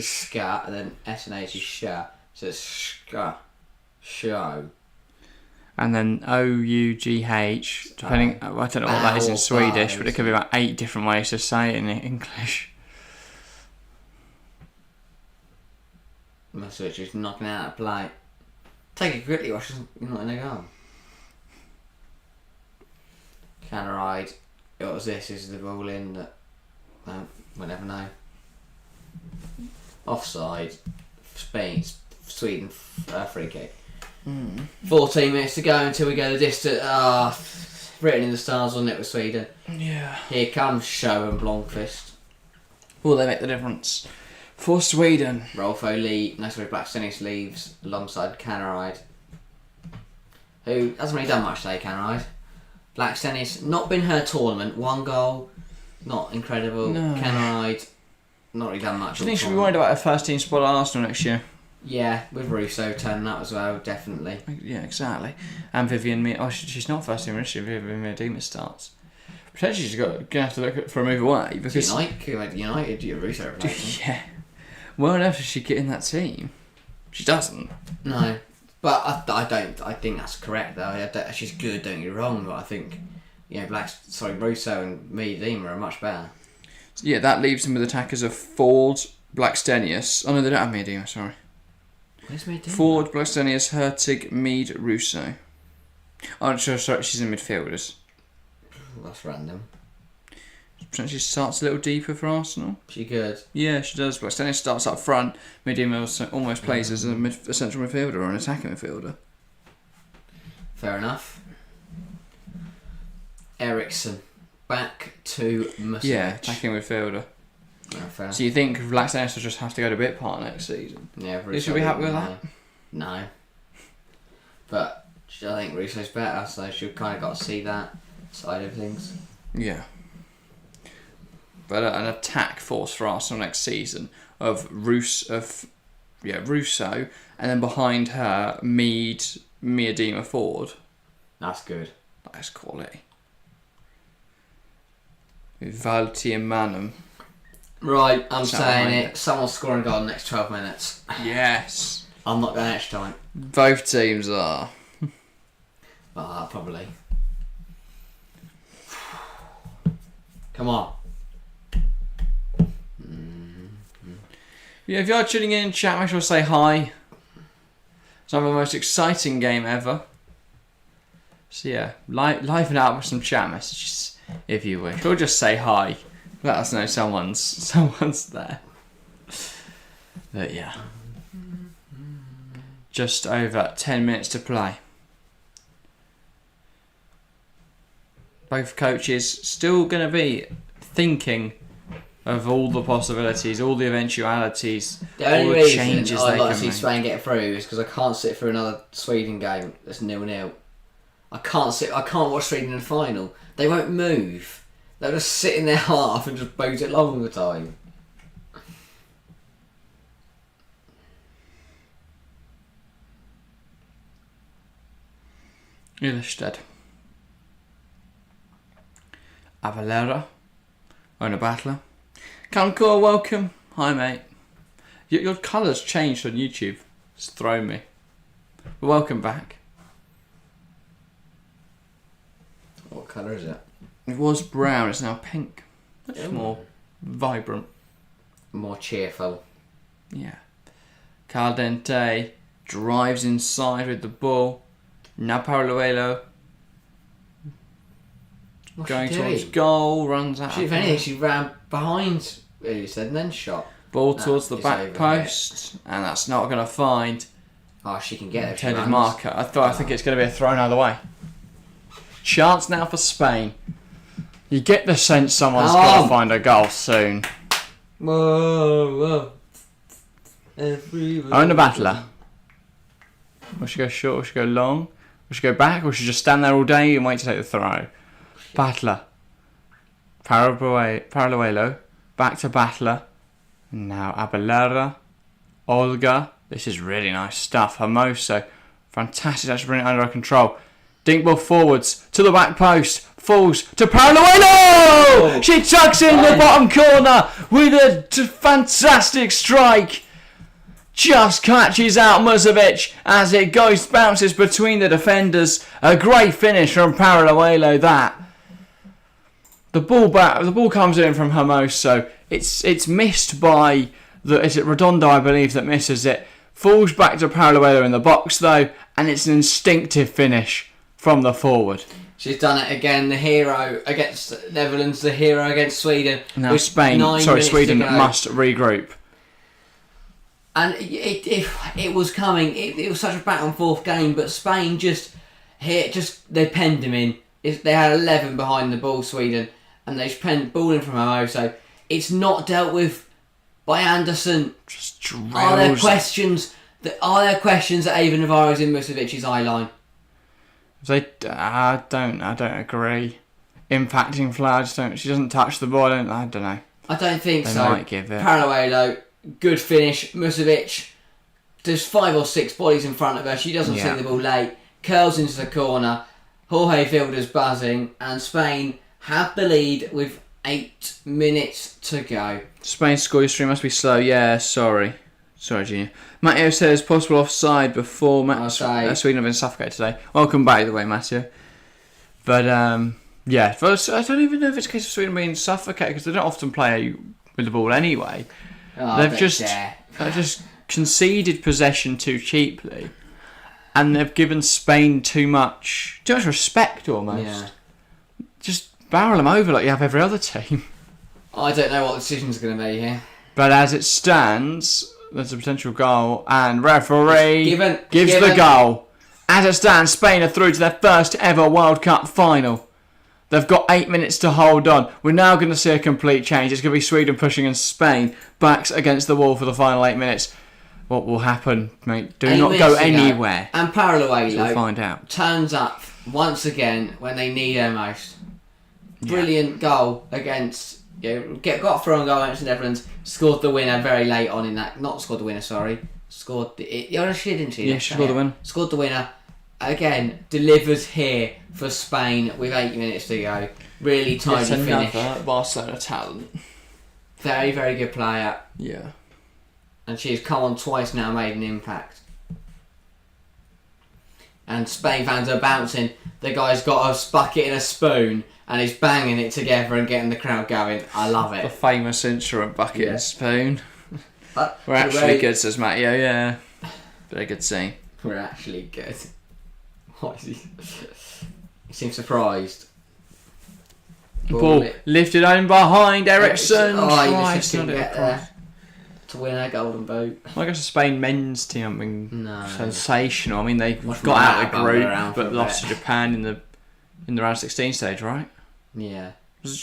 ska, and then S and H is sha. So it's ska, show. And then OUGH, depending, I don't know what that is in Swedish, but it could be about 8 different ways to say it in English. My switch is knocking out a play. Take a gritty wash, you're not in a goal. Canaride. What was this? Is the ball in that we'll never know. Offside. Sweden free kick. 14 minutes to go until we go the distance. Written in the stars, wasn't it, with Sweden? Yeah. Here comes Show and Blomqvist. Will they make the difference? For Sweden. Blackstenius leaves alongside Canaride, who hasn't really done much today, Canaride. Blackstenius, not been her tournament, 1 goal, not incredible. No. Canaride, not really done much. Do you think she'll be worried about her first team spot at Arsenal next year? Yeah, with Russo turning up as well, definitely. Yeah, exactly. And Vivian Mir. Oh, she's not first team, is she? Vivian Miedema starts. Potentially she's going to have to look for a move away because. United, your Russo replacement. Yeah. Where on earth does she get in that team? She doesn't. No, but I think that's correct though. She's good, don't get me wrong, but I think Russo and Miedema are much better. Yeah, that leaves them with attackers of Ford, Blackstenius. Oh no, they don't have Miedema, sorry. Where's Miedema? Ford, Blackstenius, Hurtig, Mead, Russo. Oh, sorry, she's in midfielders. That's random. Potentially starts a little deeper for Arsenal. She good. Yeah, she does. Blackstenius starts up front. Miedema almost plays as a central midfielder or an attacking midfielder. Fair enough. Eriksson back to Musevich. Yeah, attacking midfielder. No, fair. So you think Laxanis will just have to go to bit part next season? Yeah, You should be happy with that? No. But I think Russo's better, so she'll kind of got to see that side of things. Yeah. But an attack force for Arsenal next season of Russo, and then behind her, Miedema Ford. That's good. That's quality. With Valti and Manum. Right, I'm saying it. Someone's scoring a goal in the next 12 minutes. Yes. I'm not going extra time. Both teams are. Probably. Come on. Yeah, if you're tuning in, chat, make sure to say hi. It's one of the most exciting game ever. So yeah, liven up with some chat messages if you wish, or just say hi. Let us know someone's there. But yeah, just over 10 minutes to play. Both coaches still going to be thinking of all the possibilities, all the eventualities, The only all the reason changes I'd they like can to see make. Spain get through is because I can't sit through another Sweden game that's 0-0. I can't watch Sweden in the final. They won't move. They'll just sit in their half and just boat it long all the time. Ilstead. Avalera. Owner Battler. Kankor, welcome. Hi, mate. Your colour's changed on YouTube. It's thrown me. But welcome back. What colour is it? It was brown, it's now pink. Much Ooh. more vibrant. More cheerful. Yeah. Caldente drives inside with the ball. Now Paraluelo What's going she towards doing? goal, runs out. If anything, she ran behind Ilstead and then shot. Ball No, towards the it's back over post, and that's not going to find Oh, she can get it. if she intended runs. marker. I think it's going to be a thrown either way. Chance now for Spain. You get the sense someone's going to find a goal soon. Whoa. Own the battler. We should go short, we should go long, we should go back, we should just stand there all day and wait to take the throw. Battler. Paraluelo. Back to Battler. Now Abalera. Olga. This is really nice stuff. Hermoso. Fantastic. That's bringing it under control. Dink ball forwards to the back post. Falls to Paraluelo! She tucks in the bottom corner with a fantastic strike. Just catches out Musevich as it bounces between the defenders. A great finish from Paraluelo. That the ball comes in from Hermoso. It's missed by is it Redondo, I believe, that misses it. Falls back to Paraluelo in the box though, and it's an instinctive finish from the forward. She's done it again. The hero against Netherlands. The hero against Sweden. Now with Sweden to go. must regroup. And it was coming. It was such a back and forth game, but Spain they penned him in. They had 11 behind the ball, Sweden, and they just penned ball in from Hermoso. It's not dealt with by Anderson. Just drills. Are there questions that Ava Navarro's in Musevic's eye line? I don't agree. Impacting flags. She doesn't touch the ball. I don't know. I don't think They so. might give it. Paraluelo, good finish. Musevich, there's 5 or 6 bodies in front of her. She doesn't Yeah. see the ball late. Curls into the corner. Jorge Fielder's buzzing, and Spain have the lead with 8 minutes to go. Spain's score stream must be slow. Yeah, sorry, Junior. Matteo says possible offside before Sweden have been suffocated today. Welcome back, the way, Matteo. But yeah, I don't even know if it's a case of Sweden being suffocated because they don't often play with the ball anyway. They've just conceded possession too cheaply, and they've given Spain too much respect almost. Yeah. Just barrel them over like you have every other team. I don't know what the decision's going to be here. But as it stands, there's a potential goal, and referee gives given. the goal. As it stands, Spain are through to their first ever World Cup final. They've got 8 minutes to hold on. We're now going to see a complete change. It's going to be Sweden pushing and Spain backs against the wall for the final 8 minutes. What will happen, mate? Do not go anywhere. And Parallelo We'll find out. Turns up once again when they need her most. Brilliant goal against... got through and goal against the Netherlands. Scored the winner very late on in that... Not scored the winner, sorry. Scored the... she didn't she? Yeah, she scored the winner. Scored the winner. Again, delivers here for Spain with 8 minutes to go. Really tidy finish. Another Barcelona talent. Very, very good player. Yeah. And she's come on twice now, made an impact. And Spain fans are bouncing. The guy's got a bucket and a spoon and he's banging it together and getting the crowd going. I love it. The famous instrument bucket and spoon. But we're actually good, says Matteo, yeah. Very good scene. We're actually good. What is he? He seems surprised. Ball lifted in behind Ericsson. Oh, he just didn't get there to win a golden boot. Well, I guess the Spain men's team have been sensational. I mean, they got out of the group but lost to Japan in the round 16 stage, right? Yeah.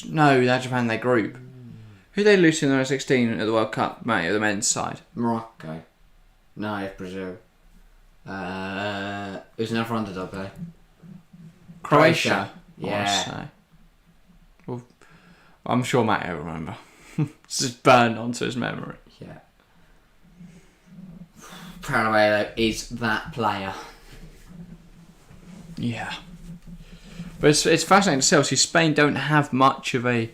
No, they had Japan in their group. Who they lose in the round 16 at the World Cup, mate, the men's side? Morocco. No, it's Brazil. Who's another underdog though? Croatia. Yeah. Well, I'm sure Matt will remember. It's just burned onto his memory. Yeah. Parallelo is that player. Yeah. But it's fascinating to see. Obviously, Spain don't have much of a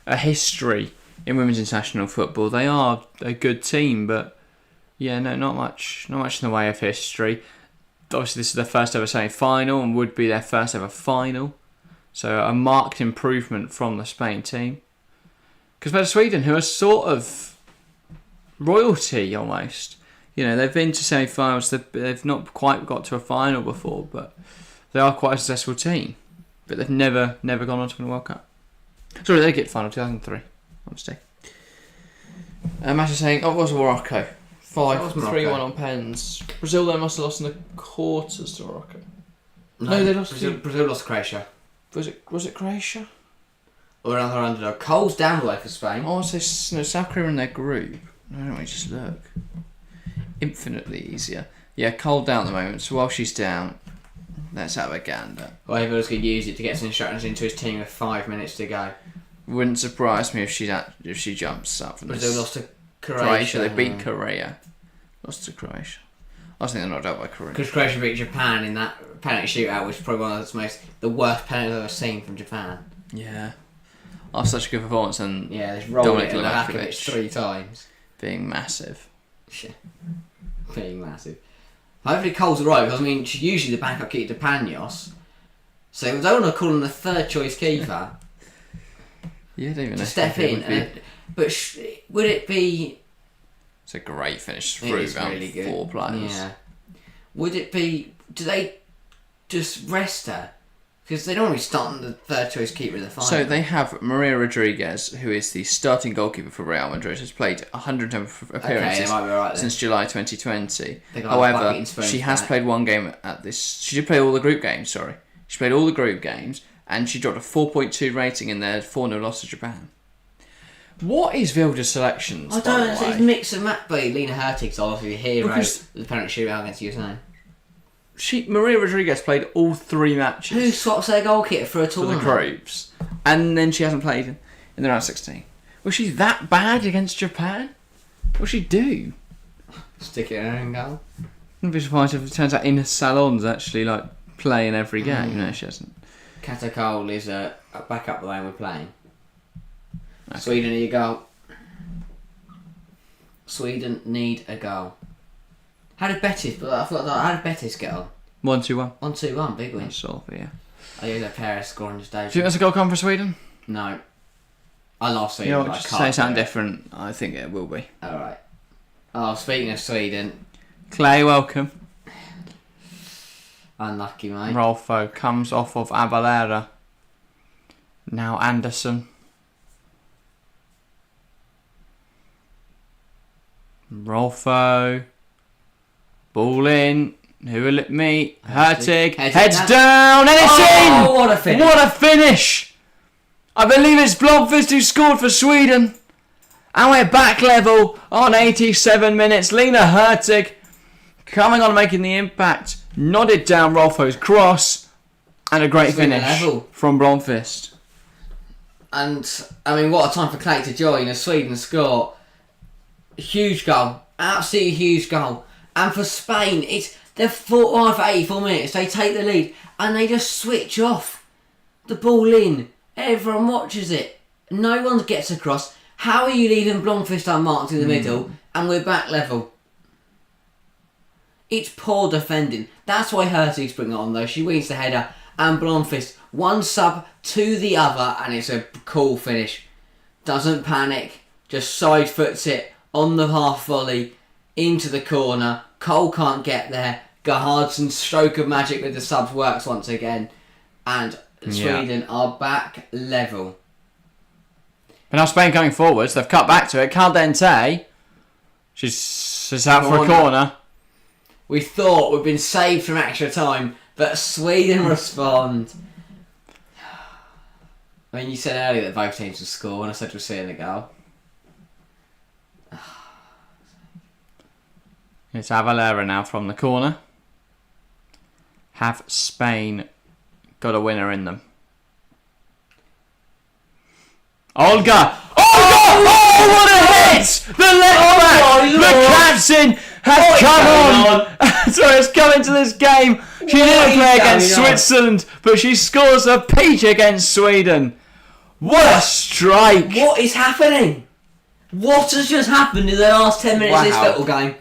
history in women's international football. They are a good team, but yeah, no, not much in the way of history. Obviously, this is their first ever semi-final and would be their first ever final. So a marked improvement from the Spain team. Compared to Sweden, who are sort of royalty almost. You know, they've been to semi-finals. They've not quite got to a final before, but they are quite a successful team. But they've never gone on to win a World Cup. Sorry, they get final 2003. My mistake. Matt is saying, it was Morocco. 5-3-1 on pens. Brazil though must have lost in the quarters to Morocco. No, they lost. Brazil lost to Croatia. Was it Croatia? Or another underdog. Cole's down the way for Spain. Oh, I want to say South Korea in their group. No, don't we just look? Infinitely easier. Yeah, Cole down at the moment. So while she's down, let's have a gander. Well, everyone's going to use it to get some instructions into his team with 5 minutes to go. Wouldn't surprise me if she jumps up from Brazil this. lost to Croatia. They beat Korea. Lost to Croatia. I think they're knocked out by Korea. Because Croatia beat Japan in that penalty shootout, which is probably one of the worst penalties I've ever seen from Japan. Yeah. After such a good performance and they've rolled it in the back of it 3 times. Being massive. Yeah. Being massive. Hopefully Cole's right, because I mean, she's usually the backup keeper to Panos. So I don't want to call him the third choice keeper. Yeah, don't even to step in. But would it be... It's a great finish through round really 4 players. Yeah. Would it be... Do they just rest her? Because they don't want to be starting the third choice keeper in the final. So they have Maria Rodriguez, who is the starting goalkeeper for Real Madrid, has played 110 appearances since July 2020. However, she has played one game at this... She did play all the group games, sorry. She played all the group games, and she dropped a 4.2 rating in their 4-0 loss to Japan. What is Vilda's selections? I don't know. It's mix and match, but Lena Hurtig's obviously the hero of the penalty shootout against USA. Maria Rodriguez played all 3 matches. Who swaps their goalkeeper for a tournament? For the groups. And then she hasn't played in the round 16. Was she that bad against Japan? What'd she do? Stick it in her own goal. I'd be surprised if it turns out Ines Salon's actually like playing every game. No, she hasn't. Kata Cole is a backup the way we're playing. Okay. Sweden need a goal. Sweden need a goal. How did Betis? How did Betis get on? 1-2-1. 1-2-1, big win. Yeah. I use that Perez scoring this day. Do you think that's a goal come for Sweden? No. I love Sweden. You know, just say something different. I think it will be. Alright. Oh, speaking of Sweden. Clay, welcome. Unlucky, mate. Rolfo comes off of Abelera. Now Anderson. Rolfo. Ball in. Who will it meet? Hurtig. Heads down. And it's in! What a finish! What a finish! I believe it's Blomqvist who scored for Sweden. And we're back level on 87 minutes. Lena Hurtig coming on and making the impact. Nodded down Rolfo's cross. And a great Sweden finish level. from Blomqvist. And, I mean, what a time for Clay to join as Sweden score. Huge goal. Absolutely huge goal. And for Spain, they're fought on for 84 minutes. They take the lead and they just switch off. The ball in. Everyone watches it. No one gets across. How are you leaving Blomqvist unmarked in the middle and we're back level? It's poor defending. That's why Hurtig's bringing it on though. She wins the header and Blomqvist one sub to the other and it's a cool finish. Doesn't panic. Just side foots it on the half volley into the corner. Cole can't get there. Gerhardson's stroke of magic with the subs works once again. And Sweden are back level. But now Spain going forwards, they've cut back to it. Caldente, she's out for a corner. We thought we'd been saved from extra time, but Sweden respond. I mean, you said earlier that both teams would score, and I said we're seeing a goal. It's Avalera now from the corner. Have Spain got a winner in them? Olga! Oh, what a hit! The left back! The captain has come on! So it's come into this game. She didn't play against Switzerland, but she scores a peach against Sweden. What a strike! What is happening? What has just happened in the last 10 minutes of this little game?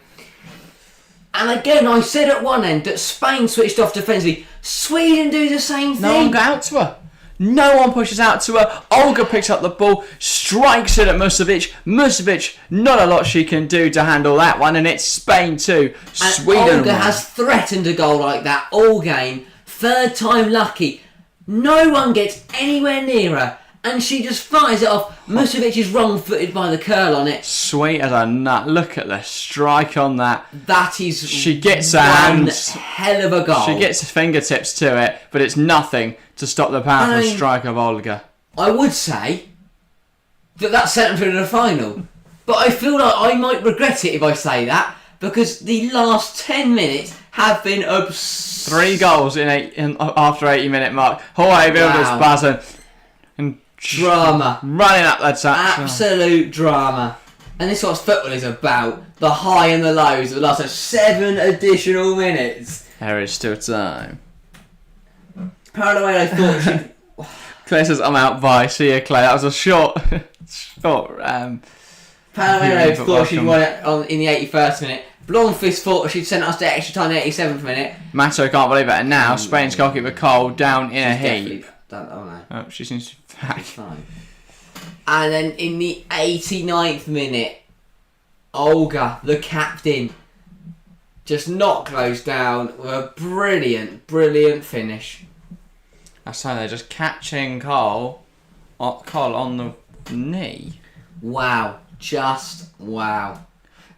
And again, I said at one end that Spain switched off defensively. Sweden do the same thing. No one got out to her. No one pushes out to her. Olga picks up the ball, strikes it at Musovic. Musovic, not a lot she can do to handle that one, and it's Spain 2, Sweden Olga 1. has threatened a goal like that all game. Third time lucky. No one gets anywhere near her, and she just fires it off. Musovic is wrong-footed by the curl on it. Sweet as a nut. Look at the strike on that. That is she gets her one hands. hell of a goal. She gets fingertips to it, but it's nothing to stop the powerful strike of Olga. I would say that sent them through to the final, but I feel like I might regret it if I say that because the last 10 minutes have been 3 goals after 80-minute mark. Hawaii Builders buzzer and drama running up that touch. Absolute drama. And this is what football is about. The high and the lows of the last 7 additional minutes. There is still time. Apparently I thought she'd... Claire says, I'm out, bye. See you, Claire. That was a short... Apparently I thought she'd won it in the 81st minute. Blomqvist thought she'd sent us to extra time in the 87th minute. Mato can't believe it. And now Spain's goalkeeper Cole down in a heap. Oh no. Oh, she seems to be back. Fine. And then in the 89th minute, Olga, the captain, just not closed down with a brilliant finish. That's how they're just catching Cole on the knee. Wow. Just wow.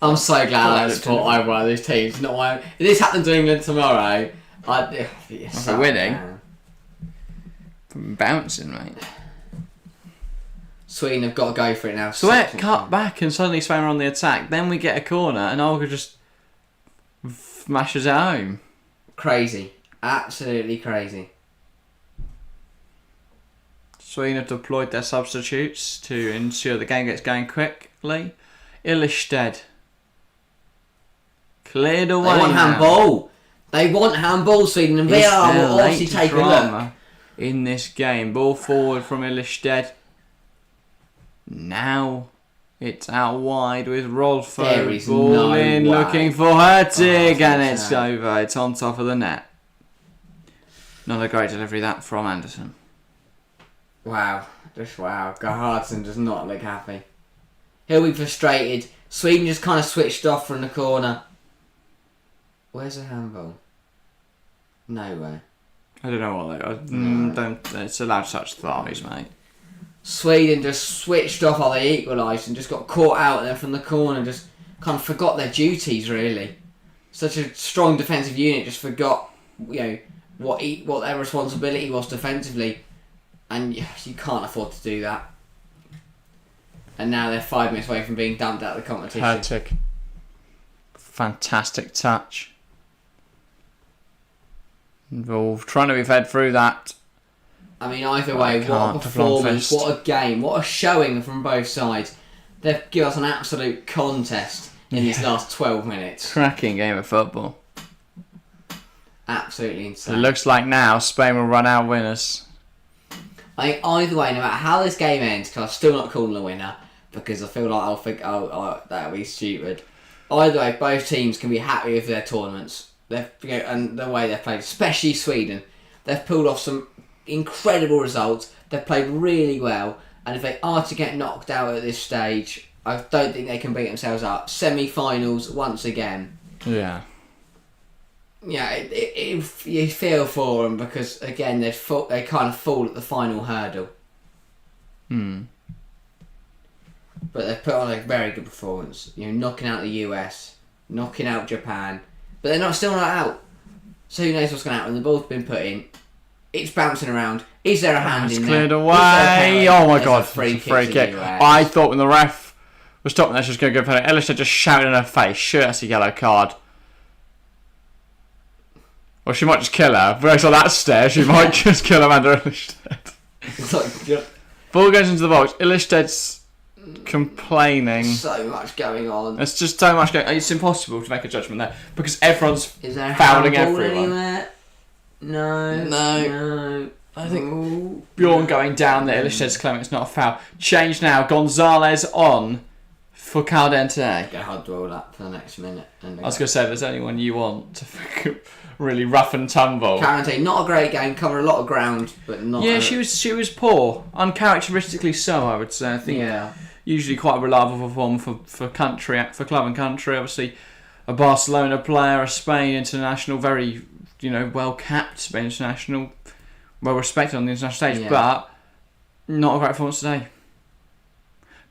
I'm so glad I support either one of these teams. Not one. If this happened to England tomorrow, I'd be so winning. Bouncing, mate. Sweden have got to go for it now. So it cut back and suddenly Spain are on the attack. Then we get a corner and Olga just mashes it home. Crazy. Absolutely crazy. Sweden have deployed their substitutes to ensure the game gets going quickly. Ilestedt cleared away. They want handball. They want handball, Sweden, and VR will obviously take a look. In this game, ball forward from Ilestedt. Now it's out wide with Rolfo. There is ball no in, way. looking for Hurtig, and it's over. It's on top of the net. Not a great delivery that from Anderson. Wow, just wow. Gerhardsen does not look happy. He'll be frustrated. Sweden just kind of switched off from the corner. Where's the handball? Nowhere. I don't know what they are. Don't. It's allowed to touch thighs, mate. Sweden just switched off while they equalised and just got caught out there from the corner. Just kind of forgot their duties, really. Such a strong defensive unit just forgot, what their responsibility was defensively. And you can't afford to do that. And now they're 5 minutes away from being dumped out of the competition. Hurtig. Fantastic touch. Involved. Trying to be fed through that. I mean, either way, what a performance, what a game, what a showing from both sides. They've given us an absolute contest in these last 12 minutes. Cracking game of football. Absolutely insane. It looks like now Spain will run out winners. I think either way, no matter how this game ends, because I'm still not calling a winner, because I feel like I'll think, that'll be stupid. Either way, both teams can be happy with their tournaments. And the way they've played, especially Sweden. They've pulled off some incredible results. They've played really well. And if they are to get knocked out at this stage, I don't think they can beat themselves up. Semi-finals once again. Yeah. Yeah, you feel for them because, again, they kind of fall at the final hurdle. But they've put on a very good performance. Knocking out the US, knocking out Japan. But they're still not out. So who knows what's going to happen. The ball's been put in. It's bouncing around. Is there a hand in there? Cleared away. Oh my God. Free kick. I thought when the ref was stopping there, she was going to go for it. Ellis just shouted in her face, sure, that's a yellow card. Or she might just kill her. But on that stare, she might just kill Amanda Illestedt. Ball goes into the box. Illested's complaining. So much going on. There's just so much going on. It's impossible to make a judgment there because everyone's fouling everyone. Anywhere? No. I think Bjorn going down there. Illested's claiming it's not a foul. Change now. Gonzalez on for Caldente. Go hard roll up for the next minute. I was going to say, if there's anyone you want to really rough and tumble. Caldente, not a great game. Covered a lot of ground, but not. Yeah, she was poor. Uncharacteristically so, I would say. I think. Yeah. Usually quite a reliable performer for club and country. Obviously, a Barcelona player, a Spain international, very well capped Spain international, well respected on the international stage, but not a great performance today.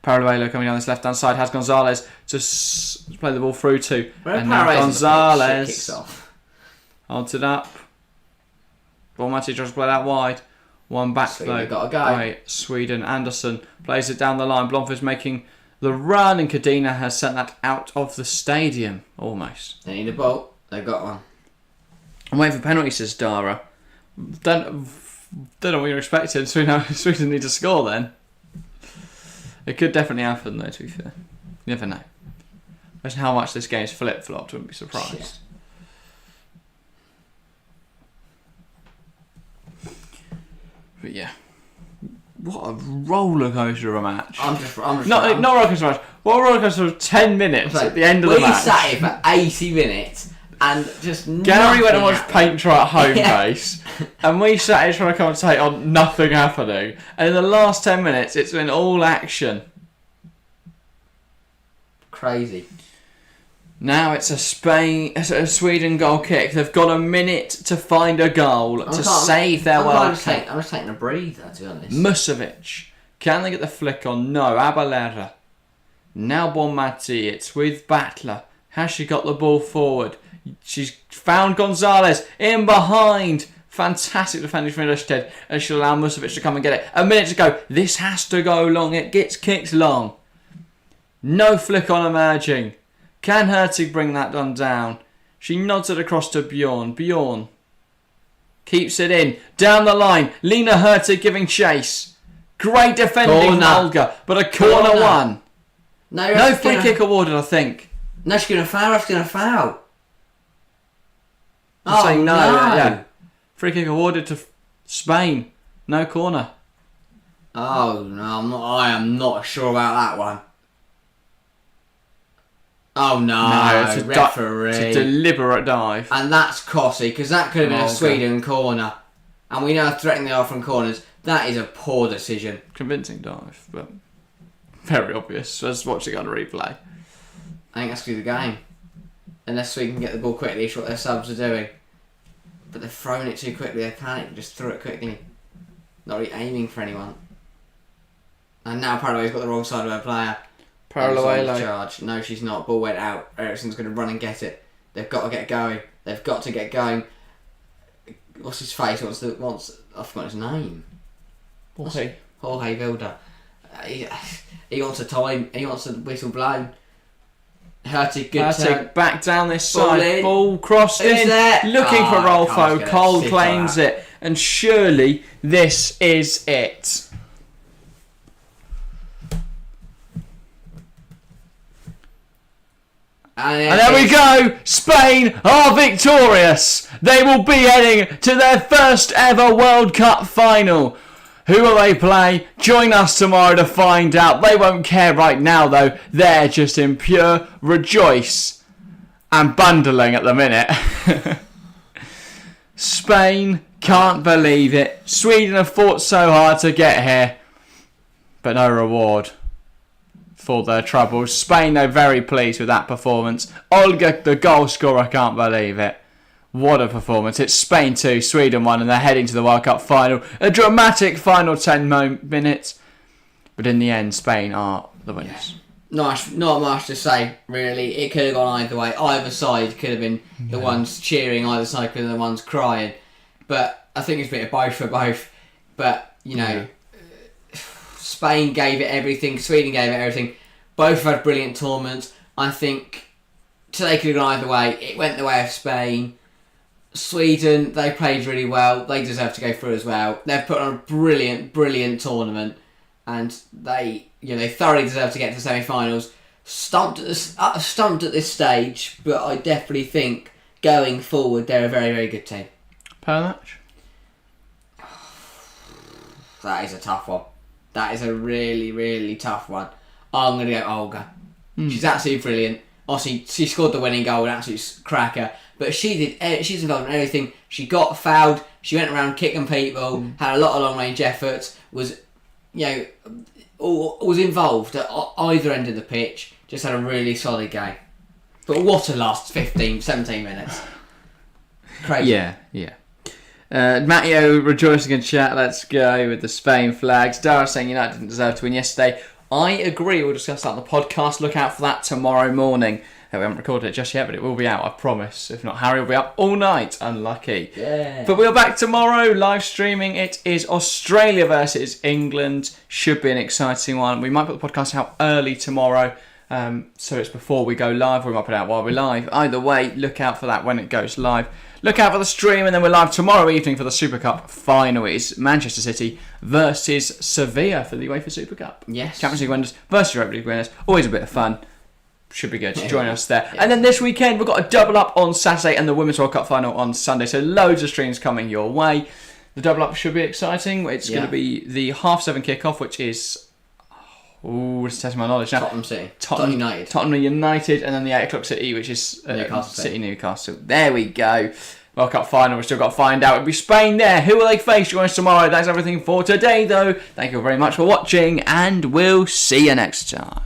Paraluelo coming down this left hand side has Gonzalez to play the ball through to, and now Gonzalez holds it up. Ball Mati tries to play that wide. One back though by Sweden. Anderson plays it down the line. Blomqvist making the run, and Cadena has sent that out of the stadium almost. They need a ball. They've got one. I'm waiting for penalty, says Dara. Don't know what you're expecting. Sweden need to score then. It could definitely happen though, to be fair. You never know. Imagine how much this game's flip-flopped. Wouldn't be surprised. Yeah. But yeah, what a roller coaster of a match! Not roller coaster match. What a roller coaster of 10 minutes at the end of the match. We sat here for 80 minutes and just Gary went and watched Paint Dry at home base, and we sat here trying to commentate on nothing happening. And in the last 10 minutes, it's been all action. Crazy. Now it's a Sweden goal kick. They've got a minute to find a goal to save their World Cup. I'm just taking a breather, to be honest. Musovic. Can they get the flick on? No. Abalera. Now Bonmati. It's with Battler. Has she got the ball forward? She's found Gonzalez in behind. Fantastic defending from Illestedt. And she'll allow Musovic to come and get it. A minute to go. This has to go long. It gets kicked long. No flick on emerging. Can Hurtig bring that one down? She nods it across to Bjorn. Bjorn keeps it in. Down the line. Lena Hurtig giving chase. Great defending, Olga. But a corner one. No free kick awarded, I think. No, she's going to foul. She's going to foul. I'm saying no. Yeah. Free kick awarded to Spain. No corner. Oh, no. I am not sure about that one. Oh no, it's a referee. It's a deliberate dive. And that's costly, because that could have been a Sweden corner. And we know how threatening they are from corners. That is a poor decision. Convincing dive, but very obvious. Let's watch it on a replay. I think that's through the game. Unless Sweden can get the ball quickly, it's what their subs are doing. But they've thrown it too quickly, they panicked, just threw it quickly. Not really aiming for anyone. And now Paraguay's got the wrong side of her player. Paraluelo. Charge. No, she's not. Ball went out. Ericsson's going to run and get it. They've got to get going. They've got to get going. What's his face? I've forgotten his name. Jorge Vilda. He wants a time. He wants a whistle blown. Hurtig, good turn. Back down this Ball side. in. Ball crossed Who's in. there? Looking for Rolfo. Cole claims it. it. And surely this is it. And there we go! Spain are victorious! They will be heading to their first ever World Cup final. Who will they play? Join us tomorrow to find out. They won't care right now though. They're just in pure rejoice and bundling at the minute. Spain can't believe it. Sweden have fought so hard to get here, but no reward for their troubles. Spain, though, very pleased with that performance. Olga, the goal scorer, can't believe it. What a performance. It's Spain 2, Sweden 1, and they're heading to the World Cup final. A dramatic final 10 minutes. But in the end, Spain are the winners. Nice, not much to say, really. It could have gone either way. Either side could have been the ones cheering, either side could have been the ones crying. But I think it's a bit of both for both. But, Spain gave it everything, Sweden gave it everything. Both had brilliant tournaments. I think today could have gone either way. It went the way of Spain. Sweden, they played really well. They deserve to go through as well. They've put on a brilliant, brilliant tournament. And they thoroughly deserve to get to the semi-finals. Stumped at this stage, but I definitely think going forward they're a very, very good team. Per match? That is a tough one. That is a really, really tough one. I'm going to go Olga. She's absolutely brilliant. Obviously, she scored the winning goal, an absolute cracker. But she's involved in everything. She got fouled. She went around kicking people. Had a lot of long-range efforts. Was involved at either end of the pitch. Just had a really solid game. But what a last 15, 17 minutes. Crazy. Yeah. Matteo rejoicing in chat. Let's go with the Spain flags. Dara saying United didn't deserve to win yesterday. I agree. We'll discuss that on the podcast. Look out for that tomorrow morning. We haven't recorded it just yet, but it will be out, I promise. If not, Harry will be up all night. Unlucky. Yeah. But we're back tomorrow, live streaming. It is Australia versus England. Should be an exciting one. We might put the podcast out early tomorrow, so it's before we go live. We might put it out while we're live. Either way, look out for that when it goes live. Look out for the stream, and then we're live tomorrow evening for the Super Cup final. It's Manchester City versus Sevilla for the UEFA Super Cup. Yes. Champions League winners versus Europa League winners. Always a bit of fun. Should be good. Join us there. Yeah. And then this weekend, we've got a double up on Saturday and the Women's World Cup final on Sunday. So loads of streams coming your way. The double up should be exciting. It's going to be the 7:30 kickoff, which is... it's testing my knowledge now. Tottenham United. And then the 8 o'clock City, which is Newcastle. There we go. World Cup final, we've still got to find out. It'll be Spain there. Who will they face? Join us tomorrow. That's everything for today, though. Thank you very much for watching, and we'll see you next time.